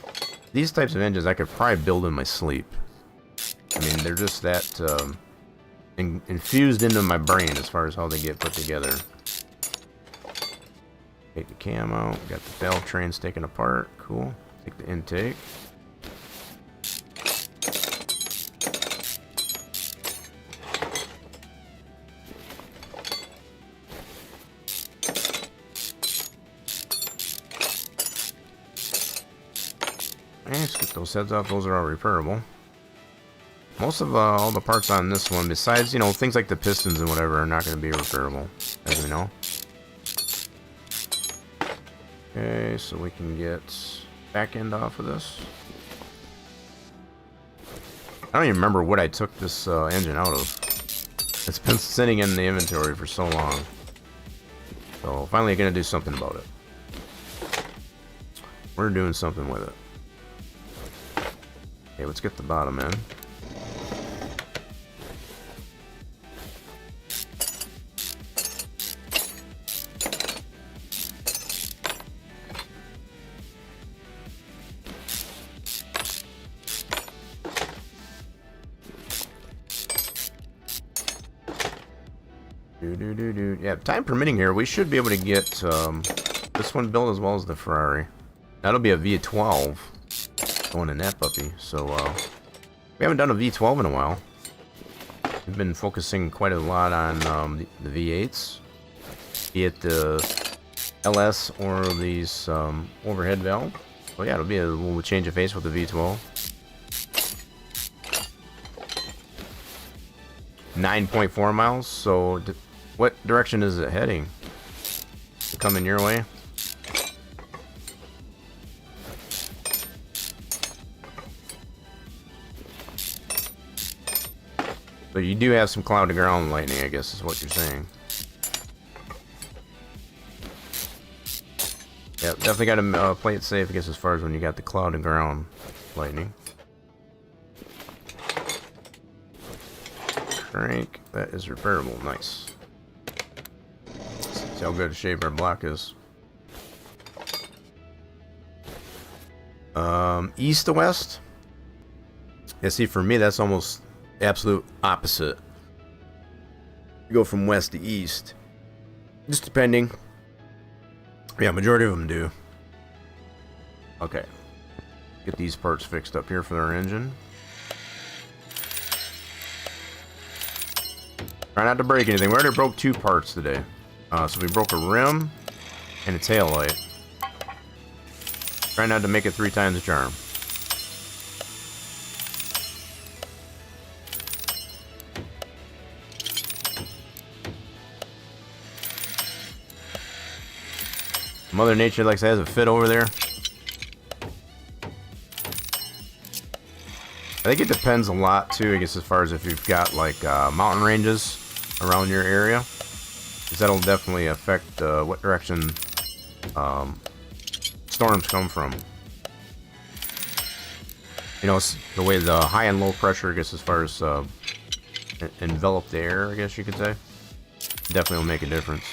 these types of engines I could probably build in my sleep. I mean, they're just that infused into my brain as far as how they get put together. Take the cam out, got the valve trains taken apart, cool. Take the intake. Let's get those heads off. Those are all repairable. Most of all the parts on this one, besides, you know, things like the pistons and whatever, are not going to be repairable, as we know. Okay, so we can get back end off of this. I don't even remember what I took this engine out of. It's been sitting in the inventory for so long. So finally going to do something about it. We're doing something with it. Okay, let's get the bottom in. Yeah, time permitting here, we should be able to get this one built as well as the Ferrari. That'll be a V12 going in that puppy. So we haven't done a V12 in a while. We've been focusing quite a lot on the V8s, be it the LS or these overhead valve. So yeah, it'll be a little change of face with the V12. 9.4 miles. So what direction is it heading? Is it coming your way? So you do have some cloud to ground lightning, I guess is what you're saying. Yeah, definitely got to play it safe, I guess, as far as when you got the cloud to ground lightning. Crank, that is repairable, nice. See how good a shape our block is. East to west? Yeah, see, for me, that's almost absolute opposite. You go from west to east. Just depending. Yeah, majority of them do. Okay. Get these parts fixed up here for our engine. Try not to break anything. We already broke 2 parts today. So we broke a rim and a tail light. Try not to make it 3 times the charm. Mother Nature likes to have a fit over there. I think it depends a lot too, I guess, as far as if you've got like mountain ranges around your area, because that'll definitely affect what direction storms come from. You know, the way the high and low pressure, I guess, as far as enveloped air, I guess you could say, definitely will make a difference.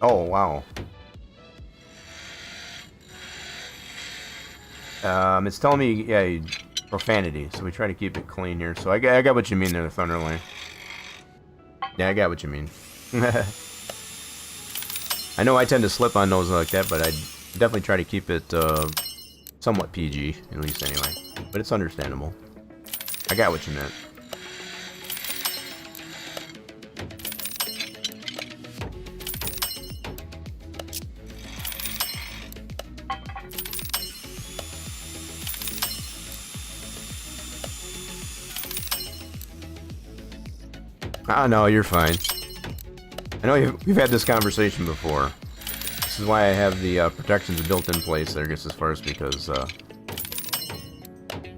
Oh, wow. It's telling me, yeah, profanity, so we try to keep it clean here. So I got what you mean there, the Thunderlane. Yeah, I got what you mean. I know I tend to slip on those like that, but I definitely try to keep it somewhat PG, at least anyway. But it's understandable. I got what you meant. Ah, no, you're fine. I know we've had this conversation before. This is why I have the protections built in place there, I guess, as far as because, you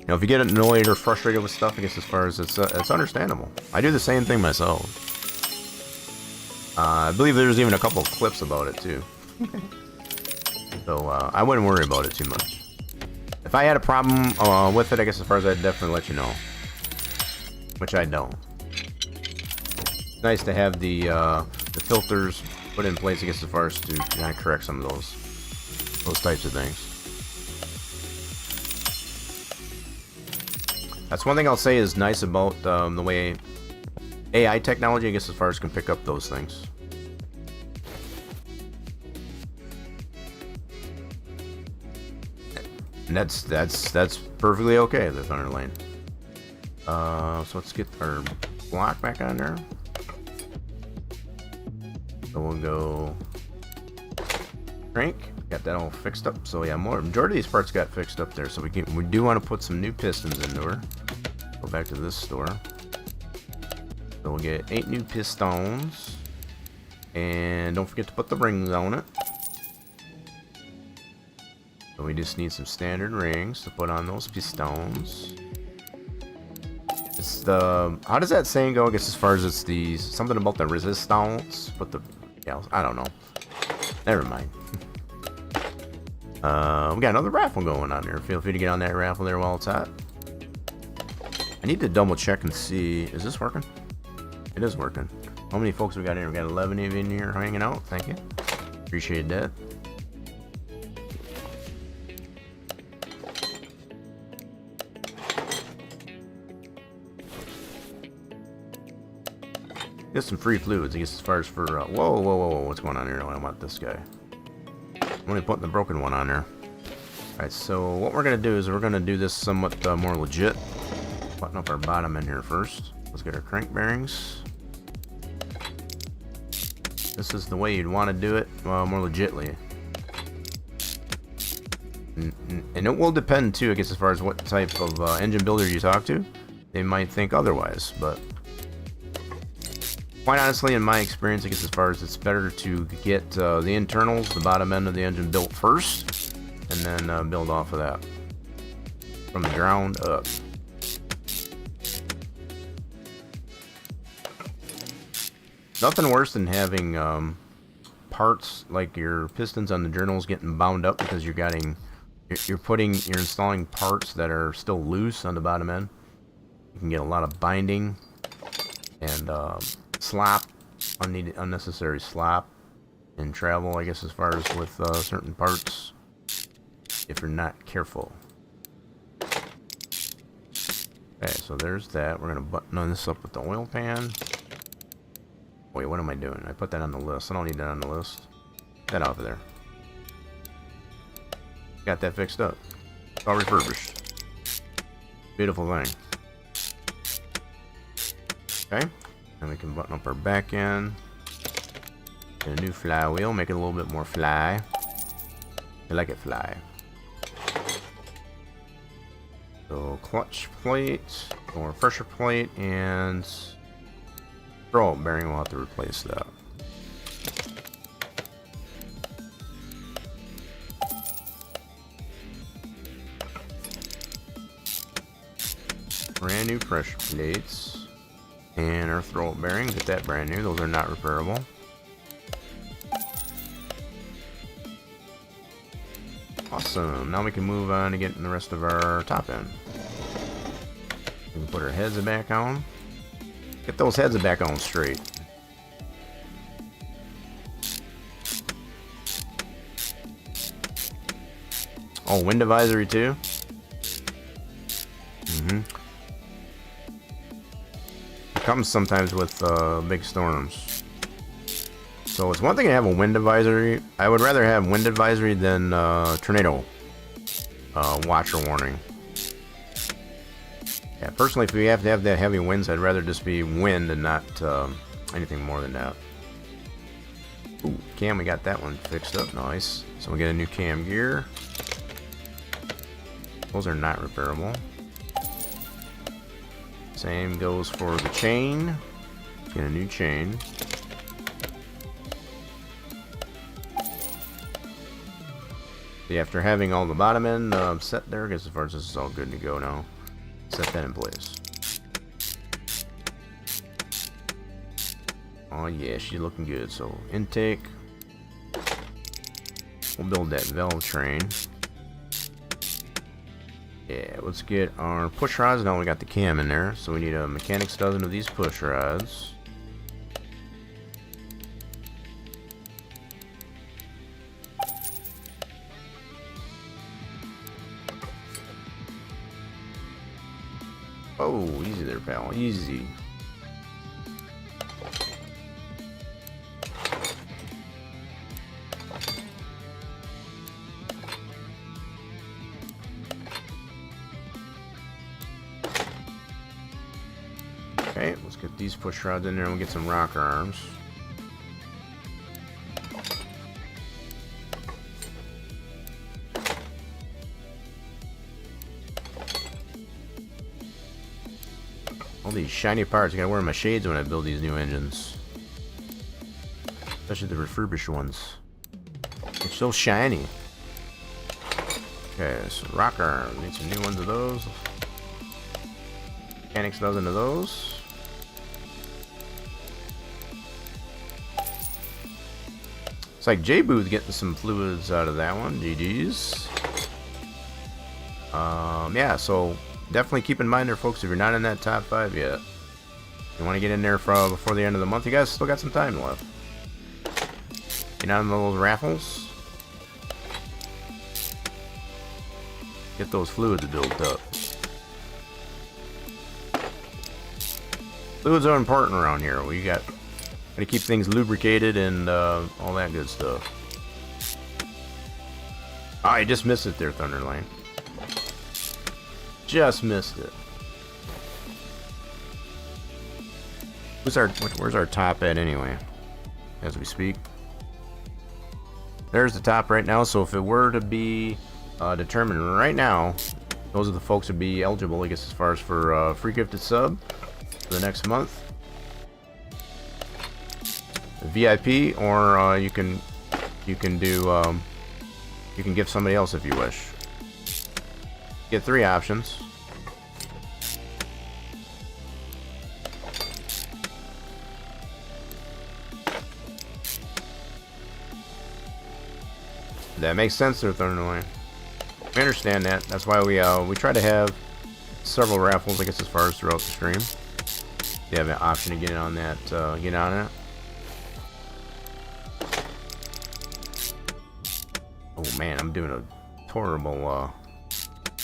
know, if you get annoyed or frustrated with stuff, I guess, as far as it's understandable. I do the same thing myself. I believe there's even a couple of clips about it, too. So, I wouldn't worry about it too much. If I had a problem with it, I guess, as far as I'd definitely let you know. Which I don't. Nice to have the filters put in place, I guess, as far as to kind of correct some of those types of things. That's one thing I'll say is nice about the way AI technology, I guess, as far as can pick up those things. And that's perfectly okay, the Thunderlane. So let's get our block back on there. So we'll go crank. Got that all fixed up. So yeah, majority of these parts got fixed up there. So we do want to put some new pistons into her. Go back to this store. So we'll get 8 new pistons, and don't forget to put the rings on it. So we just need some standard rings to put on those pistons. It's the, how does that saying go? I guess as far as it's the something about the resistance, but the, yeah, I don't know. Never mind. We got another raffle going on there. Feel free to get on that raffle there while it's hot. I need to double check and see, is this working? It is working. How many folks we got here? We got 11 of you in here hanging out. Thank you. Appreciate that. Get some free fluids, I guess, as far as for... whoa, whoa, whoa, whoa, what's going on here? I want this guy. I'm only putting the broken one on there. Alright, so what we're going to do is we're going to do this somewhat more legit. Button up our bottom end here first. Let's get our crank bearings. This is the way you'd want to do it, more legitly. And it will depend, too, I guess, as far as what type of engine builder you talk to. They might think otherwise, but... quite honestly, in my experience, I guess as far as it's better to get the internals, the bottom end of the engine built first, and then build off of that from the ground up. Nothing worse than having parts like your pistons on the journals getting bound up because you're installing parts that are still loose on the bottom end. You can get a lot of binding and slop, unnecessary slop in travel, I guess, as far as with certain parts, if you're not careful. Okay, so there's that. We're going to button this up with the oil pan. Wait, what am I doing? I put that on the list. I don't need that on the list. Get that off of there. Got that fixed up. It's all refurbished. Beautiful thing. Okay. And we can button up our back end. Get a new flywheel, make it a little bit more fly. I like it fly. So clutch plate, or pressure plate, and throw bearing. We'll have to replace that. Brand new pressure plates. And our throw bearing, get that brand new. Those are not repairable. Awesome. Now we can move on to getting the rest of our top end. We can put our heads back on. Get those heads back on straight. Oh, wind advisory too? Comes sometimes with big storms. So it's one thing to have a wind advisory. I would rather have wind advisory than tornado watch or warning. Yeah, personally, if we have to have that heavy winds, I'd rather just be wind and not anything more than that. Ooh, cam, we got that one fixed up. Nice. So we get a new cam gear. Those are not repairable. Same goes for the chain. Get a new chain. See, after having all the bottom end set there, I guess as far as this is all good to go now. Set that in place. Oh yeah, she's looking good. So intake. We'll build that valve train. Yeah, let's get our push rods. Now we got the cam in there, so we need a mechanic's dozen of these push rods. Oh, easy there, pal. Easy. Okay, let's get these push rods in there and we'll get some rocker arms. All these shiny parts. I gotta wear my shades when I build these new engines. Especially the refurbished ones. They're so shiny. Okay, so rocker arms. Need some new ones of those. Mechanic's dozen of those. It's like J-Booth getting some fluids out of that one. GG's. Yeah, so definitely keep in mind there, folks, if you're not in that top 5 yet, you want to get in there before the end of the month. You guys still got some time left. Get on those raffles. Get those fluids built up. Fluids are important around here. We got Gotta keep things lubricated and all that good stuff. Oh, I just missed it there, Thunderlane. Just missed it. Where's our top at anyway? As we speak. There's the top right now. So if it were to be determined right now, those are the folks that would be eligible, I guess, as far as for free gifted sub for the next month. VIP, or you can do you can give somebody else if you wish. Get 3 options. That makes sense there, Thunderlane. We understand that. That's why we try to have several raffles, I guess, as far as throughout the stream. You have an option to get in on that. Get on it. Oh man, I'm doing a horrible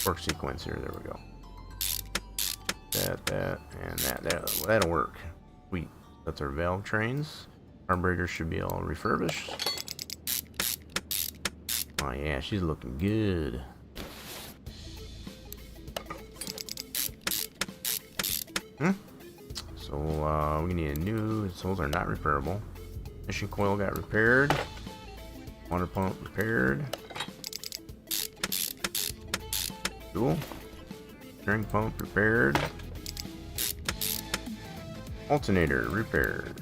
work sequence here. There we go. That, and that. That'll work. Sweet. That's our valve trains. Carburetor should be all refurbished. Oh yeah, she's looking good. So we need a new. Those are not repairable. Mission coil got repaired. Water pump repaired. Cool. Steering pump repaired. Alternator repaired.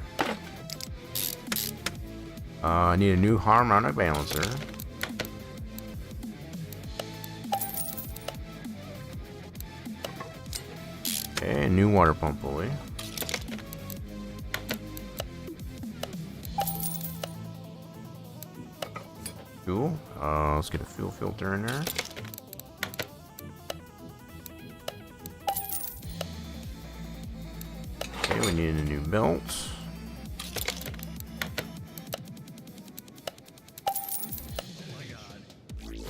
I need a new harmonic balancer. Okay, new water pump pulley. Cool. Let's get a fuel filter in there. Okay, we need a new belt.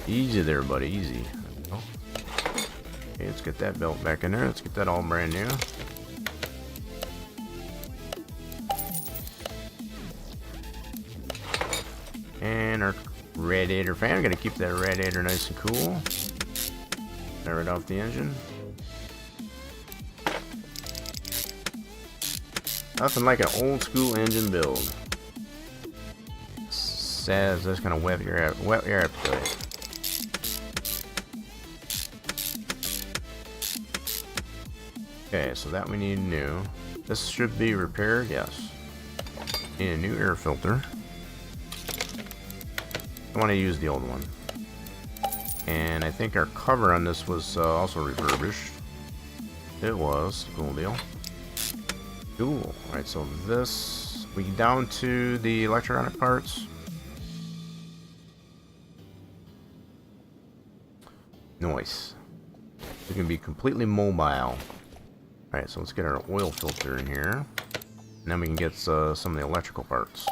Easy there, buddy. Easy. Okay, let's get that belt back in there. Let's get that all brand new. And our radiator fan. We're gonna keep that radiator nice and cool. Tear it off the engine. Nothing like an old school engine build. Says that's gonna whet your appetite. Okay, so that we need new. This should be repaired, yes. Need a new air filter. I want to use the old one. And I think our cover on this was also refurbished. It was. Cool deal. Cool. Alright, so this, we down to the electronic parts. Nice. We can be completely mobile. Alright, so let's get our oil filter in here. And then we can get some of the electrical parts.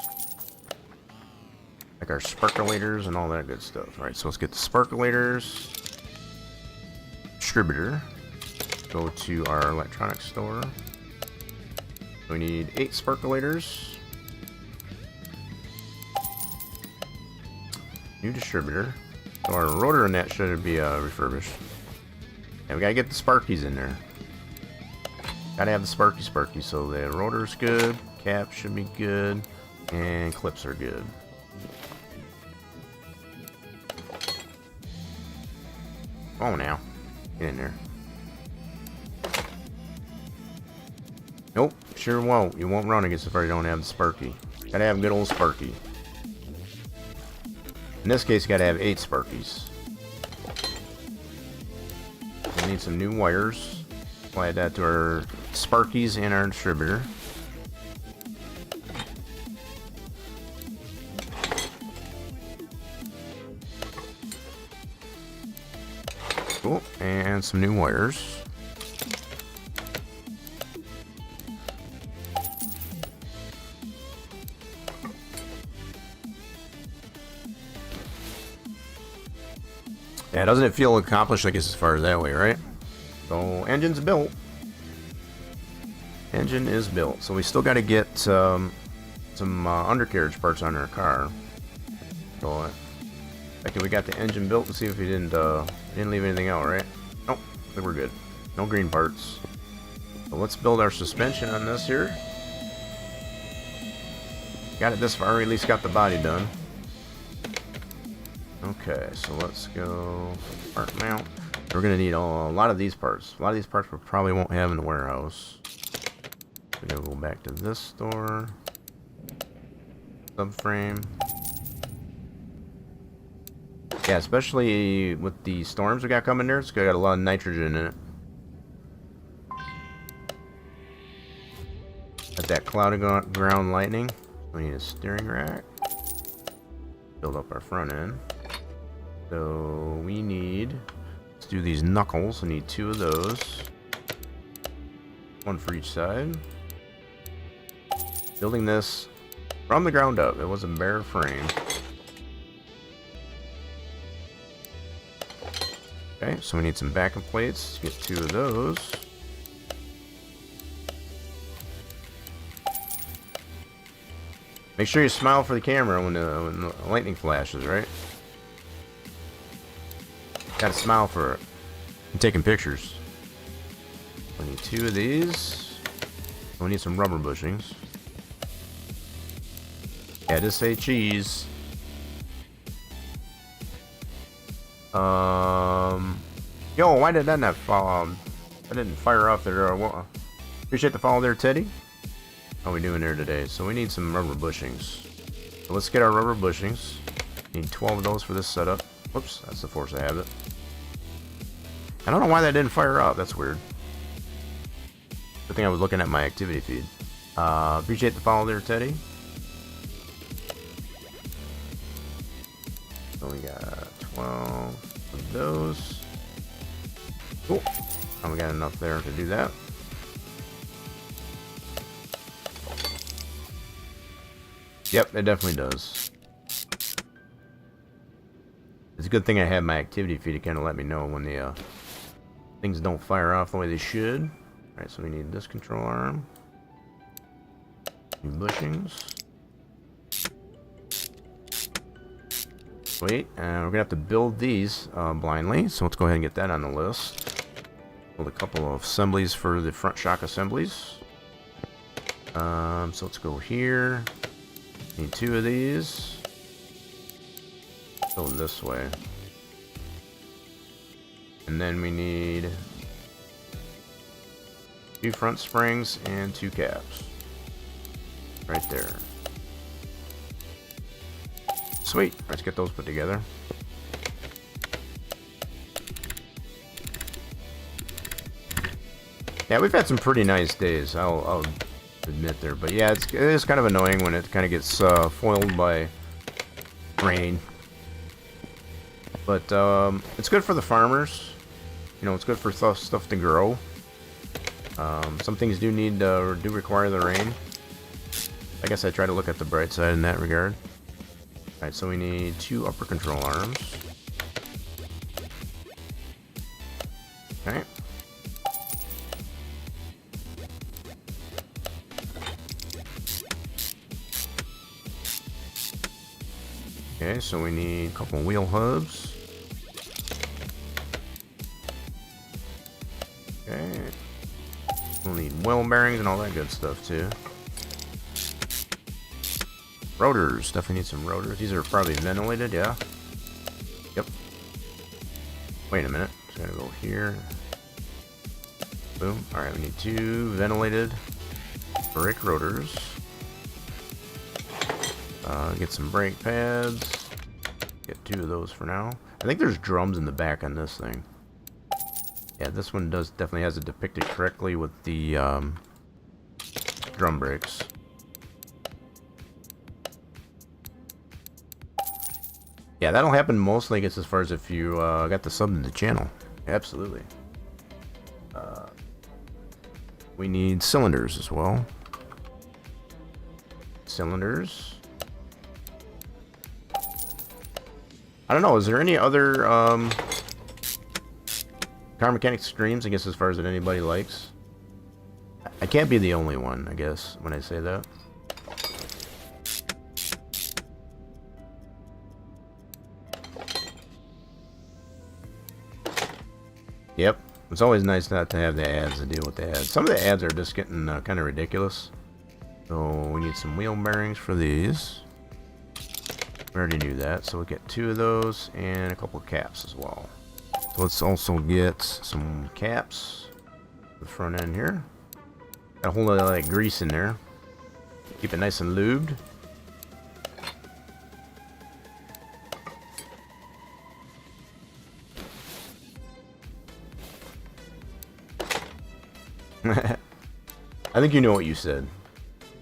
Like our sparkulators and all that good stuff. Alright, so let's get the sparkulators. Distributor. Go to our electronics store. We need 8 sparkulators. New distributor. So our rotor in that should be refurbished. And we gotta get the sparkies in there. Gotta have the sparky. So the rotor's good, cap should be good, and clips are good. Oh, now get in there. Nope, sure won't. You won't run against if I don't have the sparky. Gotta have a good old sparky. In this case, you gotta have 8 sparkies. We need some new wires. Apply that to our sparkies and our distributor. Cool, and some new wires. Yeah, doesn't it feel accomplished, I guess, as far as that way, right? So, engine's built. Engine is built. So we still got to get some undercarriage parts on our car. So, okay, we got the engine built. Let's see if we didn't leave anything out, right? Nope, I think we're good. No green parts. So let's build our suspension on this here. Got it this far, at least got the body done. Okay, so let's go part mount. We're gonna need a lot of these parts. A lot of these parts we probably won't have in the warehouse. We're gonna go back to this store. Subframe. Yeah, especially with the storms we got coming there, it's got a lot of nitrogen in it. Got that clouded ground lightning. We need a steering rack. Build up our front end. So we need, let's do these knuckles. We need 2 of those. 1 for each side. Building this from the ground up. It was a bare frame. Okay, so we need some backing plates. Get 2 of those. Make sure you smile for the camera when the lightning flashes, right? Gotta smile for it. I'm taking pictures. We need 2 of these. We need some rubber bushings. Yeah, just say cheese. Yo, why did that not fall? I didn't fire off there. Appreciate the follow there, Teddy. How we doing there today? So we need some rubber bushings. So let's get our rubber bushings. Need 12 of those for this setup. Whoops, that's the force I have it. I don't know why that didn't fire up. That's weird. Good thing I was looking at my activity feed. Appreciate the follow there, Teddy. So we got 12 of those. Cool. And we got enough there to do that. Yep, it definitely does. It's a good thing I have my activity feed to kind of let me know when the things don't fire off the way they should. Alright, so we need this control arm. 2 bushings. Sweet, and we're gonna have to build these blindly, so let's go ahead and get that on the list. Build a couple of assemblies for the front shock assemblies. So let's go here. Need 2 of these. Go this way. And then we need 2 front springs and 2 caps. Right there. Sweet. Let's get those put together. Yeah, we've had some pretty nice days. I'll admit there, but yeah, it is kind of annoying when it kind of gets foiled by rain. But it's good for the farmers. You know, it's good for stuff to grow. Some things do require the rain. I guess I try to look at the bright side in that regard. Alright, so we need 2 upper control arms. Okay. Okay, so we need a couple wheel hubs. Okay. We'll need wheel bearings and all that good stuff too. Rotors, definitely need some rotors. These are probably ventilated, yeah. Yep. Wait a minute, just gotta go here. Boom. Alright, we need 2 ventilated brake rotors. Get some brake pads. Get 2 of those for now. I think there's drums in the back on this thing. Yeah, this one definitely has it depicted correctly with the drum brakes. Yeah, that'll happen mostly, I guess, as far as if you got the sub in the channel. Absolutely. We need cylinders as well. Cylinders. I don't know, is there any other car mechanic streams, I guess, as far as that anybody likes? I can't be the only one, I guess, when I say that. Yep. It's always nice not to have the ads to deal with the ads. Some of the ads are just getting kind of ridiculous. So we need some wheel bearings for these. We already knew that, so we'll get 2 of those and a couple of caps as well. So let's also get some caps for the front end here. Got a whole lot of like grease in there. Keep it nice and lubed. I think you know what you said.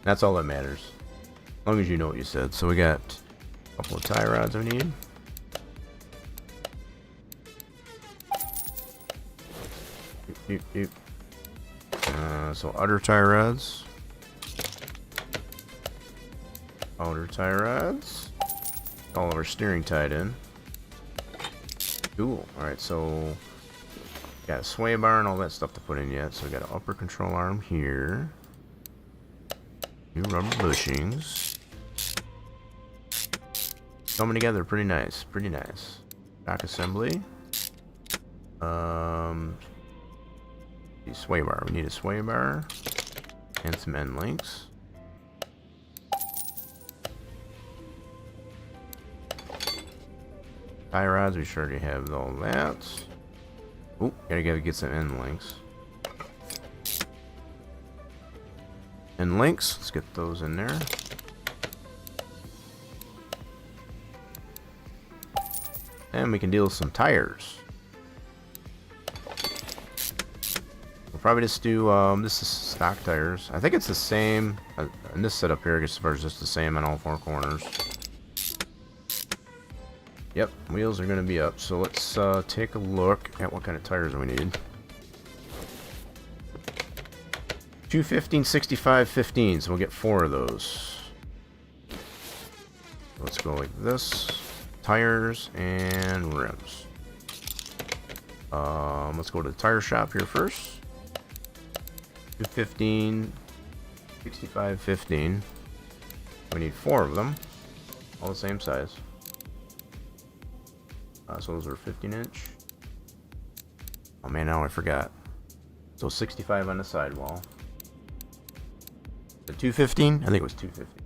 That's all that matters. As long as you know what you said. So we got a couple of tie rods we need. So outer tie rods. Outer tie rods. All of our steering tied in. Cool. Alright, so got a sway bar and all that stuff to put in yet. So we got an upper control arm here. New rubber bushings. Coming together pretty nice. Pretty nice. Shock assembly. Sway bar. We need a sway bar. And some end links. Tie rods, we sure already have all that. Oh, gotta get some end links. End links, let's get those in there. And we can deal with some tires. We'll probably just do, this is stock tires. I think it's the same, in this setup here, I guess it's just the same on all 4 corners. Yep, wheels are going to be up, so let's take a look at what kind of tires we need. 215, 65, 15, so we'll get 4 of those. Let's go like this. Tires and rims. Let's go to the tire shop here first. 215, 65, 15. We need 4 of them, all the same size. So those are 15-inch. Oh man, now I forgot. So 65 on the sidewall. The 215? I think it was 250.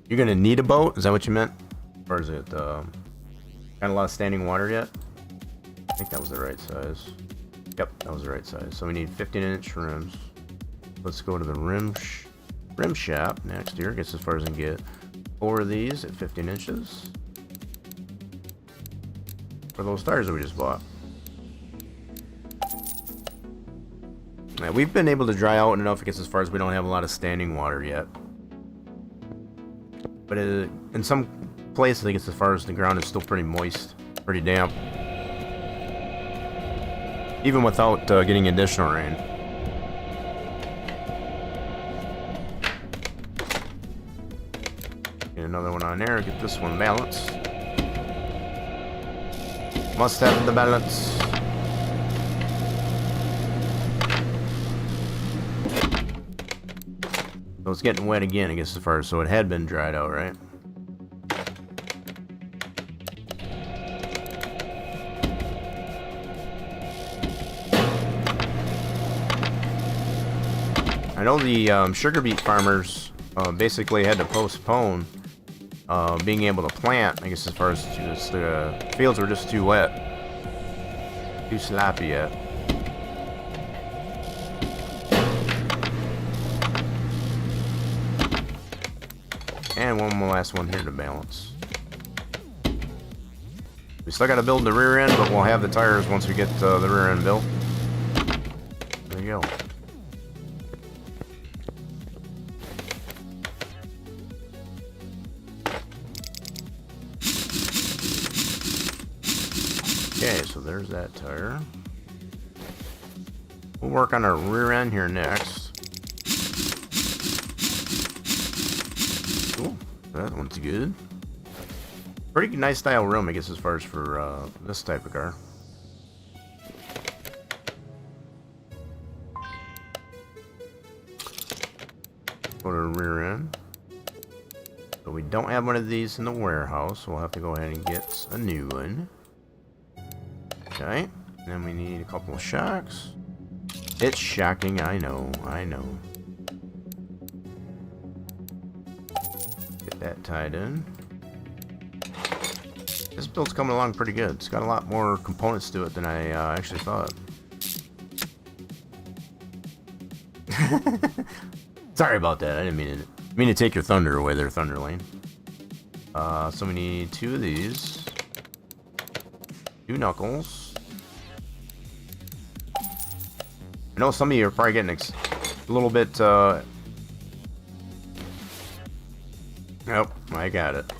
You're gonna need a boat? Is that what you meant? Or is it got a lot of standing water yet? I think that was the right size. Yep, that was the right size. So we need 15-inch rims. Let's go to the rim shop next here. Gets as far as I can get. 4 of these at 15 inches. For those tires that we just bought. Now, we've been able to dry out enough, I guess, as far as we don't have a lot of standing water yet. But in some places, I guess, as far as the ground is still pretty moist, pretty damp. Even without getting additional rain. Get another one on there, get this one balanced. Must have the balance. So it's getting wet again, I guess, as far as, so it had been dried out, right? I know the sugar beet farmers basically had to postpone being able to plant, I guess, as far as just, the fields were just too wet. Too sloppy yet. And one more last one here to balance. We still got to build the rear end, but we'll have the tires once we get the rear end built. There you go. Okay, so there's that tire. We'll work on our rear end here next. Cool, that one's good. Pretty nice style rim, I guess, as far as for this type of car. motor rear end. So we don't have one of these in the warehouse, so we'll have to go ahead and get a new one. Okay, then we need a couple of shocks. It's shocking, I know, I know. Get that tied in. This build's coming along pretty good. It's got a lot more components to it than I actually thought. Sorry about that. I didn't mean to take your thunder away there, Thunder Lane. So we need 2 of these. 2 knuckles. I know some of you are probably getting a little bit, Nope, I got it.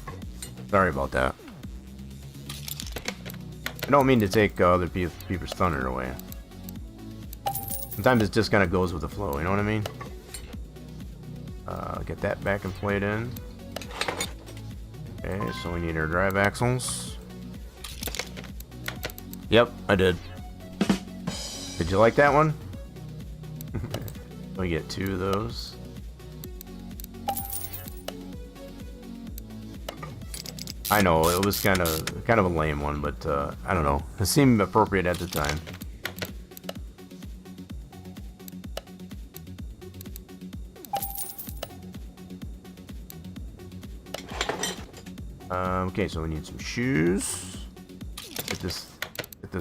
Sorry about that. I don't mean to take other people's thunder away. Sometimes it just kind of goes with the flow, you know what I mean? Get that back and plate in. Okay, so we need our drive axles. Yep, I did. Did you like that one? We get 2 of those. I know it was kind of a lame one, but I don't know. It seemed appropriate at the time. Okay, so we need some shoes. Get this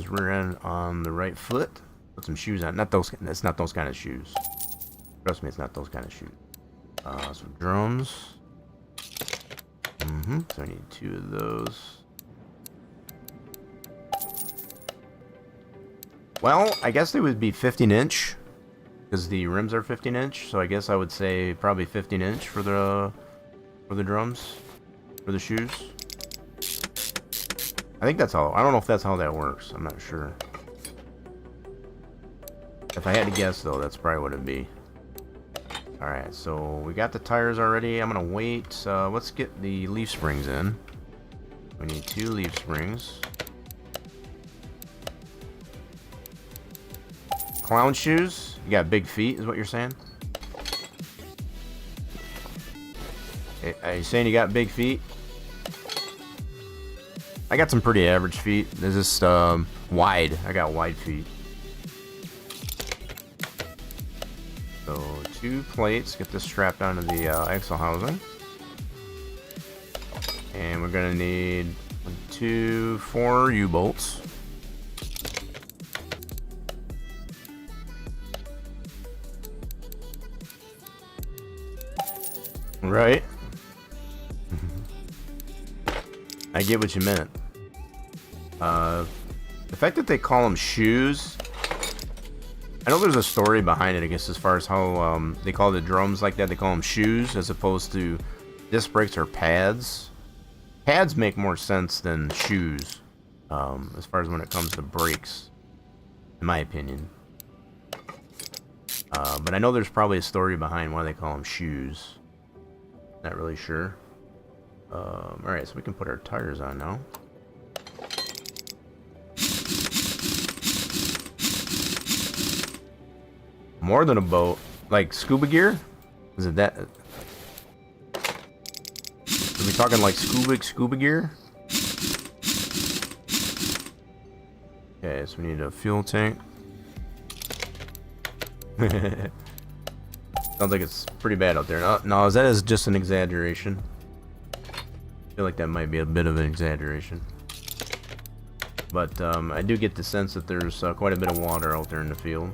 rear end on the right foot. Put some shoes on. Not those. It's not those kind of shoes. Trust me, it's not those kind of shoes. Some drums. So I need 2 of those. Well, I guess they would be 15-inch because the rims are 15-inch. So I guess I would say probably 15-inch for the drums, for the shoes. I think that's how. I don't know if that's how that works. I'm not sure. If I had to guess, though, that's probably what it'd be. Alright, so we got the tires already. I'm gonna wait. Let's get the leaf springs in. We need 2 leaf springs. Clown shoes? You got big feet, is what you're saying? Are you saying you got big feet? I got some pretty average feet. They're just wide. I got wide feet. So 2 plates. Get this strapped onto the axle housing. And we're gonna need 1, 2, 4 U-bolts. Right. I get what you meant. The fact that they call them shoes, I know there's a story behind it, I guess, as far as how they call the drums like that. They call them shoes as opposed to disc brakes or pads. Pads make more sense than shoes, as far as when it comes to brakes, in my opinion. But I know there's probably a story behind why they call them shoes. Not really sure. Alright, so we can put our tires on now. More than a boat. Like scuba gear? Is it that? Are we talking like scuba gear? Okay, so we need a fuel tank. Sounds like it's pretty bad out there. No, that is just an exaggeration. I feel like that might be a bit of an exaggeration. But I do get the sense that there's quite a bit of water out there in the field.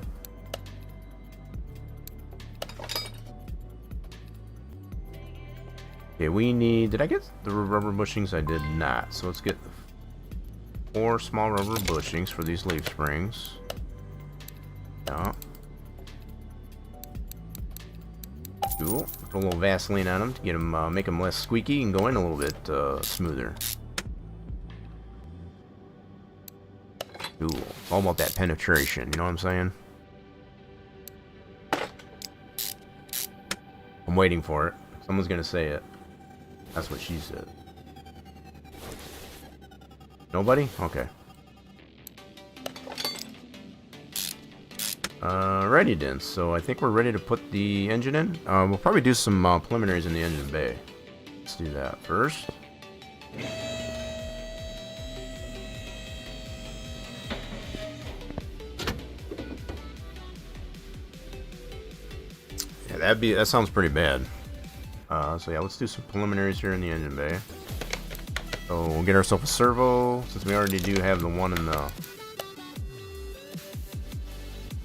Okay, we need... Did I get the rubber bushings? I did not. So let's get 4 small rubber bushings for these leaf springs. Yeah. Cool. Put a little Vaseline on them to get them, make them less squeaky and go in a little bit smoother. Cool. All about that penetration, you know what I'm saying? I'm waiting for it. Someone's gonna say it. That's what she said. Nobody? Okay. Alrighty then, so I think we're ready to put the engine in. We'll probably do some preliminaries in the engine bay. Let's do that first. Yeah, that sounds pretty bad. So yeah, let's do some preliminaries here in the engine bay. So we'll get ourselves a servo, since we already do have the one in the...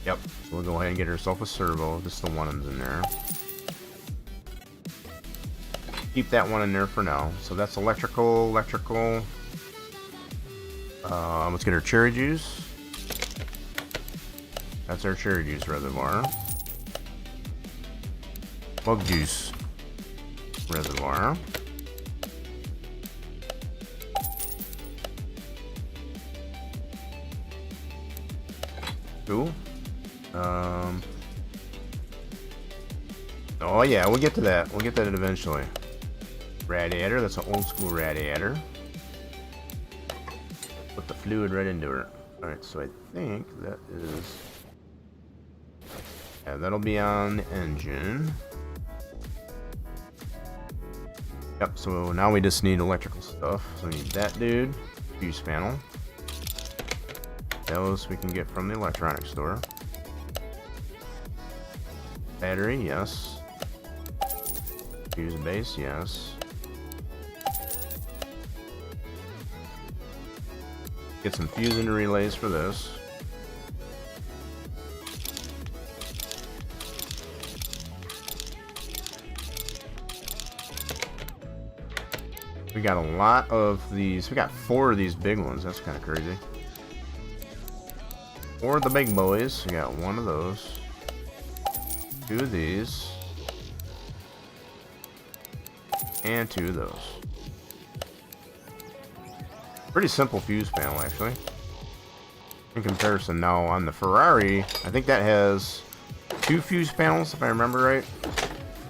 Yep, so we'll go ahead and get ourselves a servo, just the one in there. Keep that one in there for now. So that's electrical. Let's get our cherry juice. That's our cherry juice reservoir. Bug juice reservoir. Cool. Oh yeah, we'll get to that. We'll get that eventually. Radiator, that's an old school radiator. Put the fluid right into her. Alright, so I think that is... Yeah, that'll be on the engine. Yep, so now we just need electrical stuff. So we need that dude, fuse panel. Those we can get from the electronics store. Battery, yes. Fuse base, yes. Get some fuse into relays for this. We got a lot of these. We got 4 of these big ones. That's kind of crazy. 4 of the big boys. We got 1 of those. 2 of these. And 2 of those. Pretty simple fuse panel, actually. In comparison, now on the Ferrari, I think that has 2 fuse panels, if I remember right.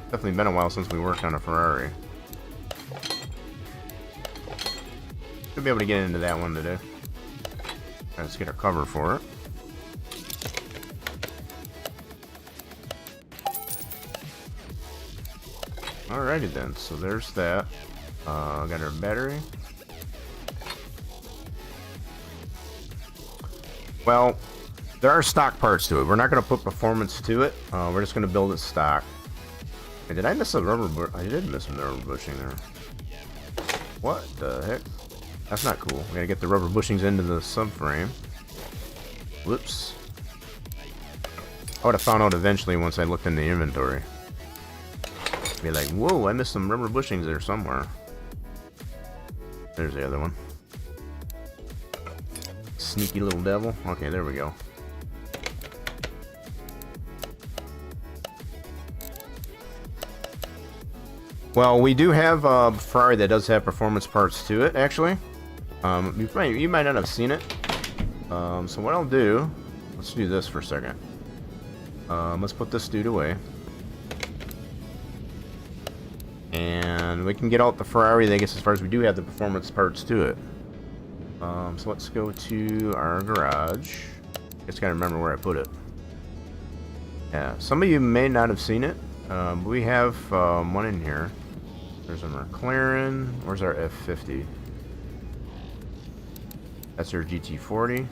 Definitely been a while since we worked on a Ferrari. Should be able to get into that one today. Let's get a cover for it. Alrighty then, so there's that. Got our battery. Well, there are stock parts to it. We're not going to put performance to it. We're just going to build it stock. Hey, did I miss a rubber bush? I did miss a rubber bushing there. What the heck? That's not cool. We gotta get the rubber bushings into the subframe. Whoops. I would have found out eventually once I looked in the inventory. Be like, whoa, I missed some rubber bushings there somewhere. There's the other one. Sneaky little devil. Okay, there we go. Well, we do have a Ferrari that does have performance parts to it, actually. You might not have seen it. So what I'll do, let's do this for a second. Let's put this dude away. And we can get out the Ferrari, I guess, as far as we do have the performance parts to it. So let's go to our garage. Just gotta remember where I put it. Yeah, some of you may not have seen it. We have one in here. There's a McLaren. Where's our F50? That's our GT40.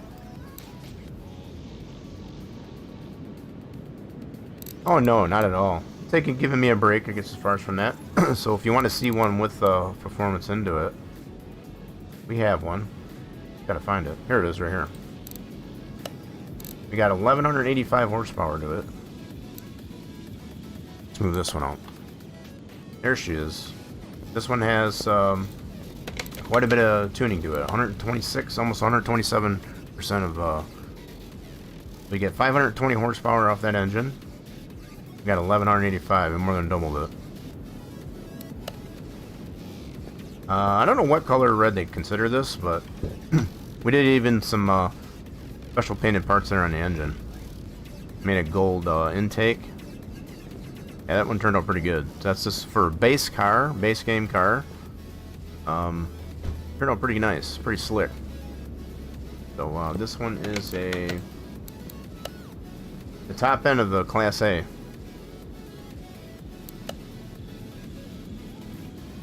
Oh no, not at all. Giving me a break, I guess, as far as from that. So if you want to see one with performance into it, we have one. Gotta find it. Here it is, right here. We got 1185 horsepower to it. Let's move this one out. There she is. This one has quite a bit of tuning to it. 126, almost 127% of. We get 520 horsepower off that engine. We got 1185, and more than doubled it. I don't know what color red they consider this, but we did even some special painted parts there on the engine. Made a gold intake. Yeah, that one turned out pretty good. That's just for a base game car. Turned out pretty nice, pretty slick. So this one is a The top end of the Class A.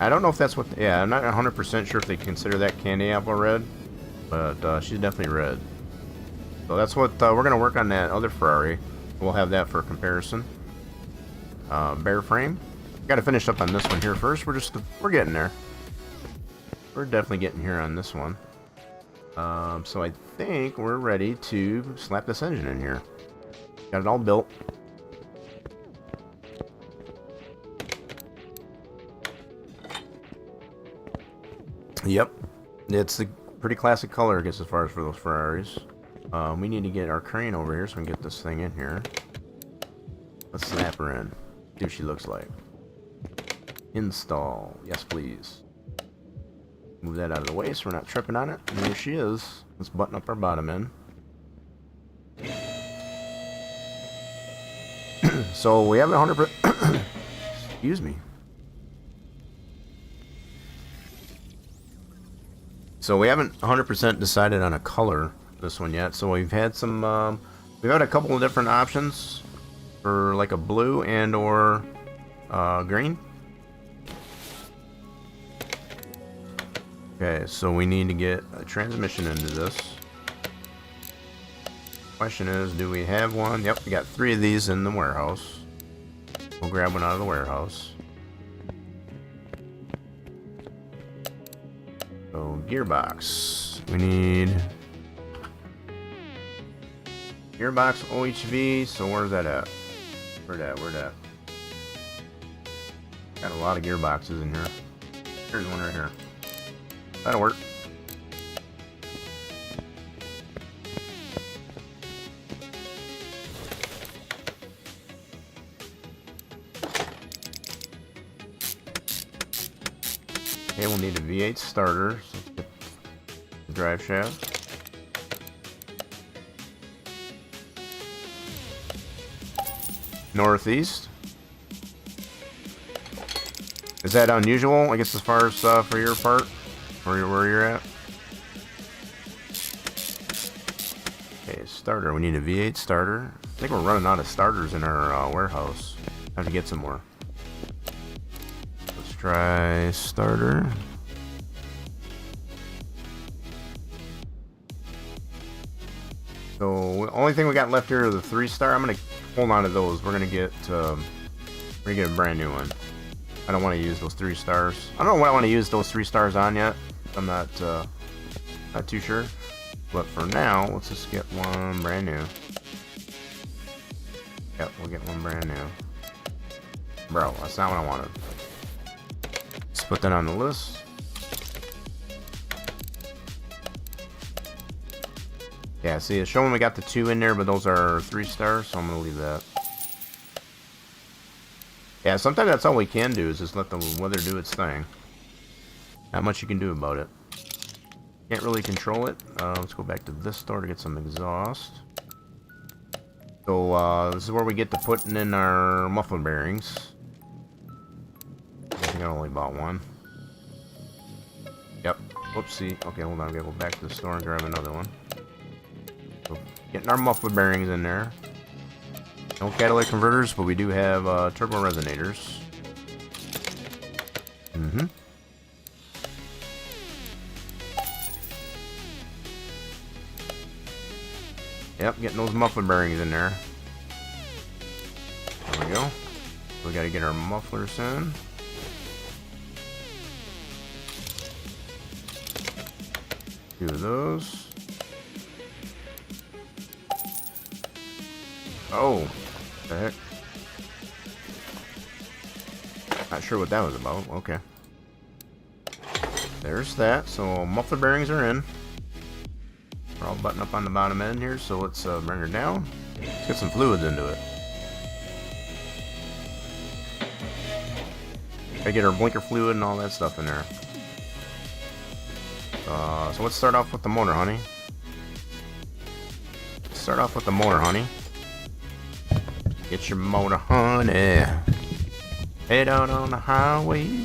I don't know if that's what... Yeah, I'm not 100% sure if they consider that candy apple red. But she's definitely red. So that's what we're going to work on, that other Ferrari. We'll have that for comparison. Bare frame. Got to finish up on this one here first. We're getting there. We're definitely getting here on this one. So I think we're ready to slap this engine in here. Got it all built. Yep, it's a pretty classic color, I guess, as far as for those Ferraris. We need to get our crane over here so we can get this thing in here. Let's snap her in. See what she looks like. Install. Yes, please. Move that out of the way so we're not tripping on it. And there she is. Let's button up our bottom end. So we have 100%. Excuse me. So we haven't 100% decided on a color this one yet. So we've had some, we've had a couple of different options for like a blue and or green. Okay, so we need to get a transmission into this. Question is, do we have one? Yep, we got 3 of these in the warehouse. We'll grab one out of the warehouse. So, gearbox. We need gearbox OHV. So where's that at? Where's that? Got a lot of gearboxes in here. Here's one right here. That'll work. Okay, we'll need a V8 starter. So let's get the drive shaft. Northeast. Is that unusual, I guess, as far as for your part? Where you're at? Okay, starter. We need a V8 starter. I think we're running out of starters in our warehouse. Have to get some more. Let's try starter. So the only thing we got left here are the 3-star. I'm gonna hold on to those. We're gonna get a brand new one. I don't want to use those 3 stars. I don't know what I want to use those 3 stars on yet. I'm not too sure. But for now, let's just get one brand new. Yep, we'll get one brand new. Bro, that's not what I wanted. Let's put that on the list. Yeah, see, it's showing we got the 2 in there, but those are 3 stars, so I'm gonna leave that. Yeah, sometimes that's all we can do, is just let the weather do its thing. Not much you can do about it. Can't really control it. Let's go back to this store to get some exhaust. So, this is where we get to putting in our muffler bearings. I think I only bought one. Yep. Whoopsie. Okay, hold on. I gotta go back to the store and grab another one. So, getting our muffler bearings in there. No catalytic converters, but we do have turbo resonators. Mm-hmm. Yep, getting those muffler bearings in there. There we go. We gotta get our mufflers in. Two of those. Oh, what the heck? Not sure what that was about. Okay. There's that. So muffler bearings are in. We're all buttoned up on the bottom end here, so let's bring her down. Let's get some fluids into it. Gotta get our blinker fluid and all that stuff in there. So let's start off with the motor, honey. Start off with the motor, honey. Get your motor, honey. Head out on the highway.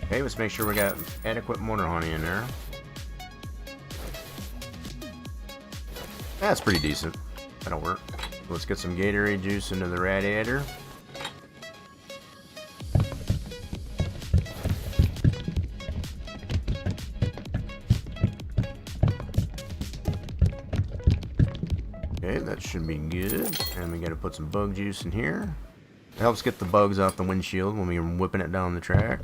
Okay, let's make sure we got adequate motor honey in there. That's pretty decent. That'll work. Let's get some Gatorade juice into the radiator. Okay, that should be good. And we gotta put some bug juice in here. It helps get the bugs off the windshield when we're whipping it down the track.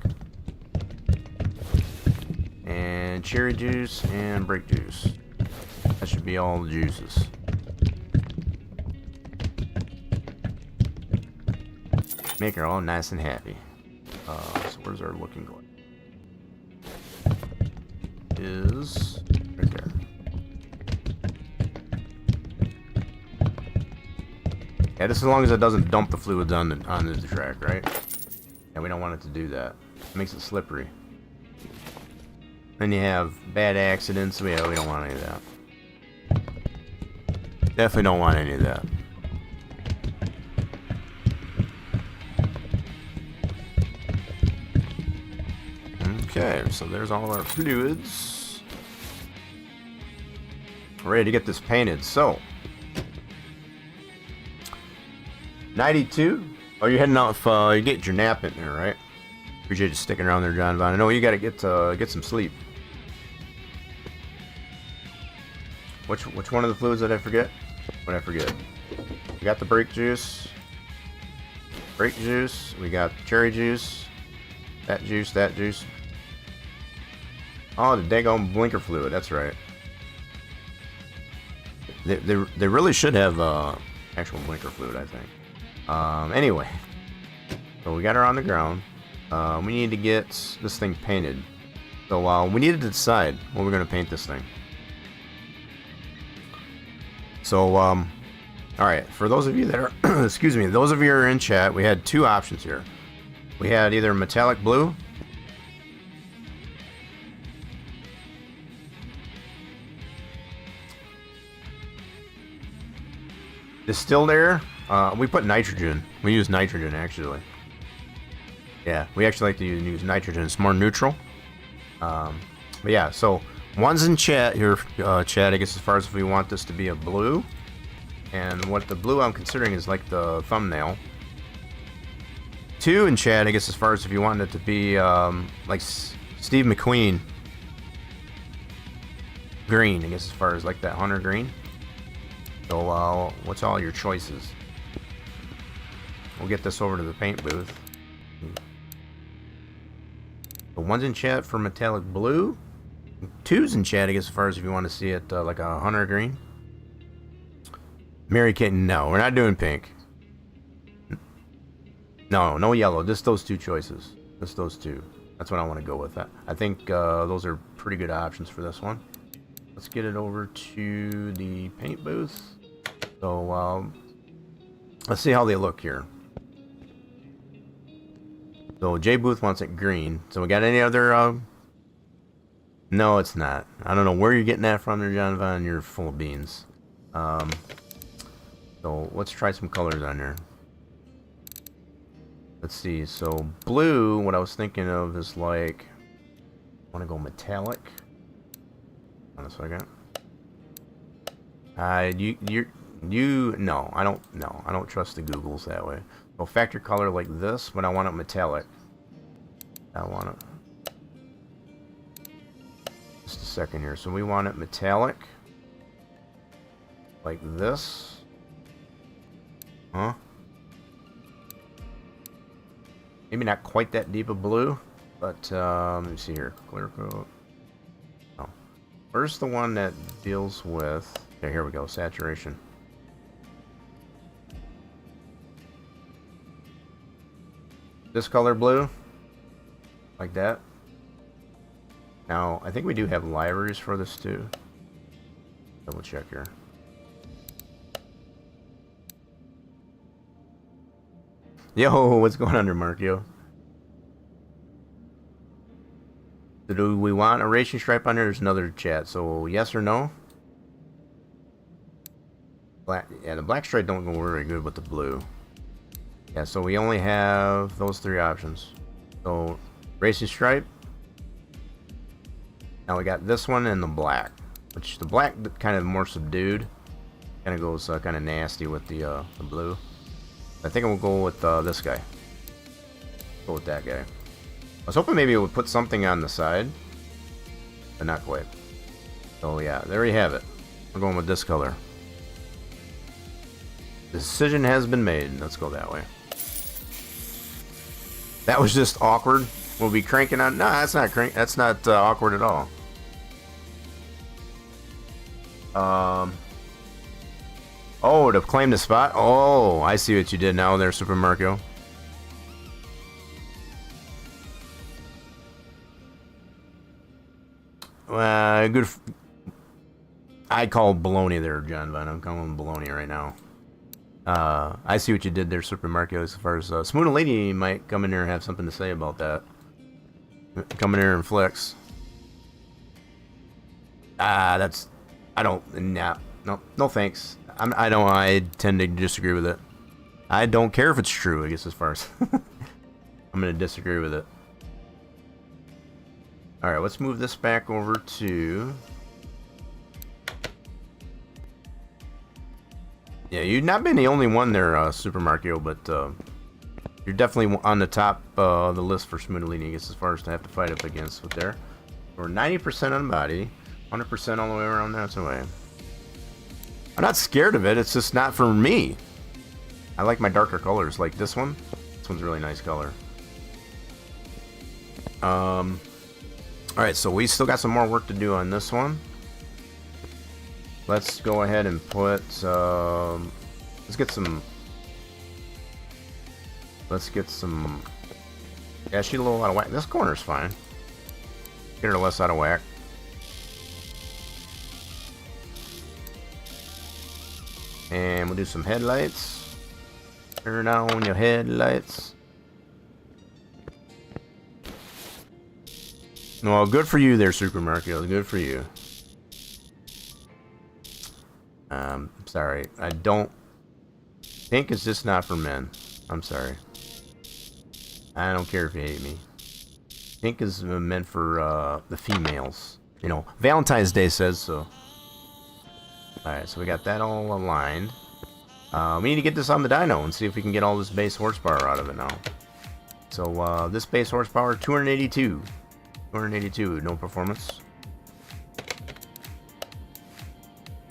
And cherry juice and brake juice. That should be all the juices. Make her all nice and happy. So where's our looking glass? Is right there. Yeah, just as long as it doesn't dump the fluids onto the track, right? Yeah, we don't want it to do that. It makes it slippery. Then you have bad accidents. Yeah, we don't want any of that. Definitely don't want any of that. Okay, so there's all our fluids. We're ready to get this painted. So 92. Oh, you're heading off. You get your nap in there, right? Appreciate you sticking around there, John Vaughn. I know you got to get some sleep. Which one of the fluids did I forget? What did I forget? We got the brake juice. Brake juice. We got cherry juice. That juice. That juice. Oh, the daggone blinker fluid. That's right. They really should have actual blinker fluid, I think. Anyway, so we got her on the ground. We need to get this thing painted. So we need to decide what we're going to paint this thing. So, all right, for those of you that are, excuse me, those of you who are in chat, we had two options here. We had either metallic blue. Distilled air. We put nitrogen. We use nitrogen, actually. Yeah, we actually like to use nitrogen. It's more neutral. But yeah, so one's in chat here, chat, I guess, as far as if we want this to be a blue. And what the blue I'm considering is like the thumbnail. Two in chat, I guess, as far as if you want it to be like Steve McQueen green, I guess, as far as like that hunter green. So what's all your choices? We'll get this over to the paint booth. The one's in chat for metallic blue. Two's in chat, I guess, as far as if you want to see it like a hunter green. Mary Kate, no, we're not doing pink. No yellow. Just those two choices. Just those two. That's what I want to go with. I think those are pretty good options for this one. Let's get it over to the paint booth. So let's see how they look here. So Jay Booth wants it green. So we got any other? No, it's not. I don't know where you're getting that from there, John Vaughn. You're full of beans. So let's try some colors on there. Let's see. So blue. What I was thinking of is like, I want to go metallic. Hold on a second. No, I don't trust the Googles that way. So factory color like this, but I want it metallic. I want it. Just a second here. So we want it metallic. Like this. Huh? Maybe not quite that deep of blue, but let me see here. Clear coat. Oh. Where's the one that deals with... Okay, here we go. Saturation. This color blue. Like that. Now, I think we do have libraries for this too. Double check here. Yo, what's going on there, Markio? So do we want a racing stripe on there? There's another chat. So yes or no? Black. Yeah, the black stripe don't go very good with the blue. Yeah, so we only have those three options. So racing stripe. Now we got this one and the black, which the black kind of more subdued. Kind of goes kind of nasty with the blue. I think we'll go with this guy. Go with that guy. I was hoping maybe it would put something on the side, but not quite. So yeah, there you have it. We're going with this color. Decision has been made. Let's go that way. That was just awkward. We'll be cranking on. No, that's not That's not awkward at all. Oh, to claim the spot. Oh, I see what you did now there, Super Mario. Good. I call baloney there, John, but I'm calling baloney right now. I see what you did there, Super Mario, as far as Smooth Lady might come in there and have something to say about that. Come in here and flex. That's... I don't... Nah. No thanks. I tend to disagree with it. I don't care if it's true, I guess, as far as... I'm going to disagree with it. Alright, let's move this back over to... Yeah, you've not been the only one there, Super Mario, but you're definitely on the top of the list for Smoothly, I guess, as far as to have to fight up against with there. We're 90% on body, 100% all the way around that way. I'm not scared of it, it's just not for me. I like my darker colors, like this one. This one's a really nice color. Alright, so we still got some more work to do on this one. Let's go ahead and put, let's get some, yeah, she's a little out of whack. This corner's fine. Get her less out of whack. And we'll do some headlights. Turn on your headlights. Well, good for you there, Super Mario. Good for you. Sorry. I don't... Pink is just not for men. I'm sorry. I don't care if you hate me. Pink is meant for the females. You know, Valentine's Day says so. Alright, so we got that all aligned. We need to get this on the dyno and see if we can get all this base horsepower out of it now. So, this base horsepower, 282. 282, no performance.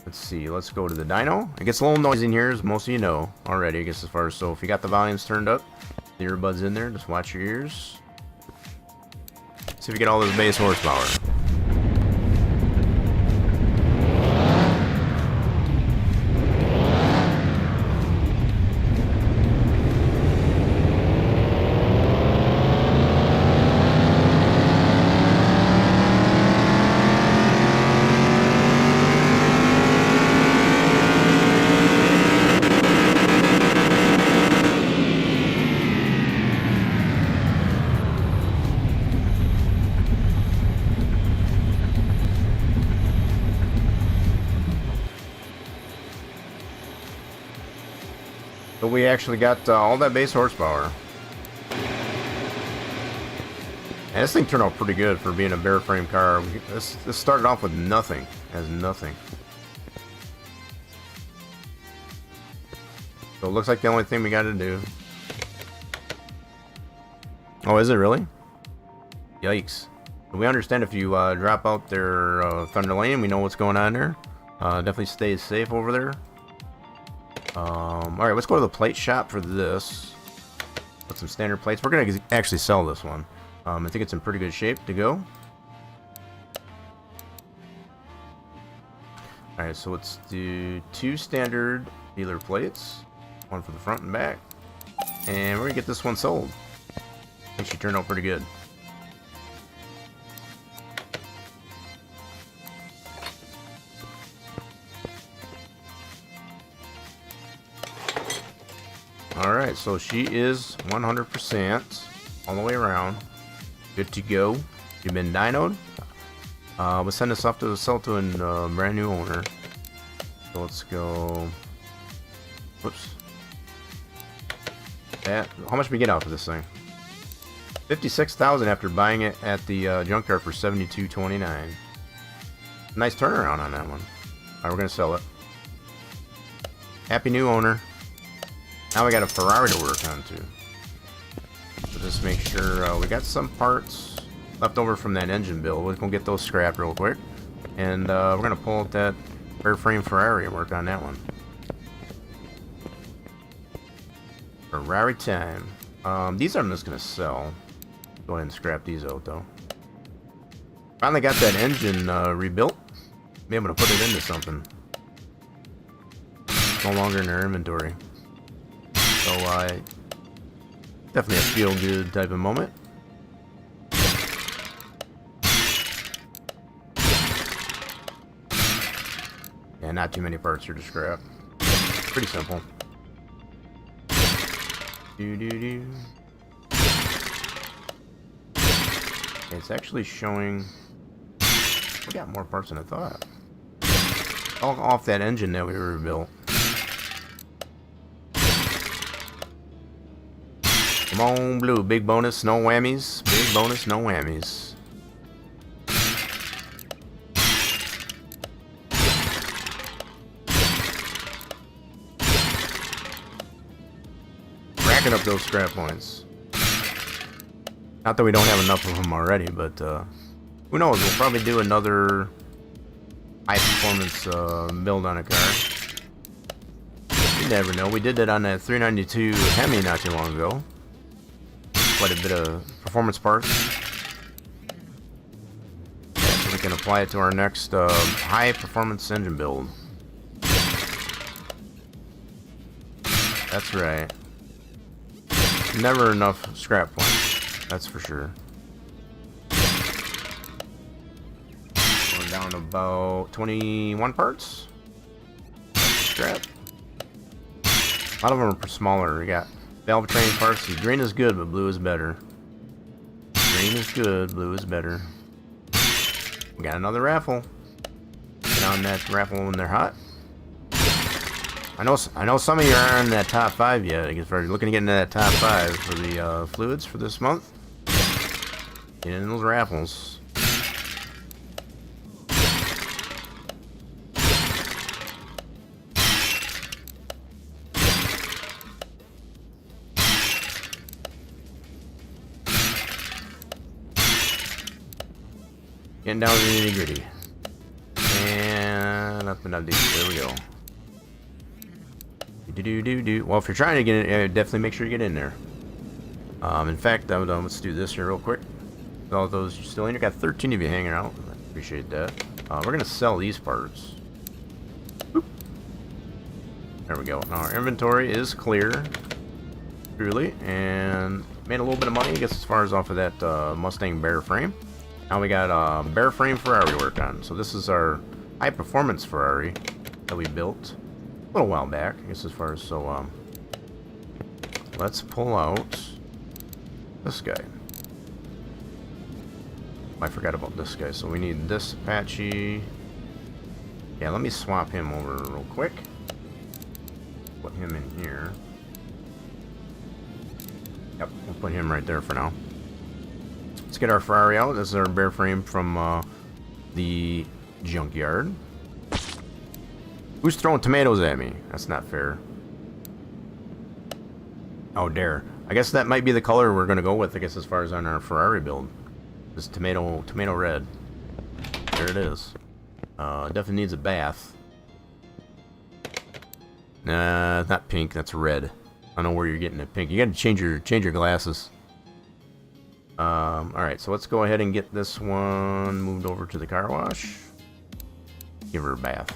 Let's see, let's go to the dyno. It gets a little noisy in here, as most of you know already, I guess, as far as, so if you got the volumes turned up, the earbuds in there, just watch your ears. See if we get all this base horsepower. But we actually got all that base horsepower. And this thing turned out pretty good for being a bare frame car. This started off with nothing. As nothing. So it looks like the only thing we got to do. Oh, is it really? Yikes. We understand if you drop out their Thunder Lane, we know what's going on there. Definitely stay safe over there. Alright, let's go to the plate shop for this. Put some standard plates. We're going to actually sell this one. I think it's in pretty good shape to go. Alright, so let's do 2 standard dealer plates. One for the front and back. And we're going to get this one sold. I think she turned out pretty good. Alright, so she is 100% all the way around. Good to go. You've been dynoed. We'll send this off to the sell to a brand new owner. So let's go. Whoops. That. How much did we get out of this thing? 56,000 after buying it at the junkyard for 72.29. Nice turnaround on that one. Alright, we're gonna sell it. Happy new owner. Now we got a Ferrari to work on too. So just make sure we got some parts left over from that engine build. We're gonna get those scrapped real quick, and we're gonna pull out that airframe Ferrari and work on that one. Ferrari time. These I'm just gonna sell. Go ahead and scrap these out though. Finally got that engine rebuilt. Be able to put it into something. No longer in our inventory. So definitely a feel-good type of moment. Yeah, not too many parts here to scrap. Pretty simple. It's actually showing we got more parts than I thought. All off that engine that we rebuilt. Come on, blue. Big bonus, no whammies. Big bonus, no whammies. Racking up those scrap points. Not that we don't have enough of them already, but who knows? We'll probably do another high performance build on a car. You never know. We did that on that 392 Hemi not too long ago. Quite a bit of performance parts. Yeah, so we can apply it to our next high performance engine build. That's right. Never enough scrap points. That's for sure. We're down to about 21 parts. Scrap. A lot of them are smaller. We got valve train parts. Green is good, but blue is better. Green is good, blue is better. We got another raffle. Get on that raffle when they're hot. I know some of you aren't in that top 5 yet. I guess if you're looking to get into that top 5 for the fluids for this month, get in those raffles. Getting down to the nitty gritty. And up and up these. There we go. Well, if you're trying to get in, definitely make sure you get in there. In fact, let's do this here real quick. All those still in here. Got 13 of you hanging out. I appreciate that. We're gonna sell these parts. Boop. There we go. Now our inventory is clear, truly, and made a little bit of money. I guess as far as off of that Mustang Bear frame. Now we got a Bear frame Ferrari to work on. So this is our high performance Ferrari that we built a little while back, I guess, as far as let's pull out this guy. I forgot about this guy, so we need this Apache. Yeah, let me swap him over real quick. Put him in here. Yep, we'll put him right there for now. Let's get our Ferrari out. This is our Bear frame from the junkyard. Who's throwing tomatoes at me? That's not fair. Oh, dare. I guess that might be the color we're going to go with, I guess, as far as on our Ferrari build. This tomato red. There it is. Definitely needs a bath. Nah, it's not pink. That's red. I don't know where you're getting it pink. You got to change your glasses. Alright, so let's go ahead and get this one moved over to the car wash. Give her a bath.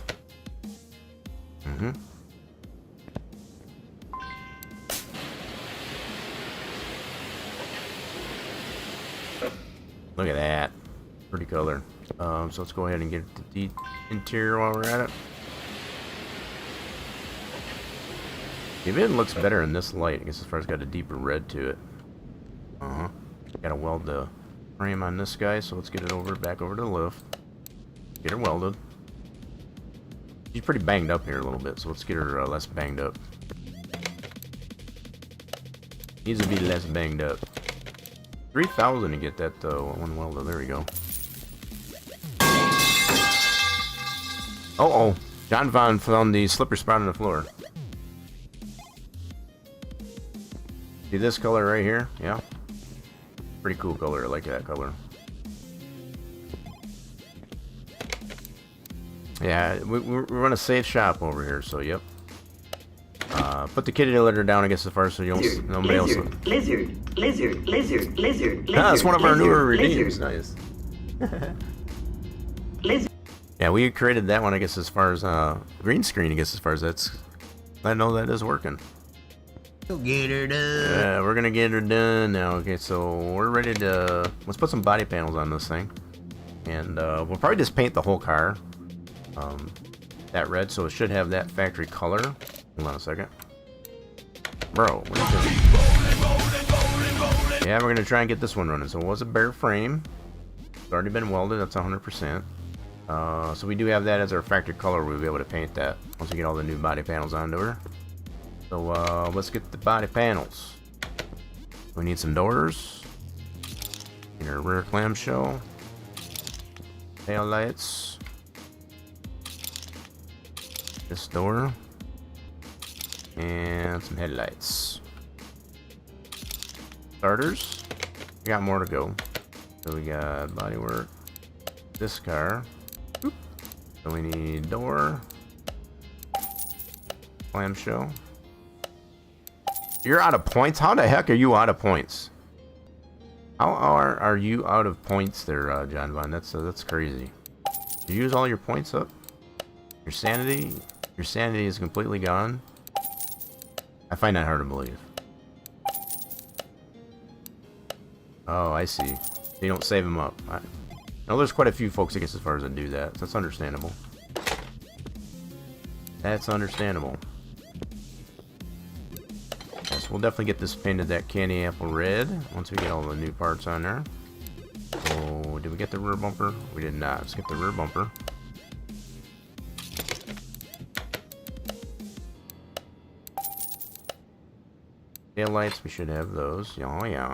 Look at that. Pretty color. So let's go ahead and get the interior while we're at it. It even looks better in this light, I guess, as far as got a deeper red to it. Gotta weld the frame on this guy, so let's get it back over to the lift. Get her welded. She's pretty banged up here a little bit, so let's get her less banged up. Needs to be less banged up. 3,000 to get that one welded. There we go. Oh, John Von found the slipper spot on the floor. See this color right here? Yeah. Pretty cool color. I like that color. Yeah, we run a safe shop over here, so yep. Put the kitty litter down, I guess, as far as so you don't, nobody else.
Lizard.
Ah, it's one of our newer redeems. Nice.
Lizard.
Yeah, we created that one, I guess, as far as green screen. I guess as far as that's, I know that is working.
Get her done.
Yeah, we're gonna get her done now. Okay, so we're ready to let's put some body panels on this thing, and we'll probably just paint the whole car that red, so it should have that factory color. Hold on a second, bro. What are you doing? Yeah, we're gonna try and get this one running. So it was a bare frame. It's already been welded. That's 100%. So we do have that as our factory color. We'll be able to paint that once we get all the new body panels onto her. So let's get the body panels. We need some doors. Need our rear clamshell. Tail lights. This door. And some headlights. Starters. We got more to go. So we got bodywork. This car. Oop. So we need door. Clamshell. You're out of points? How the heck are you out of points? How are you out of points there, John Vaughn? That's crazy. You use all your points up? Your sanity is completely gone? I find that hard to believe. Oh, I see. You don't save them up. No, there's quite a few folks, I guess, as far as that do that. That's understandable. That's understandable. We'll definitely get this painted that candy apple red once we get all the new parts on there. Oh, did we get the rear bumper? We did not. Let's get the rear bumper. Tail lights, we should have those. Oh yeah.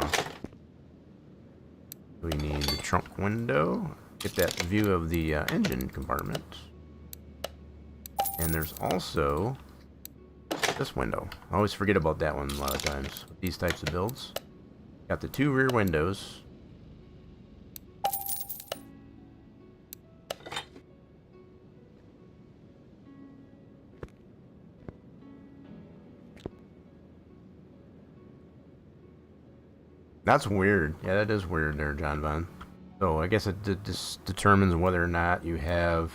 We need the trunk window. Get that view of the engine compartment. And there's also this window. I always forget about that one a lot of times with these types of builds. Got the two rear windows. That's weird. Yeah, that is weird there, John Vaughn. So I guess it just determines whether or not you have...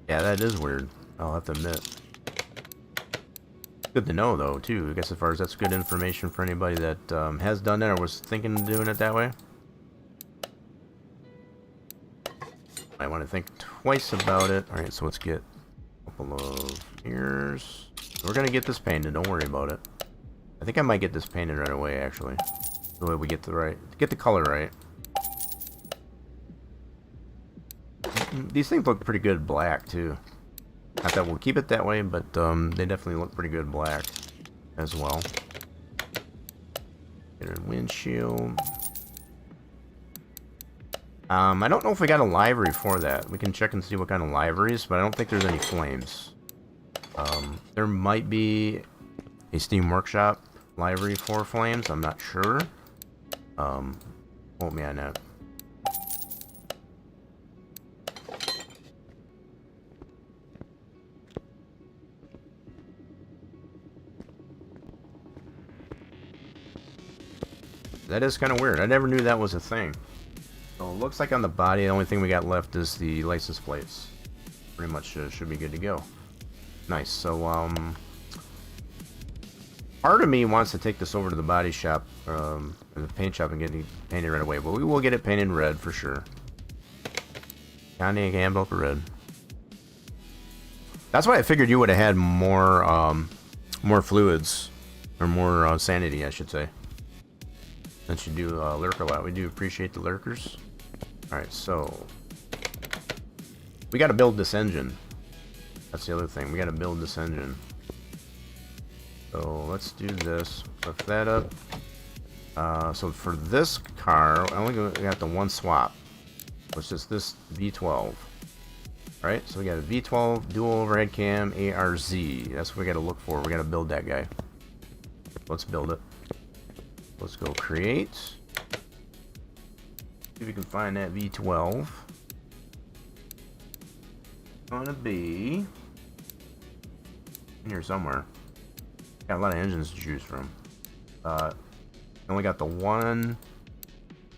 Yeah, that is weird. I'll have to admit. Good to know, though, too. I guess as far as that's good information for anybody that has done that or was thinking of doing it that way. I want to think twice about it. Alright, so let's get a couple of mirrors. We're going to get this painted. Don't worry about it. I think I might get this painted right away, actually. The way we get the color right. These things look pretty good black, too. Not that we'll keep it that way, but they definitely look pretty good black as well. Get a windshield. I don't know if we got a livery for that. We can check and see what kind of liveries, but I don't think there's any flames. There might be a Steam Workshop livery for flames. I'm not sure. Quote me on that. That is kind of weird. I never knew that was a thing. So it looks like on the body, the only thing we got left is the license plates. Pretty much should be good to go. Nice. So, part of me wants to take this over to the body shop, or the paint shop, and get it painted right away. But we will get it painted red for sure. Candy envelope red. That's why I figured you would have had more, more fluids, or more sanity, I should say. Since you do lurk a lot. We do appreciate the lurkers. Alright, so we gotta build this engine. That's the other thing. We gotta build this engine. So let's do this. Lift that up. So for this car, I only got the one swap. It's just this V12. Alright, so we got a V12 dual overhead cam ARZ. That's what we gotta look for. We gotta build that guy. Let's build it. Let's go create. See if we can find that V12. Gonna be in here somewhere. Got a lot of engines to choose from. Only got the one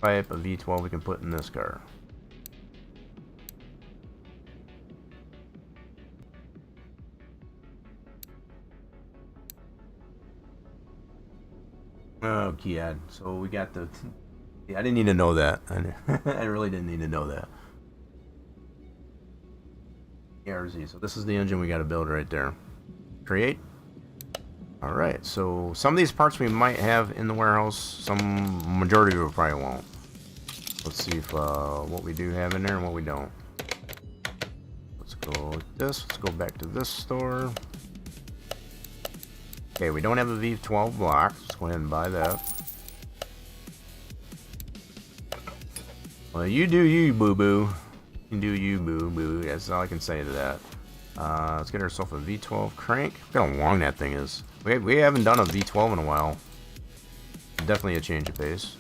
type of V12 we can put in this car. Oh, Kiad. So we got the... Yeah, I didn't need to know that. I really didn't need to know that. ERZ. So this is the engine we got to build right there. Create. Alright, so some of these parts we might have in the warehouse. Some majority of it probably won't. Let's see if what we do have in there and what we don't. Let's go with this. Let's go back to this store. Okay, we don't have a V12 block. Let's go ahead and buy that. Well, you do you, boo-boo. You do you, boo-boo. That's all I can say to that. Let's get ourselves a V12 crank. Look how long that thing is. We haven't done a V12 in a while. Definitely a change of pace.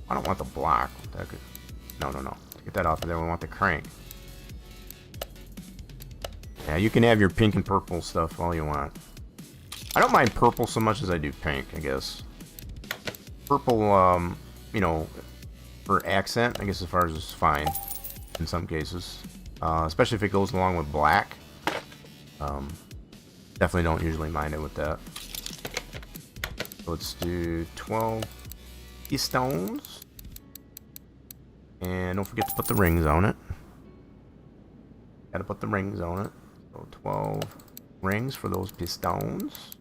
I don't want the block. That could... No. Get that off of there. We want the crank. Yeah, you can have your pink and purple stuff all you want. I don't mind purple so much as I do pink, I guess. Purple, you know, for accent, I guess as far as it's fine in some cases. Especially if it goes along with black. Definitely don't usually mind it with that. So let's do 12 pistons. And don't forget to put the rings on it. Gotta put the rings on it. So 12 rings for those pistons.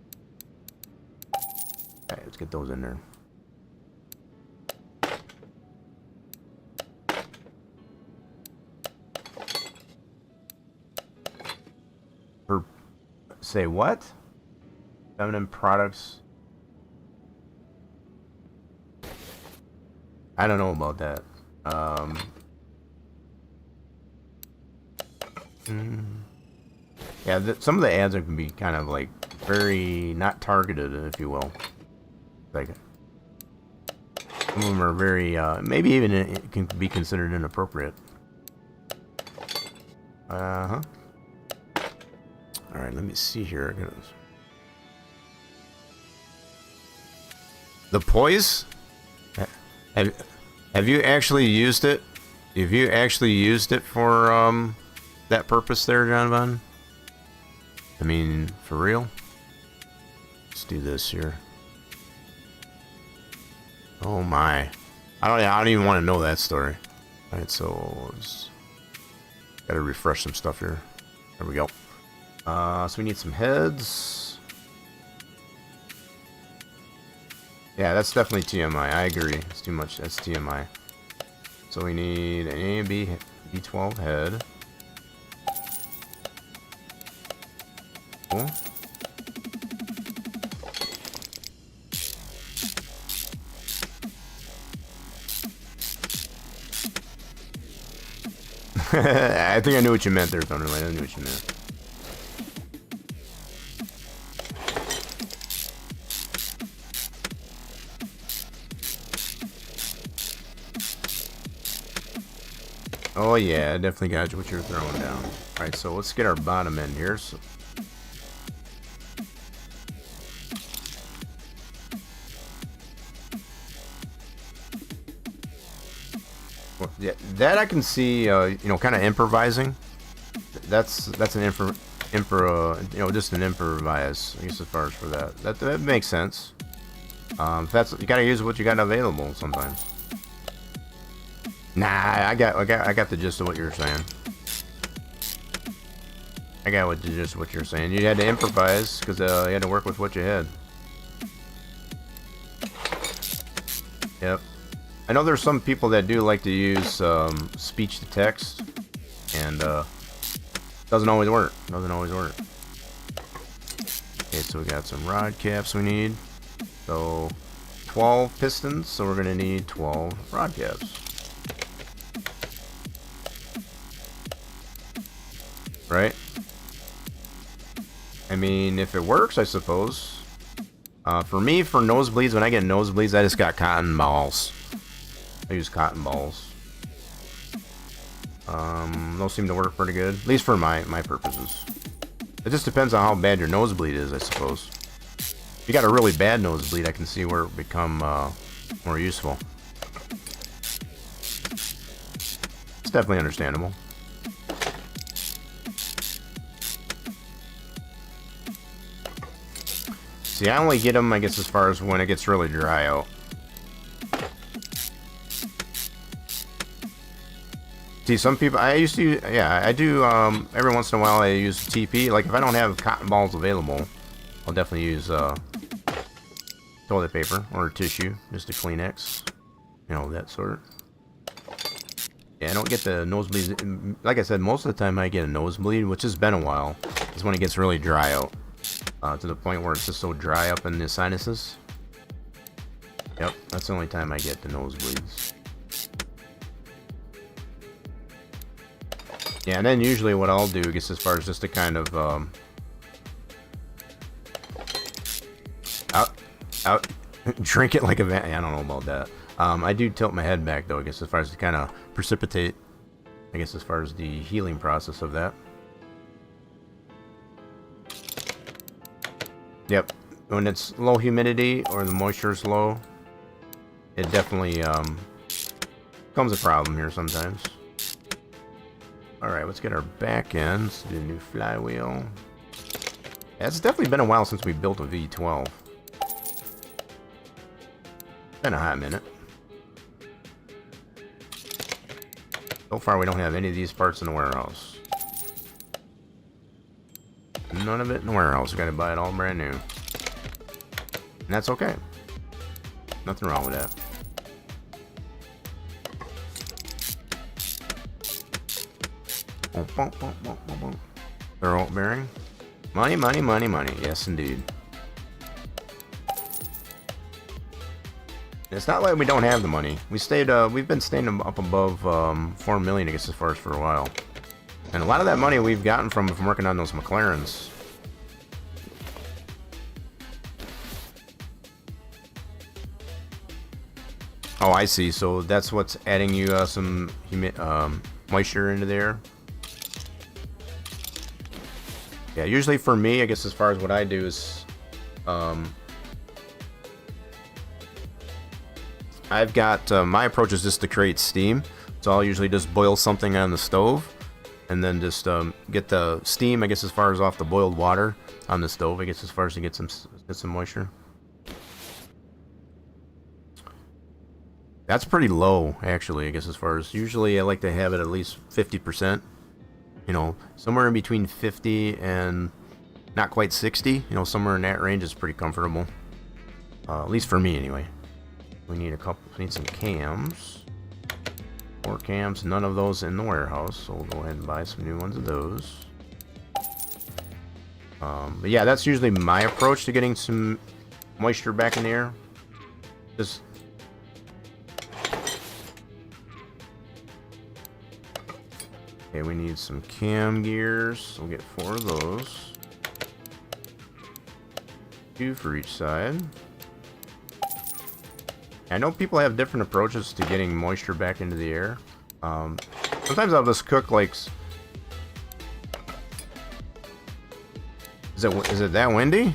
Okay, let's get those in there. For say what? Feminine products. I don't know about that. Yeah, some of the ads can be kind of like very not targeted, if you will. Like some of them are very, maybe even it can be considered inappropriate. All right, let me see here. The poise. Have you actually used it? Have you actually used it for that purpose there, John Von? I mean, for real? Let's do this here. Oh my! I don't even want to know that story. All right, so gotta refresh some stuff here. There we go. So we need some heads. Yeah, that's definitely TMI. I agree. It's too much. That's TMI. So we need an A and B B12 head. Cool. I think I knew what you meant there, Thunderlight. I knew what you meant. Oh yeah, I definitely got what you're throwing down. Alright, so let's get our bottom end here. So well, yeah, that I can see, you know, kind of improvising. That's an you know, just an improvise, I guess, as far as for that. That makes sense. That's, you gotta use what you got available sometimes. Nah, I got the gist of what you're saying. I got the gist of what you're saying. You had to improvise because you had to work with what you had. Yep. I know there's some people that do like to use speech to text, and doesn't always work. Doesn't always work. Okay, so we got some rod caps we need. So 12 pistons, so we're gonna need 12 rod caps. Right? I mean, if it works, I suppose. For me, for nosebleeds, when I get nosebleeds, I just got cotton balls. I use cotton balls. Those seem to work pretty good, at least for my purposes. It just depends on how bad your nosebleed is, I suppose. If you got a really bad nosebleed, I can see where it become more useful. It's definitely understandable. See, I only get them, I guess, as far as when it gets really dry out. See, some people, I used to, yeah, I do, every once in a while I use TP. Like, if I don't have cotton balls available, I'll definitely use toilet paper or tissue, just a Kleenex, you know, that sort. Yeah, I don't get the nosebleeds. Like I said, most of the time I get a nosebleed, which has been a while, is when it gets really dry out. To the point where it's just so dry up in the sinuses. Yep, that's the only time I get the nosebleeds. Yeah, and then usually what I'll do, I guess, as far as just to kind of out drink it like a van. I don't know about that. I do tilt my head back though, I guess, as far as to kind of precipitate, I guess, as far as the healing process of that. Yep, when it's low humidity or the moisture is low, it definitely becomes a problem here sometimes. Alright, let's get our back end. Let's do a new flywheel. Yeah, it's definitely been a while since we built a V12. Been a hot minute. So far we don't have any of these parts in the warehouse. None of it in the warehouse. We gotta buy it all brand new. And that's okay. Nothing wrong with that. Throw out bearing. Money, money, money, money. Yes, indeed. It's not like we don't have the money. We've been staying up above 4 million, I guess, as far as for a while. And a lot of that money we've gotten from working on those McLarens. Oh, I see. So that's what's adding you some moisture into there. Yeah, usually for me, I guess, as far as what I do is, I've got my approach is just to create steam. So I'll usually just boil something on the stove, and then just get the steam, I guess, as far as off the boiled water on the stove, I guess, as far as to get some moisture. That's pretty low, actually, I guess, as far as usually I like to have it at least 50%. You know, somewhere in between 50 and not quite 60. You know, somewhere in that range is pretty comfortable. At least for me, anyway. We need some cams. 4 cams, none of those in the warehouse, so we'll go ahead and buy some new ones of those. But yeah, that's usually my approach to getting some moisture back in the air. Just okay, we need some cam gears. We'll get 4 of those. 2 for each side. I know people have different approaches to getting moisture back into the air. Sometimes I'll just cook like... Is it that windy?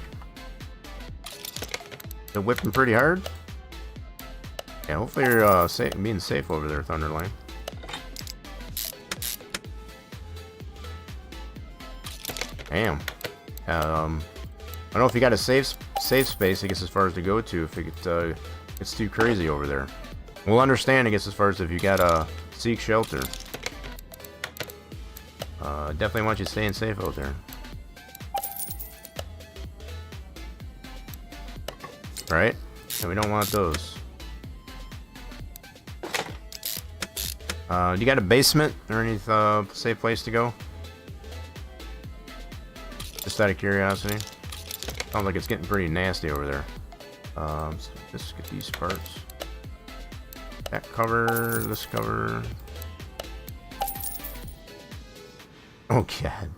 Is it whipping pretty hard? Yeah, hopefully you're being safe over there, Thunderline. Damn. I don't know if you got a safe space, I guess, as far as to go to, if it's too crazy over there. We'll understand, I guess, as far as if you got a seek shelter. Definitely want you staying safe out there. Right? And we don't want those. Do you got a basement or any safe place to go? Just out of curiosity. Sounds like it's getting pretty nasty over there. So just get these parts. That cover, this cover. Oh god.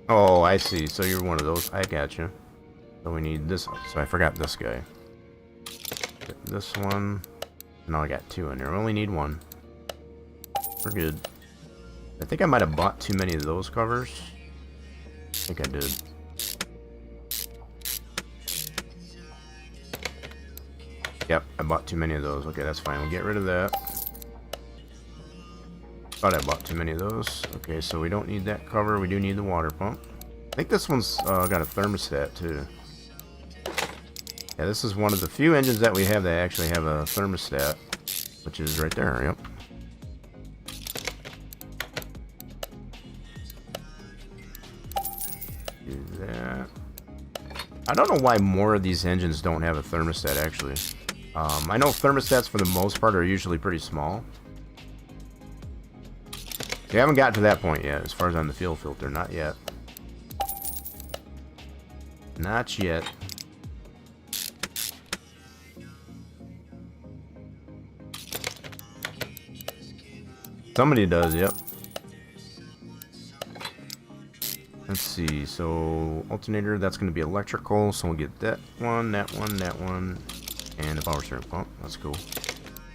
Oh, I see. So you're one of those. I got you. So we need this. So I forgot this guy. Get this one. No, I got two in there. We only need one. We're good. I think I might have bought too many of those covers. I think I did. Yep, I bought too many of those. Okay, that's fine. We'll get rid of that. Thought I bought too many of those. Okay, so we don't need that cover. We do need the water pump. I think this one's got a thermostat too. Yeah, this is one of the few engines that we have that actually have a thermostat, which is right there. Yep. Do that. I don't know why more of these engines don't have a thermostat actually. I know thermostats for the most part are usually pretty small. We haven't gotten to that point yet, as far as on the fuel filter. Not yet. Not yet. Somebody does, yep. Let's see, so alternator, that's going to be electrical, so we'll get that one, that one, that one, and the power steering pump. That's cool.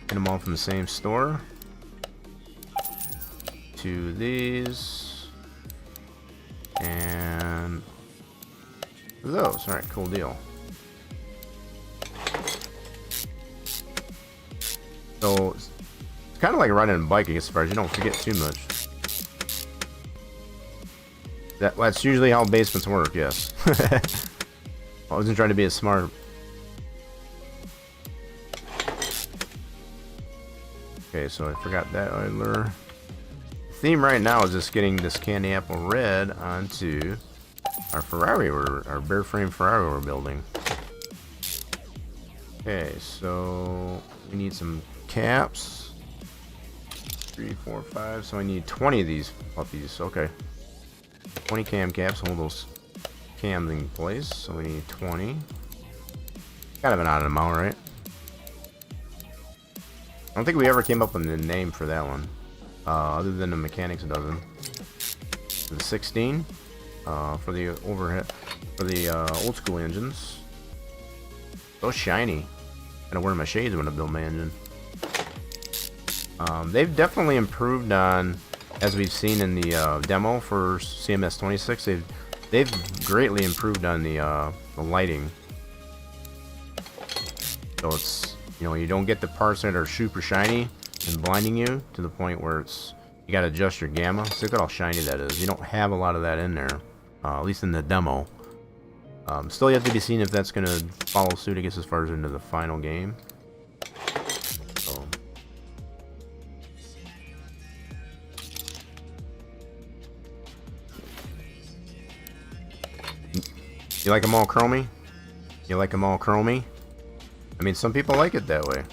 Get them all from the same store. Two of these. And those. Alright, cool deal. So, it's kind of like riding a bike, I guess, as far as you don't forget too much. That's usually how basements work, yes. I wasn't trying to be as smart. Okay, so I forgot that idler. The theme right now is just getting this candy apple red onto our Ferrari, our bare frame Ferrari we're building. Okay, so we need some caps. 3, 4, 5. So I need 20 of these puppies. Okay. 20 cam caps, hold those cams in place. So we need 20. Kind of an odd amount, right? I don't think we ever came up with a name for that one, other than the mechanics dozen. The 16 for the overhead, for the old school engines. So shiny. Gotta wear my shades when I build my engine. They've definitely improved on, as we've seen in the demo for CMS 26. They've greatly improved on the lighting. So it's, you know, you don't get the parts that are super shiny and blinding you to the point where it's, you gotta adjust your gamma. So look at how shiny that is. You don't have a lot of that in there, at least in the demo. Still yet to be seen if that's gonna follow suit, I guess, as far as into the final game. So. You like them all chromy? You like them all chromy? I mean, some people like it that way.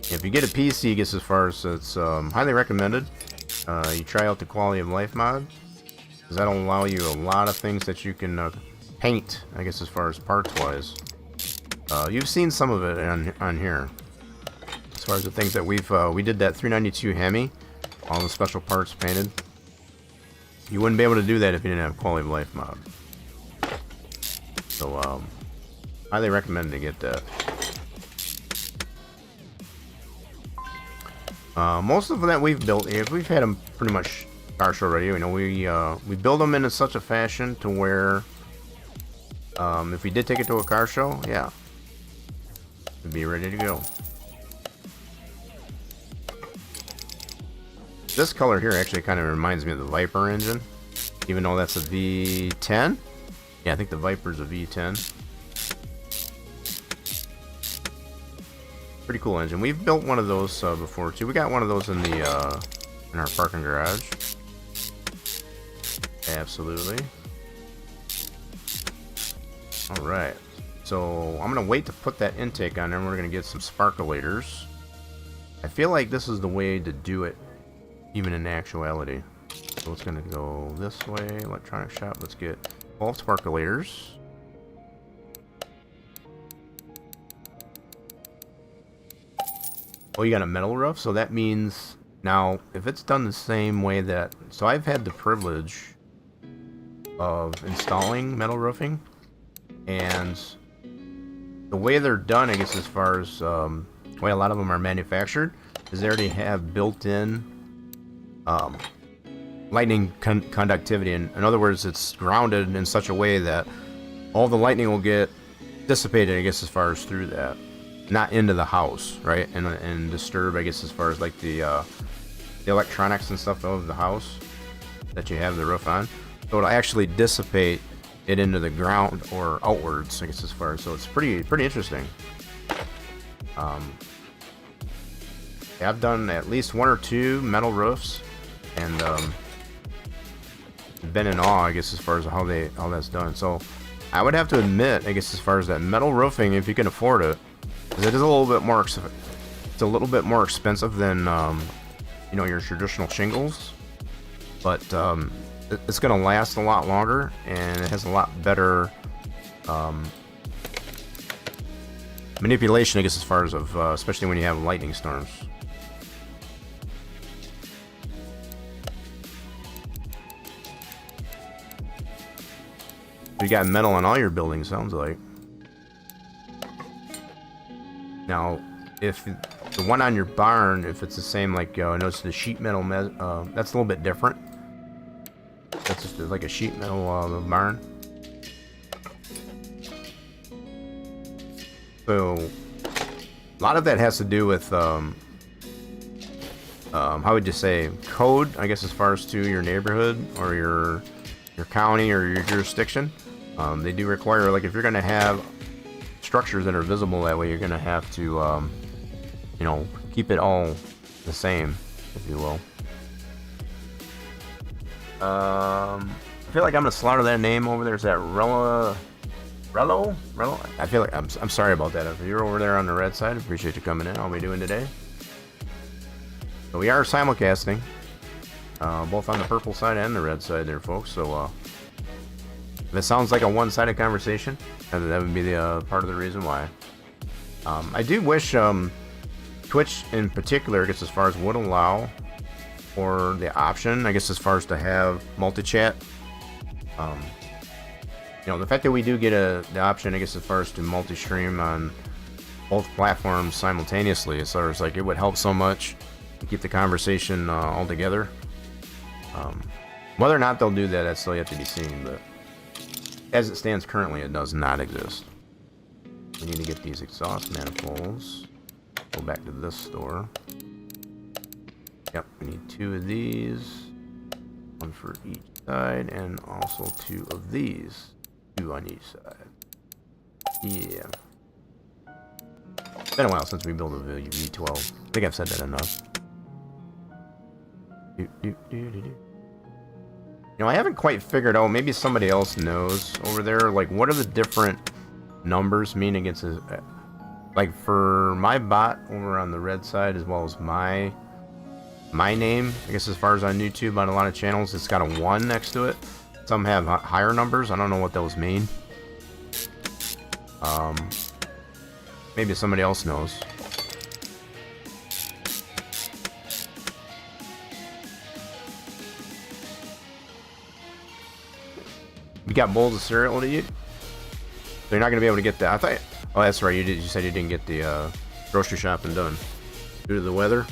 If you get a PC, I guess, as far as it's highly recommended. You try out the quality of life mod, because that'll allow you a lot of things that you can paint, I guess, as far as parts wise. You've seen some of it on here. As far as the things that we did that 392 Hemi, all the special parts painted. You wouldn't be able to do that if you didn't have quality of life mod. So, highly recommend to get that. Most of that we've built, we've had them pretty much car show ready. You know, we build them in such a fashion to where, if we did take it to a car show, yeah, it'd be ready to go. This color here actually kind of reminds me of the Viper engine, even though that's a V10. Yeah, I think the Viper's a V10. Pretty cool engine. We've built one of those before too. We got one of those in the in our parking garage. Absolutely. All right. So I'm gonna wait to put that intake on there. And we're gonna get some sparkulators. I feel like this is the way to do it, even in actuality. So it's gonna go this way. Electronic shop. Let's get 12 sparkulators. Oh, you got a metal roof, so that means Now, if it's done the same way that... So I've had the privilege of installing metal roofing, and the way they're done, I guess, as far as the way a lot of them are manufactured, is they already have built-in lightning conductivity. In other words, it's grounded in such a way that all the lightning will get dissipated, I guess, as far as through that, not into the house, right? And disturb, I guess, as far as like the electronics and stuff of the house that you have the roof on. So it'll actually dissipate it into the ground or outwards, I guess, as far as, so it's pretty interesting. Yeah, I've done at least 1 or 2 metal roofs, and been in awe, I guess, as far as how that's done. So I would have to admit, I guess, as far as that metal roofing, if you can afford it, because it is a little bit more expensive than you know, your traditional shingles, but it's going to last a lot longer, and it has a lot better manipulation, I guess, as far as of especially when you have lightning storms. You got metal on all your buildings, sounds like. Now, if the one on your barn, if it's the same, like, notice the sheet metal, that's a little bit different. That's just like a sheet metal barn. So, a lot of that has to do with, how would you say, code, I guess, as far as to your neighborhood or your county or your jurisdiction. They do require, like, if you're going to have structures that are visible that way, you're going to have to, you know, keep it all the same, if you will. I feel like I'm going to slaughter that name over there. Is that Rello? I feel like, I'm sorry about that. If you're over there on the red side, I appreciate you coming in. How are we doing today? So we are simulcasting, both on the purple side and the red side there, folks. So, if it sounds like a one-sided conversation, that would be the part of the reason why. I do wish Twitch in particular, I guess, as far as would allow for the option, I guess, as far as to have multi-chat. You know, the fact that we do get the option, I guess, as far as to multi-stream on both platforms simultaneously, as far as, like, it would help so much to keep the conversation all together. Whether or not they'll do that, that's still yet to be seen, but as it stands currently, it does not exist. We need to get these exhaust manifolds. Go back to this store. Yep, we need 2 of these. 1 for each side, and also 2 of these. 2 on each side. Yeah. It's been a while since we built a V12. I think I've said that enough. You know, I haven't quite figured out, maybe somebody else knows over there, like, what are the different numbers mean against his, like, for my bot over on the red side, as well as my name, I guess, as far as on YouTube, on a lot of channels, it's got a 1 next to it. Some have higher numbers. I don't know what those mean. Maybe somebody else knows. You got bowls of cereal to eat? So you're not gonna be able to get that. I thought. Oh, that's right. You said you didn't get the grocery shopping done due to the weather.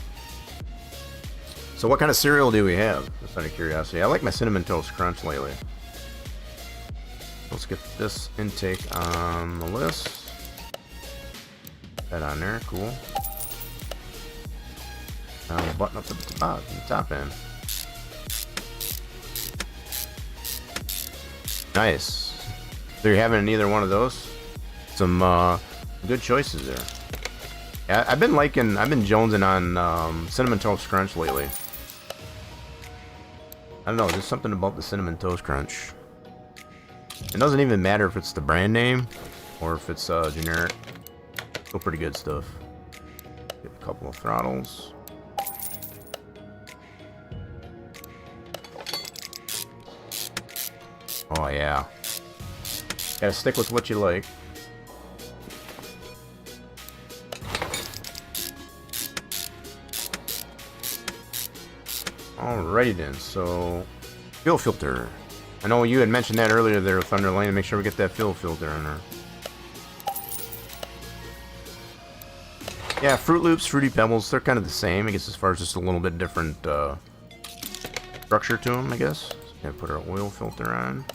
So what kind of cereal do we have? Just out of curiosity. I like my Cinnamon Toast Crunch lately. Let's get this intake on the list. That on there. Cool. Now we'll button up at the top end. Nice. So you're having neither one of those? Some good choices there. Yeah, I've been jonesing on Cinnamon Toast Crunch lately. I don't know, there's something about the Cinnamon Toast Crunch. It doesn't even matter if it's the brand name or if it's generic. Still pretty good stuff. Get a couple of throttles. Oh yeah. Gotta stick with what you like. Alrighty then, so fuel filter. I know you had mentioned that earlier there, Thunder Lane, to make sure we get that fuel filter in there. Yeah, Fruit Loops, Fruity Pebbles, they're kind of the same, I guess, as far as just a little bit different structure to them, I guess. So gonna put our oil filter on.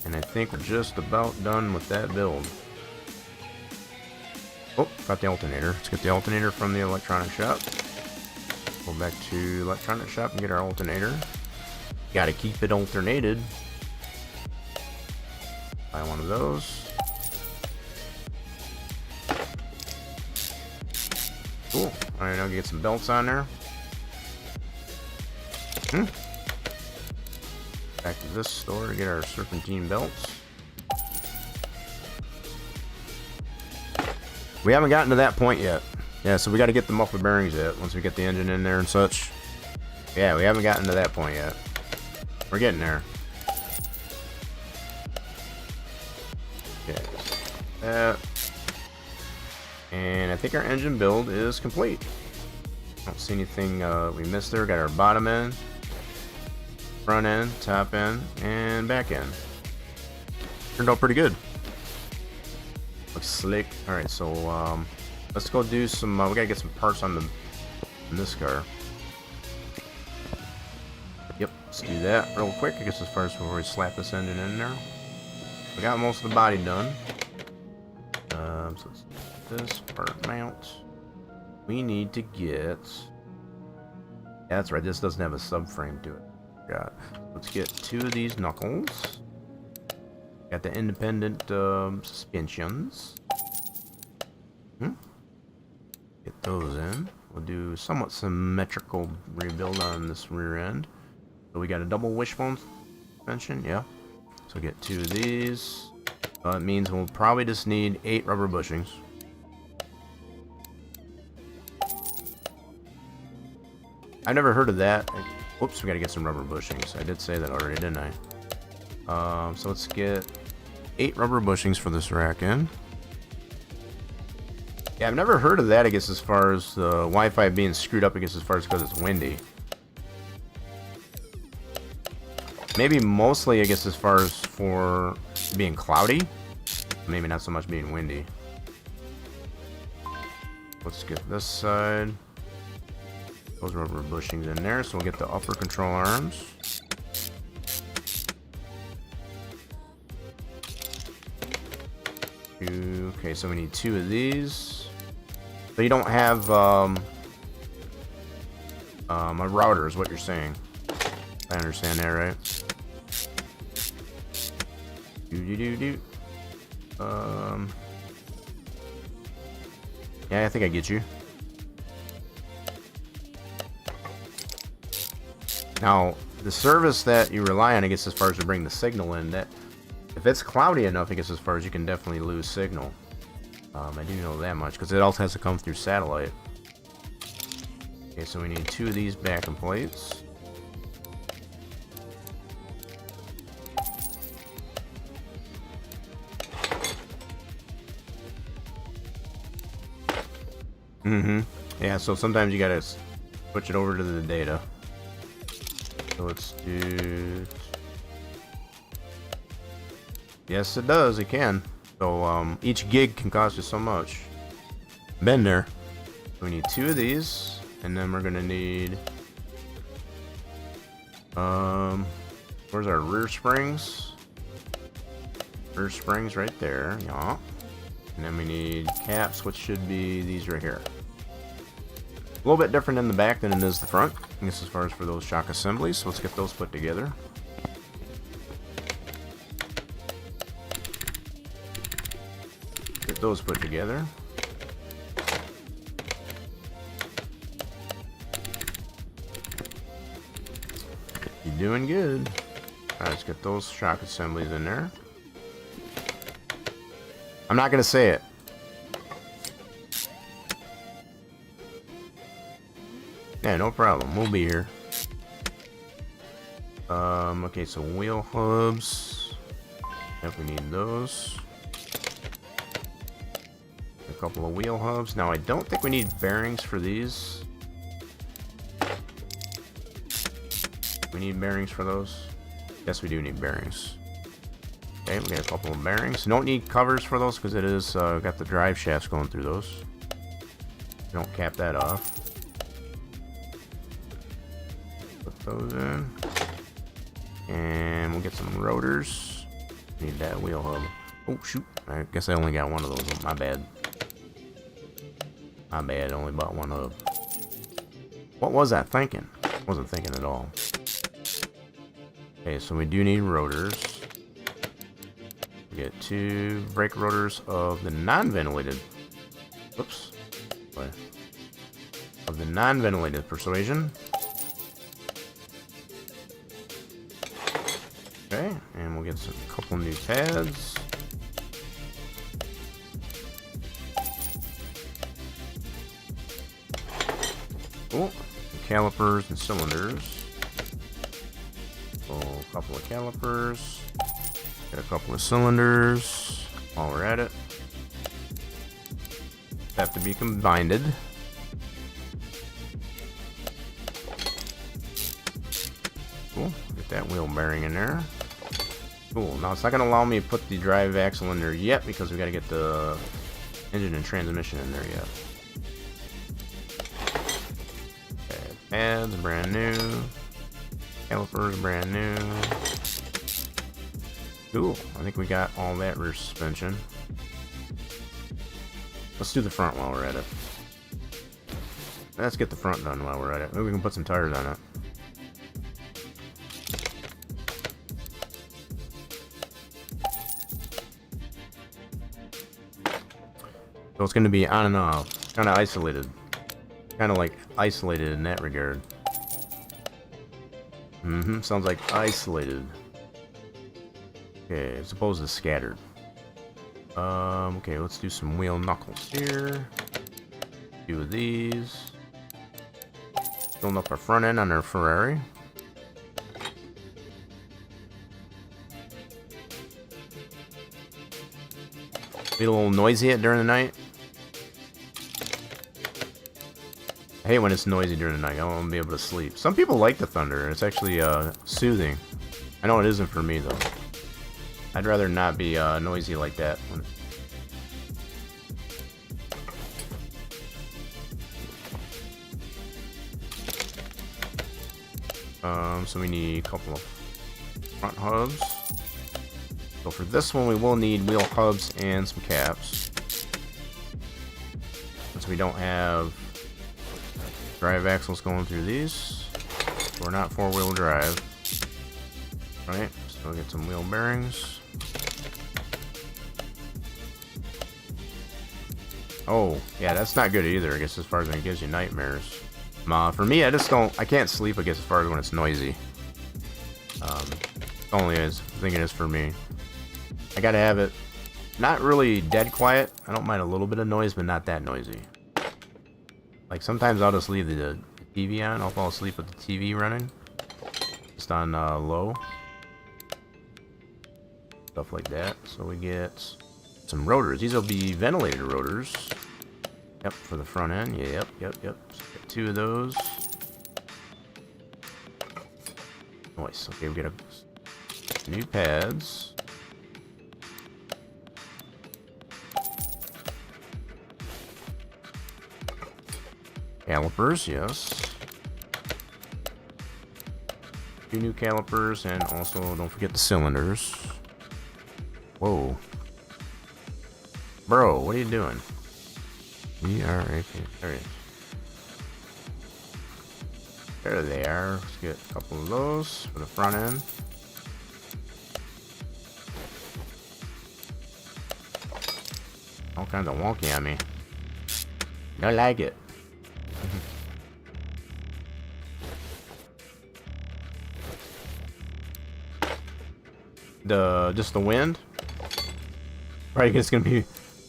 And I think we're just about done with that build. Oh, got the alternator. Let's get the alternator from the electronic shop. Go back to electronic shop and get our alternator. Gotta keep it alternated. Buy one of those. Cool. Alright, now get some belts on there. Back to this store to get our serpentine belts. We haven't gotten to that point yet. Yeah, so we got to get the muffler bearings yet, once we get the engine in there and such. Yeah, we haven't gotten to that point yet. We're getting there. Okay. And I think our engine build is complete. Don't see anything we missed there. Got our bottom end, front end, top end, and back end. Turned out pretty good. Looks slick. Alright, so let's go do some we gotta get some parts on this car. Yep, let's do that real quick, I guess, as far as before we slap this engine in there. We got most of the body done. So let's do this part mount. We need to get, yeah, that's right, this doesn't have a subframe to it. Let's get 2 of these knuckles. Got the independent suspensions. Get those in. We'll do somewhat symmetrical rebuild on this rear end. So we got a double wishbone suspension, yeah. So get 2 of these. It means we'll probably just need 8 rubber bushings. I've never heard of that. Whoops, we gotta get some rubber bushings. I did say that already, didn't I? So let's get 8 rubber bushings for this rack end. Yeah, I've never heard of that, I guess, as far as the Wi-Fi being screwed up, I guess, as far as because it's windy. Maybe mostly, I guess, as far as for being cloudy. Maybe not so much being windy. Let's get this side. Those rubber bushings in there, so we'll get the upper control arms. Okay, so we need 2 of these. So you don't have a router, is what you're saying. I understand that, right? Yeah, I think I get you. Now, the service that you rely on, I guess, as far as to bring the signal in, that if it's cloudy enough, I guess, as far as you can definitely lose signal. I do know that much, because it also has to come through satellite. Okay, so we need 2 of these backing plates. Yeah, so sometimes you gotta switch it over to the data. So let's do... Yes, it does. It can. So each gig can cost you so much. Been there. We need 2 of these, and then we're gonna need. Where's our rear springs? Rear springs right there. Yeah. And then we need caps, which should be these right here. A little bit different in the back than it is the front. I guess as far as for those shock assemblies. So let's get those put together. Get those put together. You're doing good. Alright, let's get those shock assemblies in there. I'm not gonna say it. Yeah, no problem. We'll be here. Okay, so wheel hubs. Yep, we need those. A couple of wheel hubs. Now, I don't think we need bearings for these. We need bearings for those. Yes, we do need bearings. Okay, we got a couple of bearings. Don't need covers for those because it is got the drive shafts going through those. Don't cap that off. Put those in. And we'll get some rotors. Need that wheel hub. Oh, shoot. I guess I only got one of those. My bad. My bad. I only bought one hub. What was I thinking? Wasn't thinking at all. Okay, so we do need rotors. We get 2 brake rotors of the non-ventilated. Whoops. What? Of the non-ventilated persuasion. Okay, and we'll get a couple new pads. Cool. Calipers and cylinders. So a couple of calipers. Get a couple of cylinders while we're at it. Have to be combined. Cool. Get that wheel bearing in there. Cool. Now it's not going to allow me to put the drive axle in there yet because we got to get the engine and transmission in there yet. Okay, pads brand new. Calipers brand new. Cool. I think we got all that rear suspension. Let's do the front while we're at it. Let's get the front done while we're at it. Maybe we can put some tires on it. So it's going to be on and off. Kind of isolated. Kind of like isolated in that regard. Sounds like isolated. Okay, as opposed to scattered. Okay, let's do some wheel knuckles here. A few of these. Filling up our front end on our Ferrari. Be a little noisy during the night. I hate when it's noisy during the night. I want to be able to sleep. Some people like the thunder. It's actually soothing. I know it isn't for me though. I'd rather not be noisy like that. So we need a couple of front hubs. So for this one, we will need wheel hubs and some caps. Since we don't have drive axles going through these, we're not four-wheel drive. Right, so we'll get some wheel bearings. Oh, yeah, that's not good either, I guess, as far as it gives you nightmares. For me, I can't sleep, I guess, as far as when it's noisy. Only I think it is for me. I gotta have it not really dead quiet. I don't mind a little bit of noise, but not that noisy. Like sometimes I'll just leave the TV on. I'll fall asleep with the TV running, just on low. Stuff like that. So we get some rotors. These will be ventilated rotors. Yep, for the front end. Yep. So get 2 of those. Nice. Okay, we get new pads. Calipers, yes. 2 new calipers, and also don't forget the cylinders. Whoa. Bro, what are you doing? There they are. Let's get a couple of those for the front end. All kinds of wonky on me. I like it. Just the wind. Right, it's gonna be.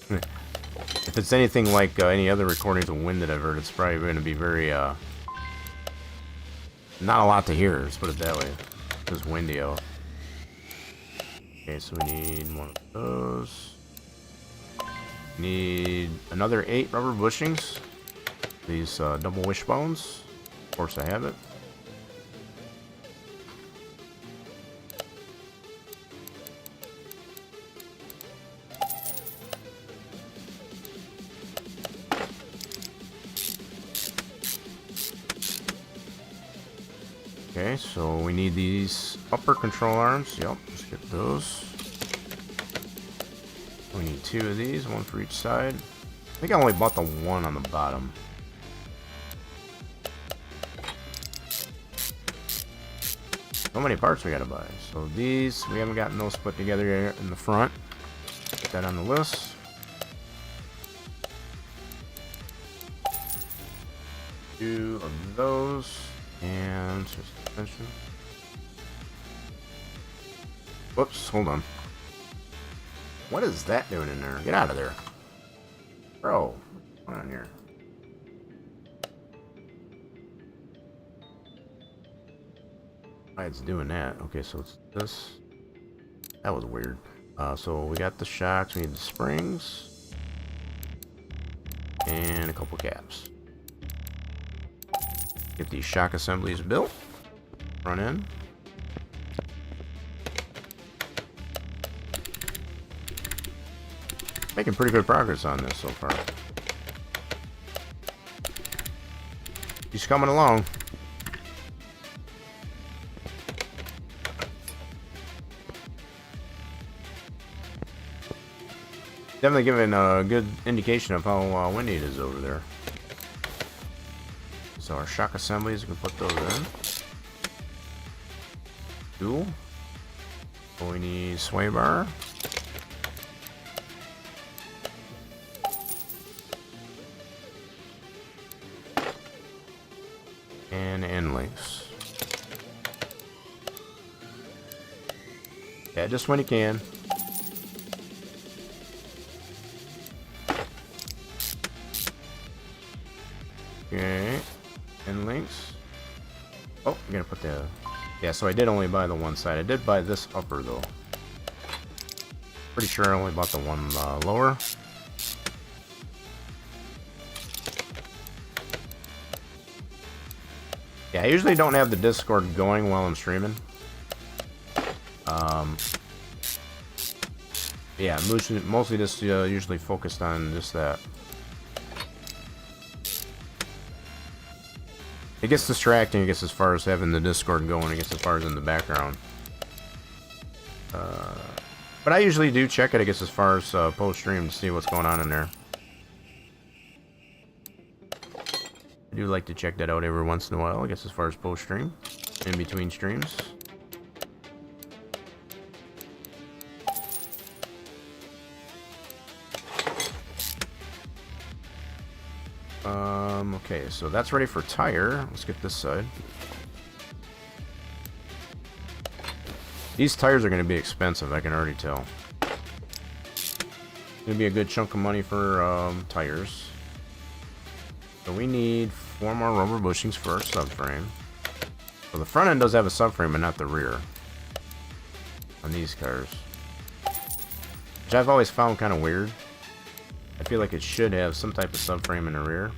If it's anything like any other recordings of wind that I've heard, it's probably gonna be very not a lot to hear. Let's put it that way. It's windy out. Okay, so we need one of those. Need another 8 rubber bushings. These double wishbones. Of course, I have it. Okay, so we need these upper control arms. Yep, let's get those. We need 2 of these, 1 for each side. I think I only bought the 1 on the bottom. So many parts we gotta buy. So these, we haven't gotten those put together yet in the front. Put that on the list. Two of those. And suspension. Whoops, hold on. What is that doing in there? Get out of there. Bro, what's going on here? Why it's doing that? Okay, so it's this. That was weird. So we got the shocks, we need the springs. And a couple caps. Get these shock assemblies built. Front end. Making pretty good progress on this so far. He's coming along. Definitely giving a good indication of how windy it is over there. So our shock assemblies, we can put those in. Cool. So we need sway bar. And end links. Yeah, just when you can. Okay, end links. Oh, I'm gonna put the... Yeah, so I did only buy the one side. I did buy this upper, though. Pretty sure I only bought the one lower. Yeah, I usually don't have the Discord going while I'm streaming. Yeah, mostly just usually focused on just that. It gets distracting, I guess, as far as having the Discord going, I guess, as far as in the background. But I usually do check it, I guess, as far as post-stream to see what's going on in there. I do like to check that out every once in a while, I guess, as far as post-stream, in between streams. Okay, so that's ready for tire. Let's get this side. These tires are going to be expensive, I can already tell. Going to be a good chunk of money for tires. So we need 4 more rubber bushings for our subframe. So the front end does have a subframe, but not the rear. On these cars. Which I've always found kind of weird. I feel like it should have some type of subframe in the rear.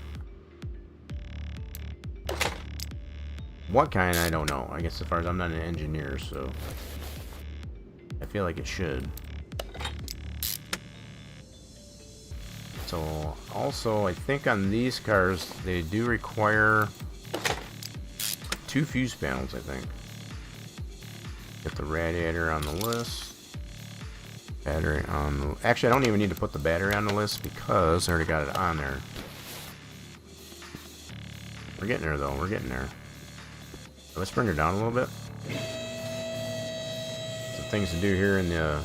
What kind, I don't know. I guess as far as I'm not an engineer, so I feel like it should. So also, I think on these cars, they do require 2 fuse panels, I think. Get the radiator on the list. Battery on the... Actually, I don't even need to put the battery on the list because I already got it on there. We're getting there, though. We're getting there. Let's bring her down a little bit. Some things to do here in the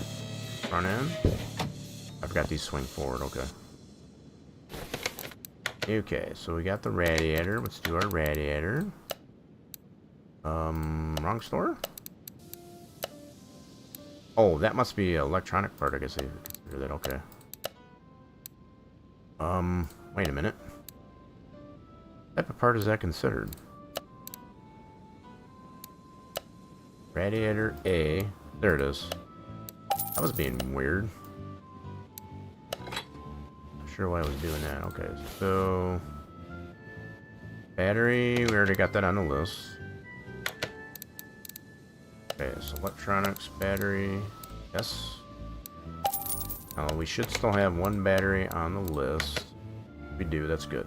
front end. I forgot these swing forward. Okay. Okay, so we got the radiator. Let's do our radiator. Wrong store? Oh, that must be an electronic part. I guess I consider that. Okay. Wait a minute. What type of part is that considered? Radiator A. There it is. That was being weird. Not sure why I was doing that. Okay, so... Battery, we already got that on the list. Okay, so electronics, battery, yes. We should still have 1 battery on the list. We do, that's good.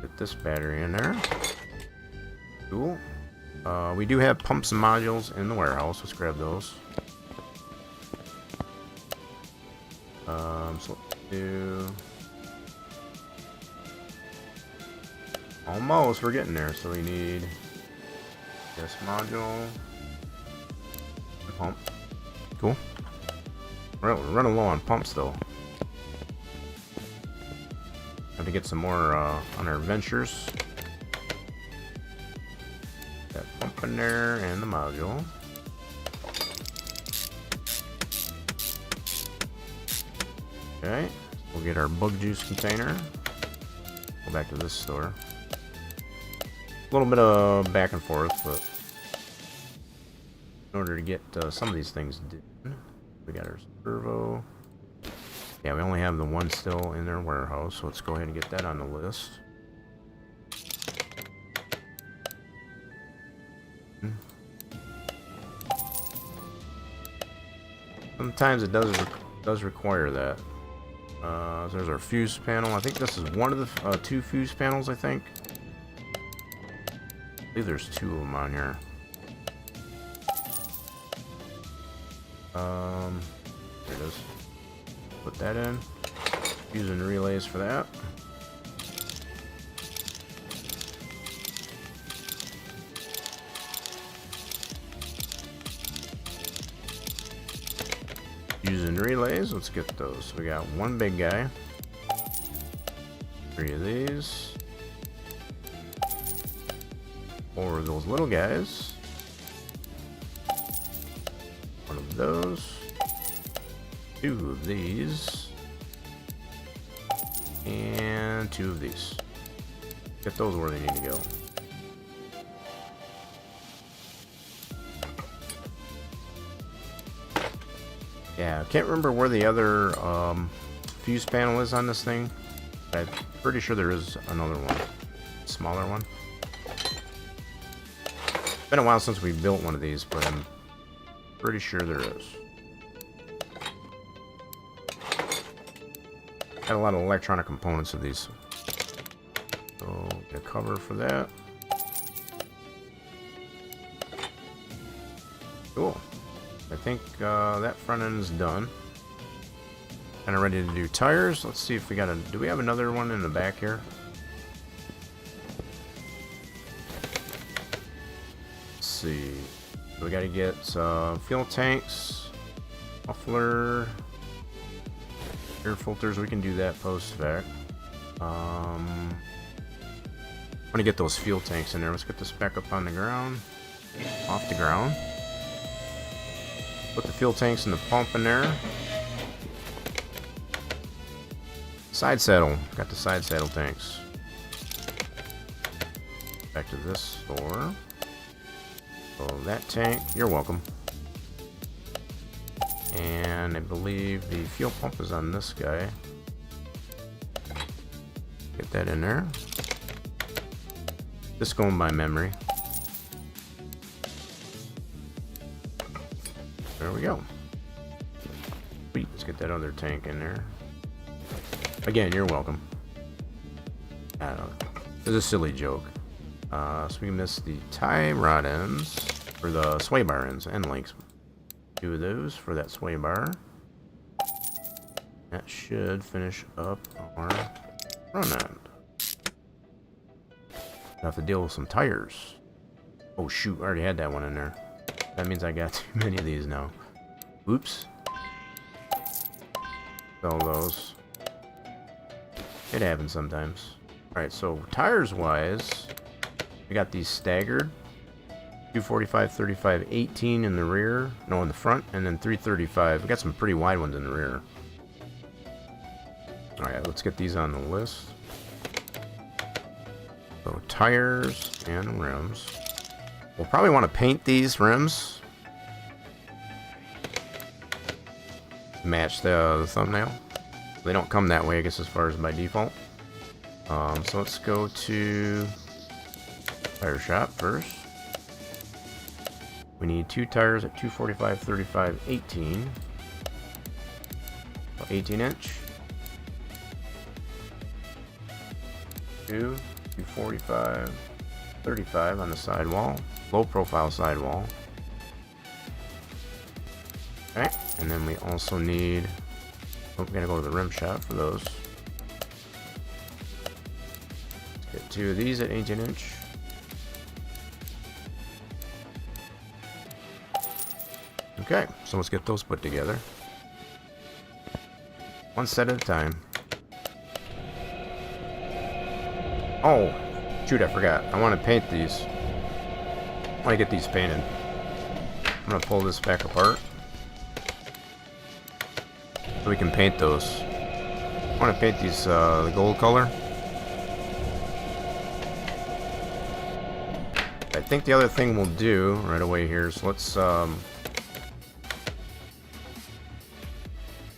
Get this battery in there. Cool. We do have pumps and modules in the warehouse. Let's grab those. So let's do... Almost, we're getting there. So we need this module, the pump. Cool. We're running low on pumps though. Have to get some more on our ventures. That pump in there and the module. Okay, we'll get our bug juice container. Go back to this store. A little bit of back and forth, but in order to get some of these things done, we got our servo. Yeah, we only have the one still in their warehouse, so let's go ahead and get that on the list. Sometimes it does require that. There's our fuse panel. I think this is one of the two fuse panels, I think. I believe there's two of them on here. There it is. Put that in. Using relays for that. Using relays, let's get those. We got one big guy. 3 of these. 4 of those little guys. 1 of those. 2 of these. And 2 of these. Get those where they need to go. Yeah, I can't remember where the other fuse panel is on this thing. I'm pretty sure there is another one. Smaller one. It's been a while since we built one of these, but I'm pretty sure there is. Got a lot of electronic components of these. So, get a cover for that. Cool. I think that front end is done. Kind of ready to do tires. Let's see if we got a... Do we have another one in the back here? Let's see. We got to get fuel tanks, muffler, air filters. We can do that post-vac. I want to get those fuel tanks in there. Let's get this back up on the ground. Off the ground. Put the fuel tanks and the pump in there. Side saddle. Got the side saddle tanks. Back to this store. So that tank, you're welcome. And I believe the fuel pump is on this guy. Get that in there. Just going by memory. There we go. Sweet. Let's get that other tank in there. Again, you're welcome. I don't know. It's a silly joke. So we missed the tie rod ends, or the sway bar ends, end links. 2 of those for that sway bar. That should finish up our front end. Have to deal with some tires. Oh shoot, I already had that one in there. That means I got too many of these now. Oops. Sell those. It happens sometimes. Alright, so tires wise, we got these staggered. 245, 35, 18 in the rear. No, in the front. And then 335. We got some pretty wide ones in the rear. Alright, let's get these on the list. So tires and rims. We'll probably want to paint these rims. Match the thumbnail. They don't come that way, I guess, as far as by default. So let's go to tire shop first. We need 2 tires at 245, 35, 18. 18 inch. 2, 245, 35 on the sidewall. low profile sidewall. Okay, and then we also need, oh, we gotta go to the rim shot for those. Let's get 2 of these at 18 inch. Okay, so let's get those put together. One set at a time. Oh, shoot, I forgot. I want to paint these. I want to get these painted. I'm going to pull this back apart so we can paint those. I want to paint these the gold color. I think the other thing we'll do right away here is let's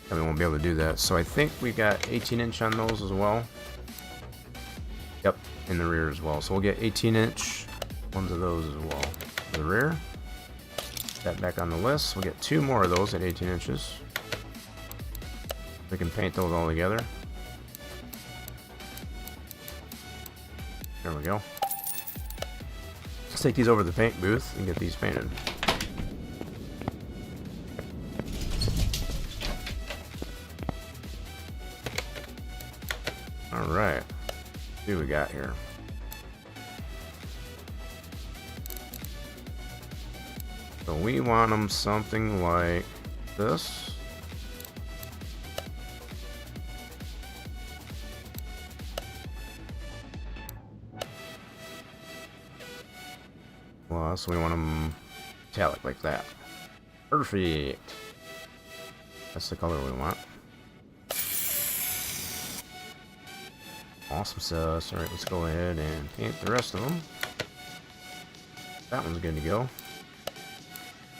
we won't be able to do that. So I think we got 18 inch on those as well. Yep, in the rear as well. So we'll get 18 inch ones of those as well. For the rear. That back on the list. We'll get 2 more of those at 18 inches. We can paint those all together. There we go. Let's take these over to the paint booth and get these painted. Alright, see what we got here. So we want them something like this. Well, so we want them metallic like that. Perfect. That's the color we want. Awesome sauce. Alright, let's go ahead and paint the rest of them. That one's good to go.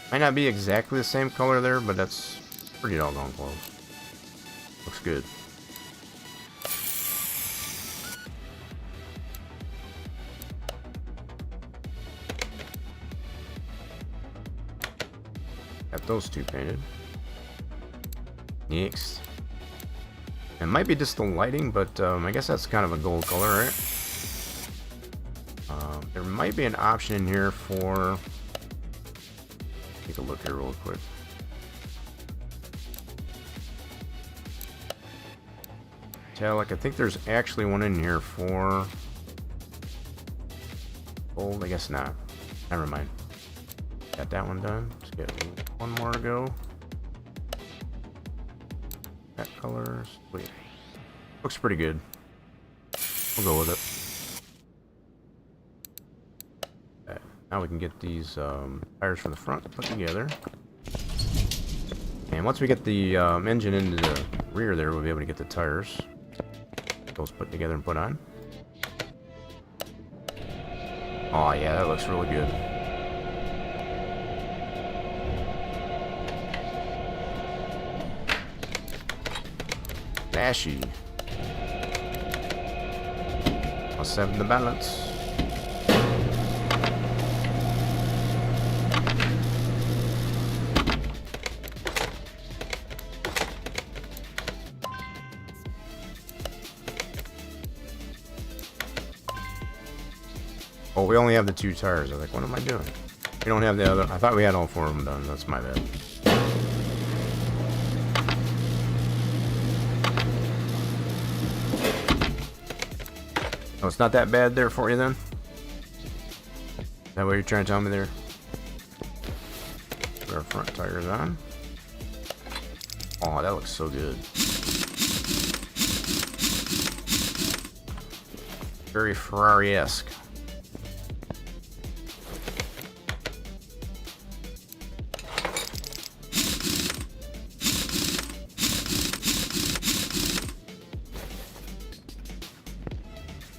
Might not be exactly the same color there, but that's pretty doggone close. Looks good. Got those 2 painted. Next. It might be just the lighting, but I guess that's kind of a gold color, right? There might be an option in here for... Take a look here real quick. Metallic, I think there's actually one in here for... Gold, I guess not. Never mind. Got that one done. Let's get 1 more to go. That color, sweet. Looks pretty good. We'll go with it. Okay, now we can get these tires for the front put together. And once we get the engine into the rear there, we'll be able to get the tires. Those put together and put on. Oh yeah, that looks really good. Flashy. Must have the balance. Oh, we only have the 2 tires. I was like, what am I doing? We don't have the other. I thought we had all 4 of them done. That's my bad. Oh, it's not that bad there for you then? Is that what you're trying to tell me there? Put our front tires on. Oh, that looks so good. Very Ferrari-esque.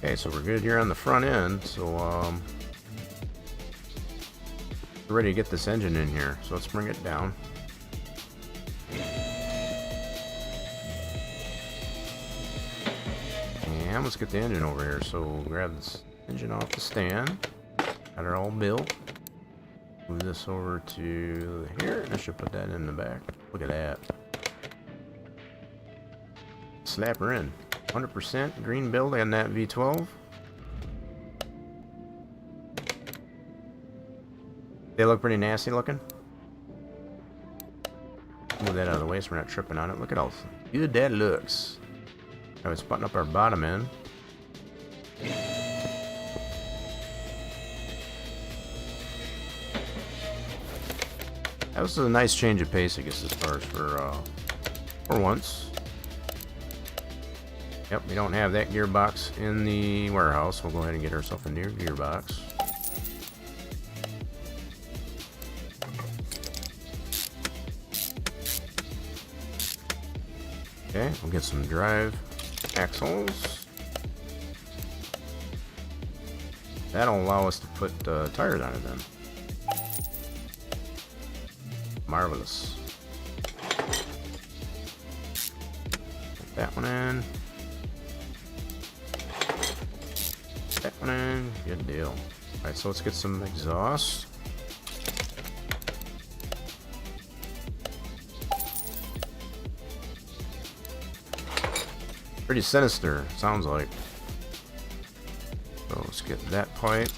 Okay, so we're good here on the front end, so we're ready to get this engine in here, so let's bring it down. And let's get the engine over here, so we'll grab this engine off the stand, got it all built, move this over to here, and I should put that in the back. Look at that. Slap her in. 100% green build on that V12. They look pretty nasty looking. Move that out of the way so we're not tripping on it. Look at how good that looks. Now let's button up our bottom end. That was a nice change of pace, I guess, as far as for once. Yep, we don't have that gearbox in the warehouse. We'll go ahead and get ourselves a new gearbox. Okay, we'll get some drive axles. That'll allow us to put tires on it then. Marvelous. Put that one in. That one in. Good deal. Alright, so let's get some exhaust. Pretty sinister, sounds like. So let's get that pipe.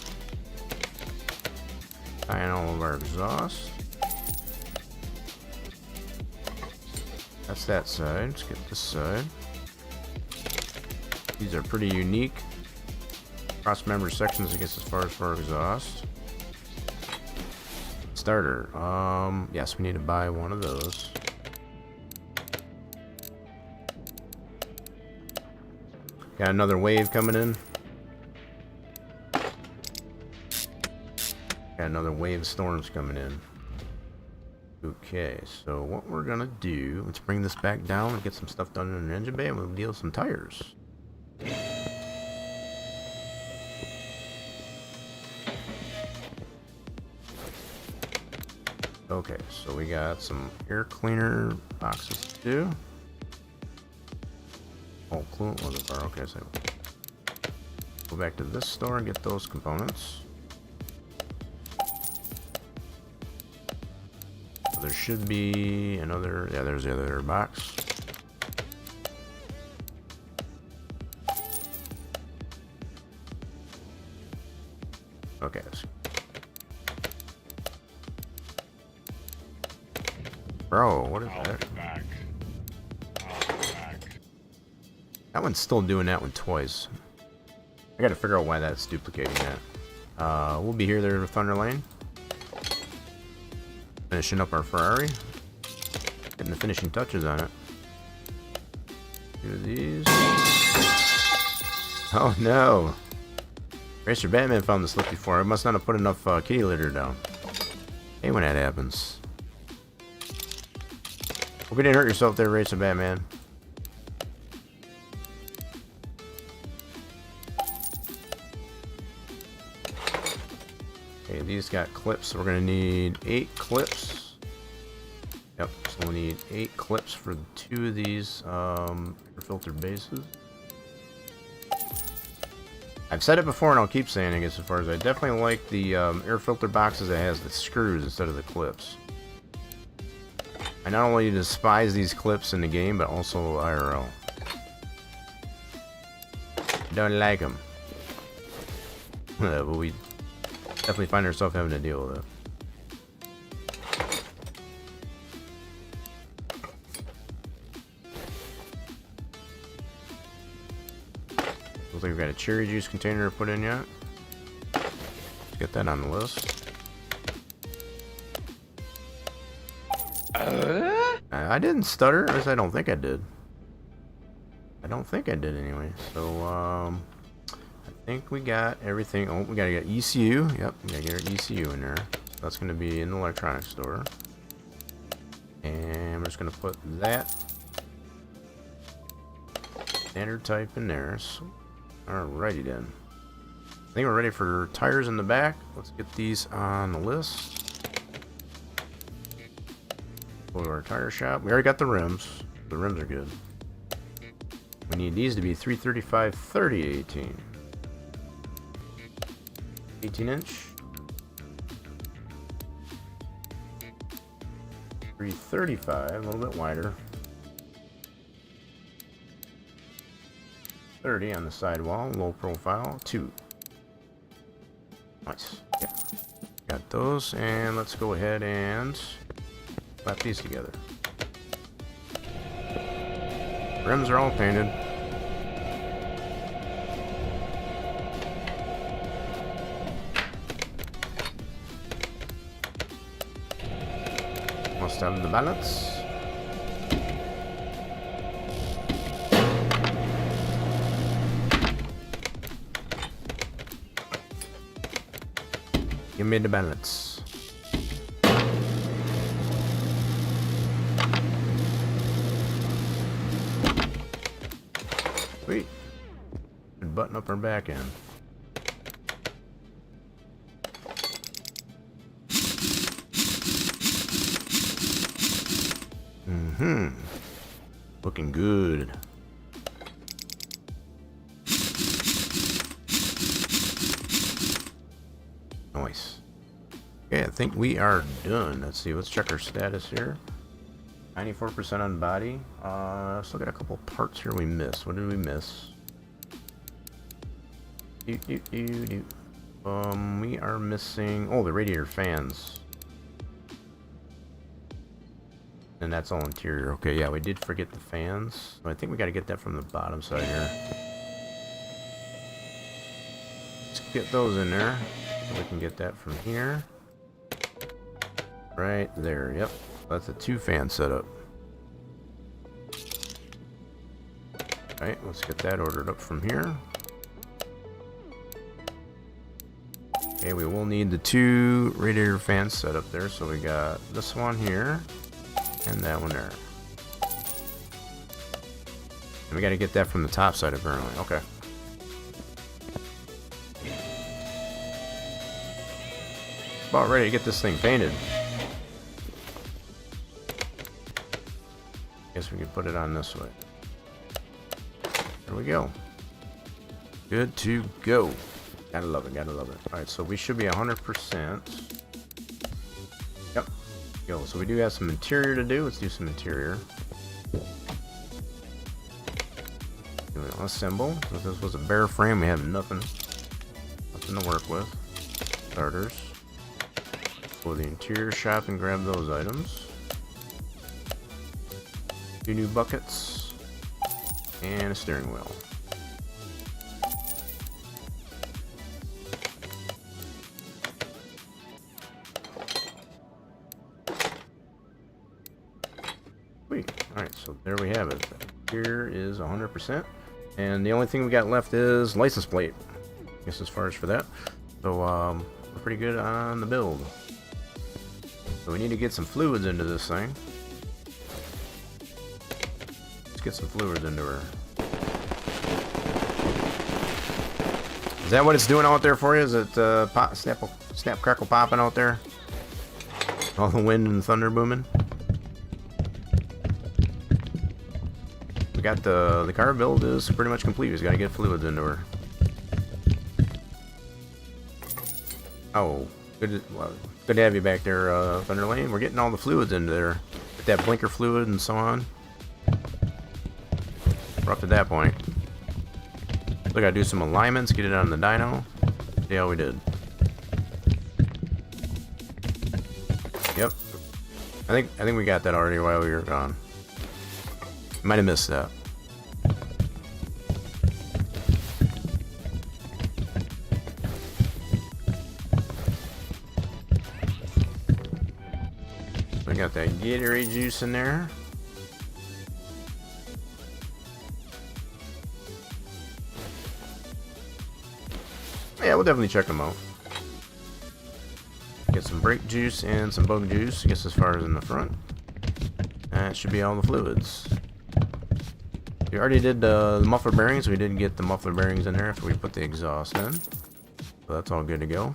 Tie in all of our exhaust. That's that side. Let's get this side. These are pretty unique cross-member sections, I guess, as far as for exhaust. Starter. Yes, we need to buy one of those. Got another wave coming in. Got another wave of storms coming in. Okay, so what we're gonna do, let's bring this back down and get some stuff done in an engine bay, and we'll deal some tires. Okay, so we got some air cleaner boxes to do. Oh, Coolant was a bar. Okay, so go back to this store and get those components. So there should be another. Yeah, there's the other box. Okay. Bro, what is that? That one's still doing that one twice. I gotta figure out why that's duplicating that. We'll be here there with Thunder Lane. Finishing up our Ferrari. Getting the finishing touches on it. Two of these. Oh no! Racer Batman found the slip before. I must not have put enough kitty litter down. Hey, when that happens. Hope you didn't hurt yourself there, Racer Batman. Okay, these got clips, so we're gonna need 8 clips. Yep, so we'll need 8 clips for 2 of these air filter bases. I've said it before and I'll keep saying it as far as I definitely like the air filter boxes that has the screws instead of the clips. I not only despise these clips in the game, but also IRL. Don't like them. But we definitely find ourselves having to deal with it. Looks like we've got a cherry juice container to put in yet. Let's get that on the list. I didn't stutter, at least I don't think I did. I don't think I did anyway. So, I think we got everything. Oh, we gotta get ECU. Yep, we gotta get our ECU in there. So that's gonna be in the electronics store. And we're just gonna put that standard type in there. So, alrighty then. I think we're ready for tires in the back. Let's get these on the list. Go to our tire shop. We already got the rims. The rims are good. We need these to be 335 30 18. 18 inch. 335, a little bit wider. 30 on the sidewall, low profile, 2. Nice. Yeah. Got those, and let's go ahead and slap these together. Rims are all painted. Almost out of the balance. Give me the balance. Sweet. Good button up our back end. Looking good. Nice. Okay, I think we are done. Let's see, let's check our status here. 94% on body. Let's look at a couple parts here we missed. What did we miss? We are missing, oh, the radiator fans. And that's all interior. Okay, yeah, we did forget the fans. I think we got to get that from the bottom side here. Let's get those in there. We can get that from here. Right there, yep. That's a 2-fan setup. Alright, let's get that ordered up from here. Okay, we will need the 2 radiator fans set up there. So we got this one here. And that one there. And we got to get that from the top side apparently. Okay. About ready to get this thing painted. Guess we can put it on this way. There we go. Good to go. Gotta love it, gotta love it. Alright, so we should be 100%. Yep. Go. So we do have some interior to do. Let's do some interior. Assemble. If this was a bare frame, we have nothing to work with. Starters. Go to the interior shop and grab those items. 2 new buckets and a steering wheel. Alright, so there we have it. Here is 100%. And the only thing we got left is license plate. I guess as far as for that. So, we're pretty good on the build. So we need to get some fluids into this thing. Let's get some fluids into her. Is that what it's doing out there for you? Is it snap crackle popping out there? All the wind and thunder booming? We got the car build is pretty much complete. We just gotta get fluids into her. Oh, good to have you back there, Thunder Lane. We're getting all the fluids into there. Get that blinker fluid and so on. We're up to that point. So we gotta do some alignments, get it on the dyno. See how we did. Yep. I think we got that already while we were gone. Might have missed that. We got that Gatorade juice in there. Yeah, we'll definitely check them out. Get some brake juice and some bug juice, I guess, as far as in the front. That should be all the fluids. We already did the muffler bearings. We didn't get the muffler bearings in there after we put the exhaust in. So that's all good to go.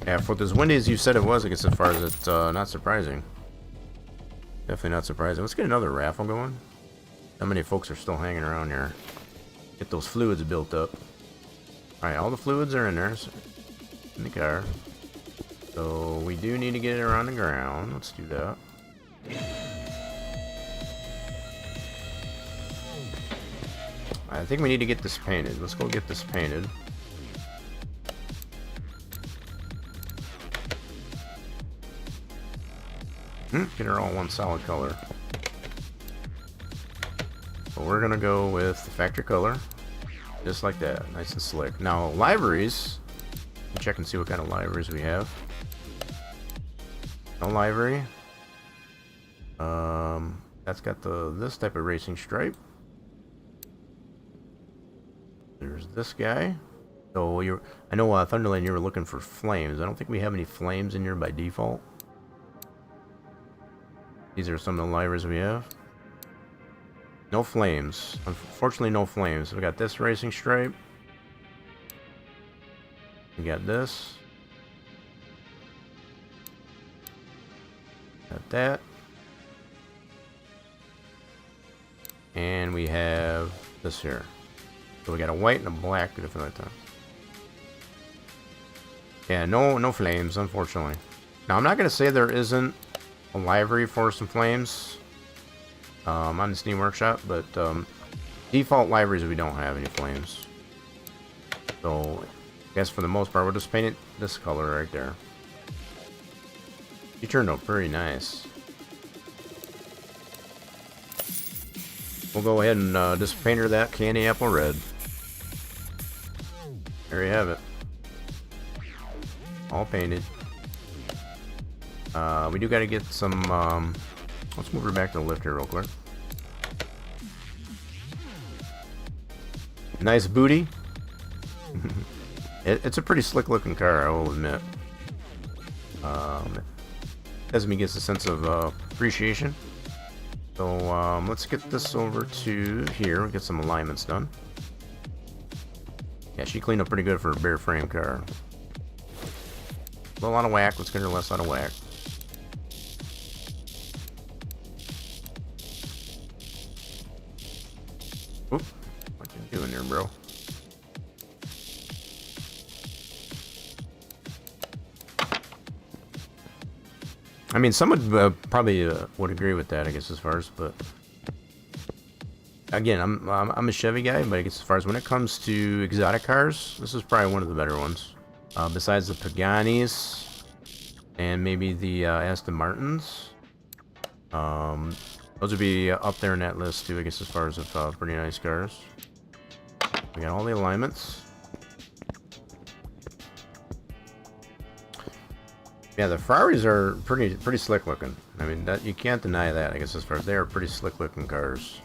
Yeah, for as windy as you said it was, I guess as far as it's not surprising. Definitely not surprising. Let's get another raffle going. How many folks are still hanging around here? Get those fluids built up. Alright, all the fluids are in there. In the car. So we do need to get it around the ground. Let's do that. I think we need to get this painted. Let's go get this painted. Get her all one solid color. So we're gonna go with the factory color. Just like that. Nice and slick. Now, liveries. Check and see what kind of liveries we have. No livery. That's got this type of racing stripe. There's this guy. So I know Thunderland, you were looking for flames. I don't think we have any flames in here by default. These are some of the liveries we have. No flames. Unfortunately, no flames. We got this racing stripe. We got this. Got that. And we have this here. So we got a white and a black different time. Yeah, no flames, unfortunately. Now I'm not gonna say there isn't a livery for some flames on the Steam Workshop, but default liveries we don't have any flames. So I guess for the most part we'll just paint it this color right there. He turned out pretty nice. We'll go ahead and just paint her that candy apple red. There you have it. All painted. We do got to get some. Let's move her back to the lift here real quick. Nice booty. It's a pretty slick looking car, I will admit. As me gets a sense of appreciation. So let's get this over to here and get some alignments done. Yeah, she cleaned up pretty good for a bare frame car. A little out of whack. Let's get her less out of whack. Oop. What you doing there, bro? I mean, some would probably would agree with that, I guess, as far as, but again, I'm a Chevy guy, but I guess as far as when it comes to exotic cars, this is probably one of the better ones. Besides the Paganis and maybe the Aston Martins, those would be up there in that list too, I guess, as far as pretty nice cars. We got all the alignments. Yeah, the Ferraris are pretty slick looking. I mean, that you can't deny that, I guess, as far as they are pretty slick looking cars.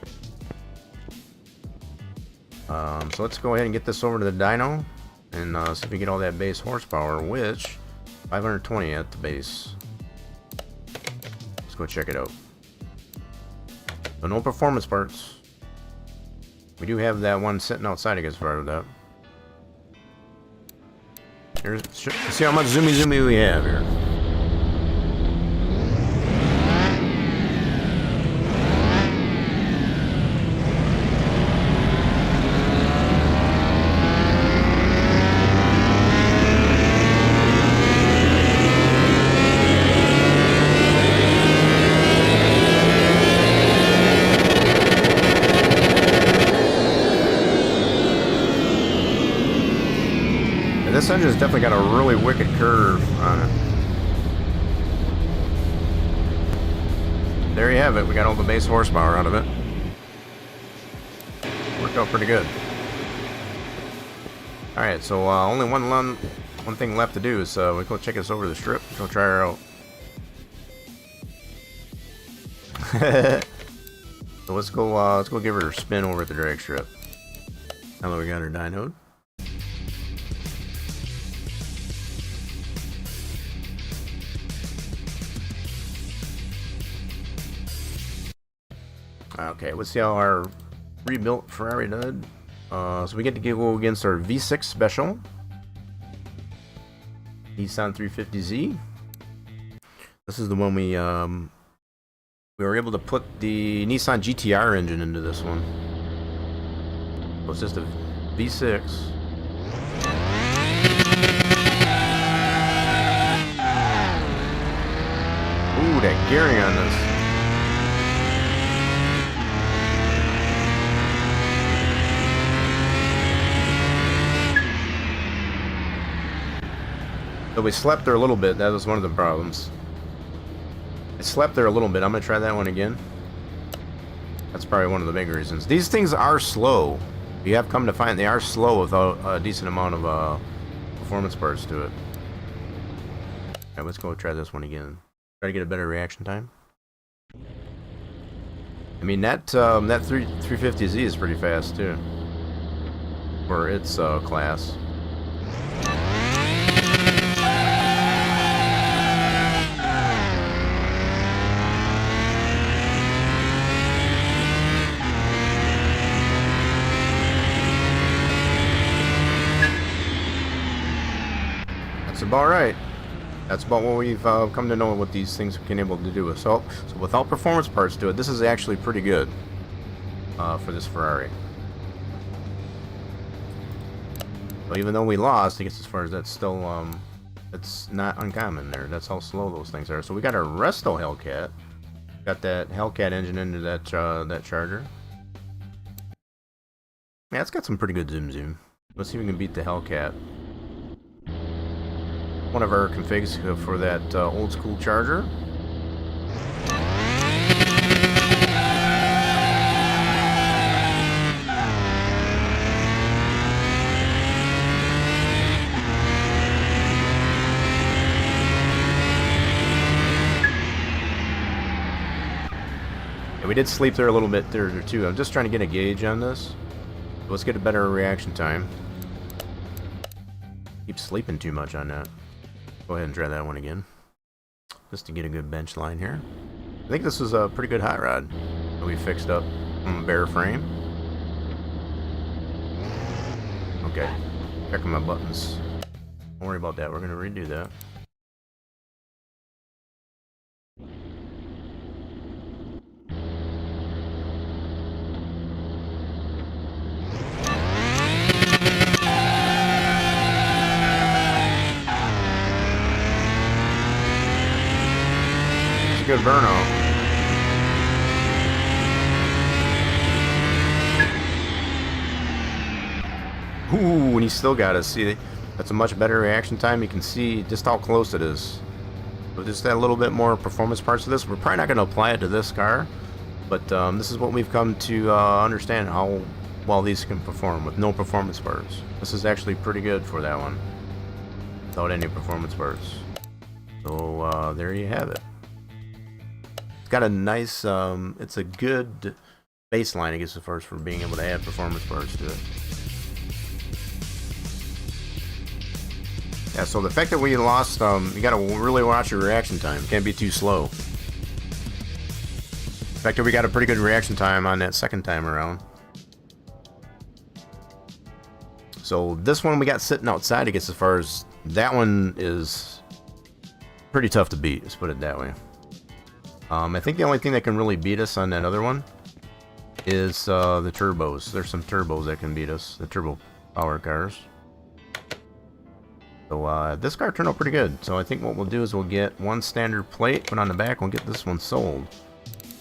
So let's go ahead and get this over to the dyno and see if we get all that base horsepower, which 520 at the base. Let's go check it out. So no performance parts. We do have that one sitting outside, I guess, as far as that. Here's, see how much zoomy we have here. This engine's definitely got a really wicked curve on it. There you have it. We got all the base horsepower out of it. Worked out pretty good. Alright, so only one thing left to do is we go check this over the strip. Go try her out. So let's go give her a spin over at the drag strip. Now that we got her dynoed. Okay, let's see how our rebuilt Ferrari did. So we get to go against our V6 special Nissan 350Z. This is the one we were able to put the Nissan GTR engine into this one. So it's just a V6. gearing on this. So we slept there a little bit. That was one of the problems. I slept there a little bit. I'm gonna try that one again. That's probably one of the big reasons. These things are slow. You have come to find they are slow without a decent amount of performance parts to it. Alright, let's go try this one again. Try to get a better reaction time. I mean that 350Z is pretty fast too for its class. That's about right. That's about what we've come to know what these things can able to do. So without performance parts to it, this is actually pretty good for this Ferrari. So even though we lost, I guess as far as that's still it's not uncommon there. That's how slow those things are. So we got our Resto Hellcat. Got that Hellcat engine into that that Charger. Yeah, it's got some pretty good zoom. Let's see if we can beat the Hellcat. One of our configs for that old school Charger. Yeah, we did sleep there a little bit there too. I'm just trying to get a gauge on this. Let's get a better reaction time. Keep sleeping too much on that. Go ahead and try that one again, just to get a good bench line here. I think this was a pretty good hot rod that we fixed up on the bare frame. Okay, checking my buttons. Don't worry about that, we're gonna redo that. Good burnout. Ooh, and he still got us. See, that's a much better reaction time. You can see just how close it is. With just that little bit more performance parts of this, we're probably not going to apply it to this car, but this is what we've come to understand how well these can perform with no performance parts. This is actually pretty good for that one, without any performance parts. So there you have it. Got a nice it's a good baseline, I guess, as far as for being able to add performance parts to it. Yeah, so the fact that we lost, you gotta really watch your reaction time. Can't be too slow. The fact that we got a pretty good reaction time on that second time around. So this one we got sitting outside, I guess, as far as that one is pretty tough to beat, let's put it that way. I think the only thing that can really beat us on that other one is the turbos. There's some turbos that can beat us, the turbo power cars. So this car turned out pretty good. So I think what we'll do is we'll get one standard plate, put on the back, we'll get this one sold.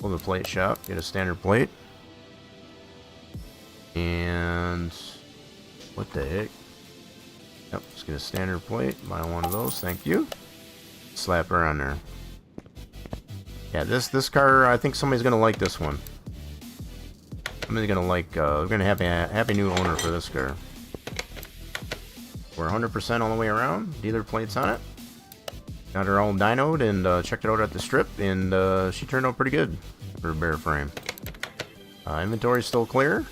Go to the plate shop, get a standard plate. And what the heck? Yep, let's get a standard plate, buy one of those, thank you. Slap her on there. Yeah, this car, I think somebody's gonna like this one. Somebody's gonna like, we're gonna have a happy new owner for this car. We're 100% all the way around, dealer plates on it. Got her all dynoed and checked it out at the strip, and she turned out pretty good for a bare frame. Inventory's still clear.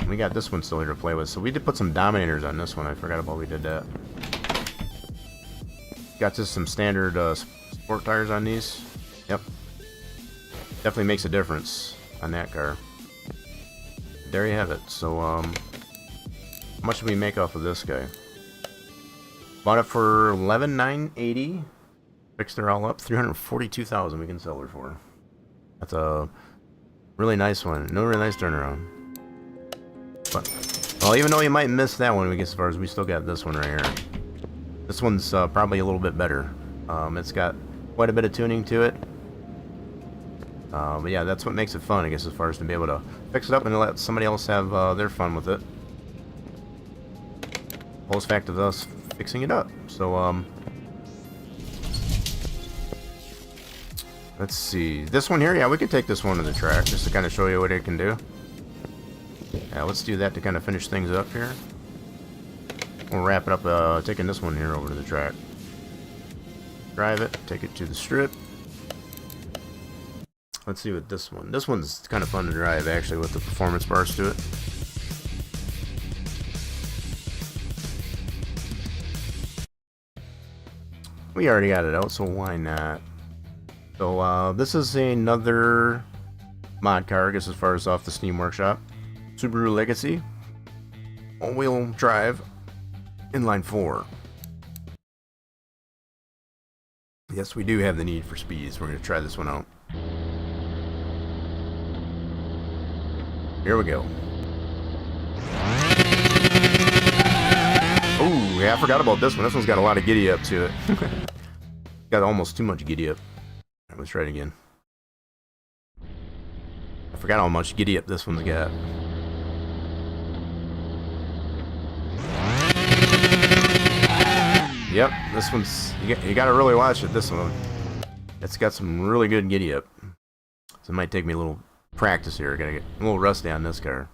We got this one still here to play with, so we did put some Dominators on this one. I forgot about we did that. Got just some standard sport tires on these. Yep. Definitely makes a difference on that car. There you have it. So, how much did we make off of this guy? Bought it for $11,980. Fixed her all up. $342,000 we can sell her for. That's a really nice one. No really nice turnaround. But, well, even though you might miss that one, we get as far as we still got this one right here. This one's probably a little bit better. It's got quite a bit of tuning to it. But yeah, that's what makes it fun, I guess, as far as to be able to fix it up and let somebody else have their fun with it. Post fact of us fixing it up. So, let's see. This one here, yeah, we could take this one to the track just to kind of show you what it can do. Yeah, let's do that to kind of finish things up here. We'll wrap it up taking this one here over to the track. Drive it, take it to the strip. Let's see what this one. This one's kind of fun to drive, actually, with the performance bars to it. We already got it out, so why not? So, this is another mod car, I guess, as far as off the Steam Workshop. Subaru Legacy. All-wheel drive. Inline 4. Yes, we do have the need for speed, so we're going to try this one out. Here we go. Oh, yeah, I forgot about this one. This one's got a lot of giddy up to it. Got almost too much giddy up. Right, let's try it again. I forgot how much giddy up this one's got. Yep, this one's... You gotta really watch it, this one. It's got some really good giddy up. So it might take me a little practice here. Gotta get a little rusty on this car.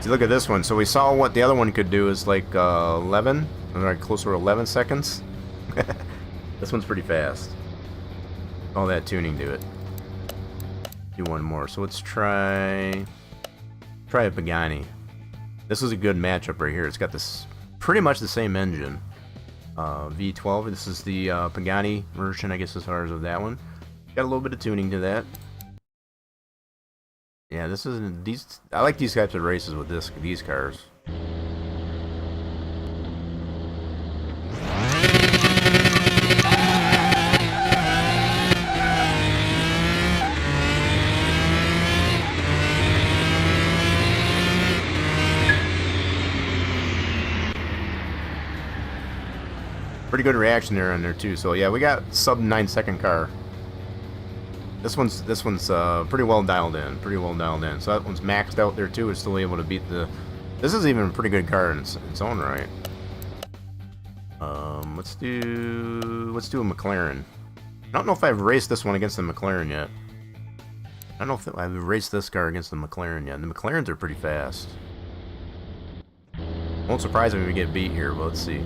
See, look at this one. So we saw what the other one could do is like 11, or closer to 11 seconds. This one's pretty fast. All that tuning to it. Do one more. So let's try a Pagani. This is a good matchup right here. It's got this pretty much the same engine. V12. This is the Pagani version, I guess, as far as of that one. Got a little bit of tuning to that. Yeah, this isn't these. I like these types of races with these cars. Pretty good reaction there on there too. So yeah, we got sub 9-second car. This one's pretty well dialed in. So that one's maxed out there too. It's still able to beat the. This is even a pretty good car in its own right. Let's do a McLaren. I don't know if I've raced this one against the McLaren yet. I don't know if I've raced this car against the McLaren yet. The McLarens are pretty fast. Won't surprise me if we get beat here, but let's see.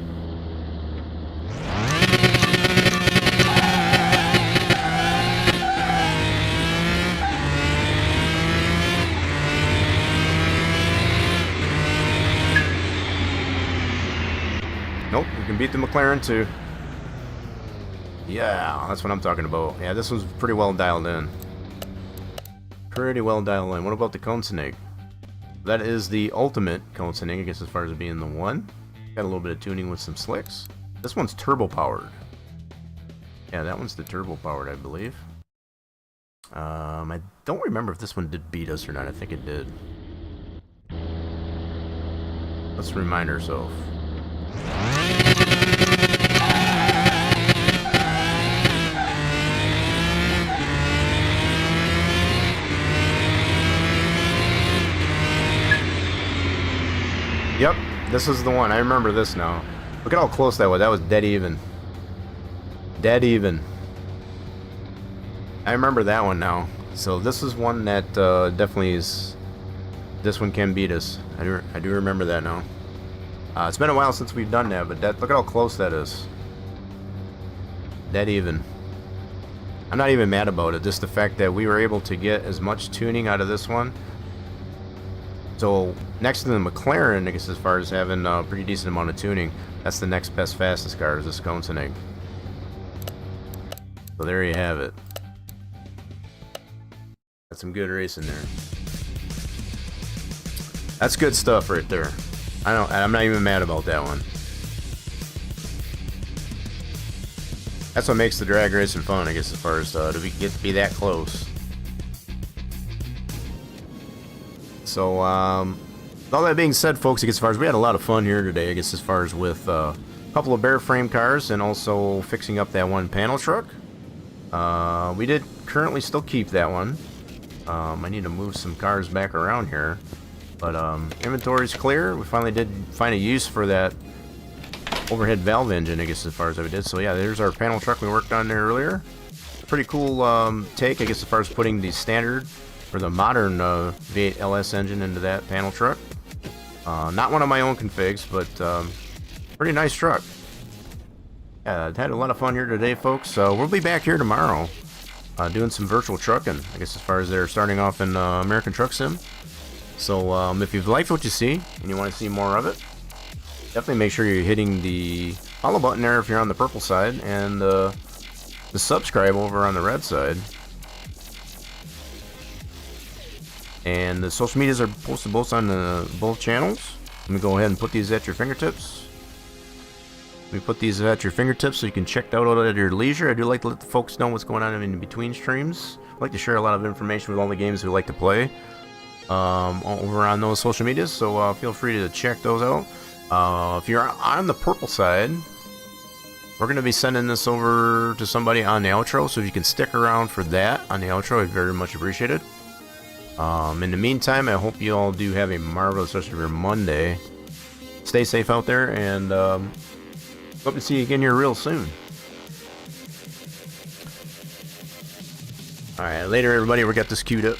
Nope, we can beat the McLaren too. Yeah, that's what I'm talking about. Yeah, this one's pretty well dialed in. What about the Koenigsegg? That is the ultimate Koenigsegg, I guess, as far as it being the one. Got a little bit of tuning with some slicks. This one's turbo powered. Yeah, that one's the turbo powered, I believe. I don't remember if this one did beat us or not. I think it did. Let's remind ourselves. Yep, this is the one. I remember this now. Look at how close that was. That was dead even. Dead even. I remember that one now. So this is one that definitely is... This one can beat us. I do remember that now. It's been a while since we've done that, but look at how close that is. Dead even. I'm not even mad about it. Just the fact that we were able to get as much tuning out of this one. So next to the McLaren, I guess, as far as having a pretty decent amount of tuning, that's the next best fastest car is this Koenigsegg. So there you have it. Got some good racing there. That's good stuff right there. I'm not even mad about that one. That's what makes the drag racing fun, I guess, as far as get to be that close. So, with all that being said, folks, I guess as far as we had a lot of fun here today, I guess as far as with a couple of bare frame cars and also fixing up that one panel truck. We did currently still keep that one. I need to move some cars back around here. But inventory's clear. We finally did find a use for that overhead valve engine, I guess, as far as we did. So yeah, there's our panel truck we worked on there earlier. Pretty cool take, I guess, as far as putting the standard or the modern V8 LS engine into that panel truck. Not one of my own configs, but pretty nice truck. Yeah, had a lot of fun here today, folks. We'll be back here tomorrow doing some virtual trucking, I guess, as far as they're starting off in American Truck Sim. So if you've liked what you see and you want to see more of it, definitely make sure you're hitting the follow button there if you're on the purple side, and the subscribe over on the red side. And the social medias are posted both on both channels. Let me go ahead and put these at your fingertips. Let me put these at your fingertips so you can check that out at your leisure. I do like to let the folks know what's going on in between streams. I like to share a lot of information with all the games we like to play over on those social medias, so feel free to check those out. If you're on the purple side, we're going to be sending this over to somebody on the outro, so if you can stick around for that on the outro, I'd very much appreciate it. In the meantime, I hope you all do have a marvelous rest of your Monday. Stay safe out there, and hope to see you again here real soon. Alright, later everybody, we got this queued up.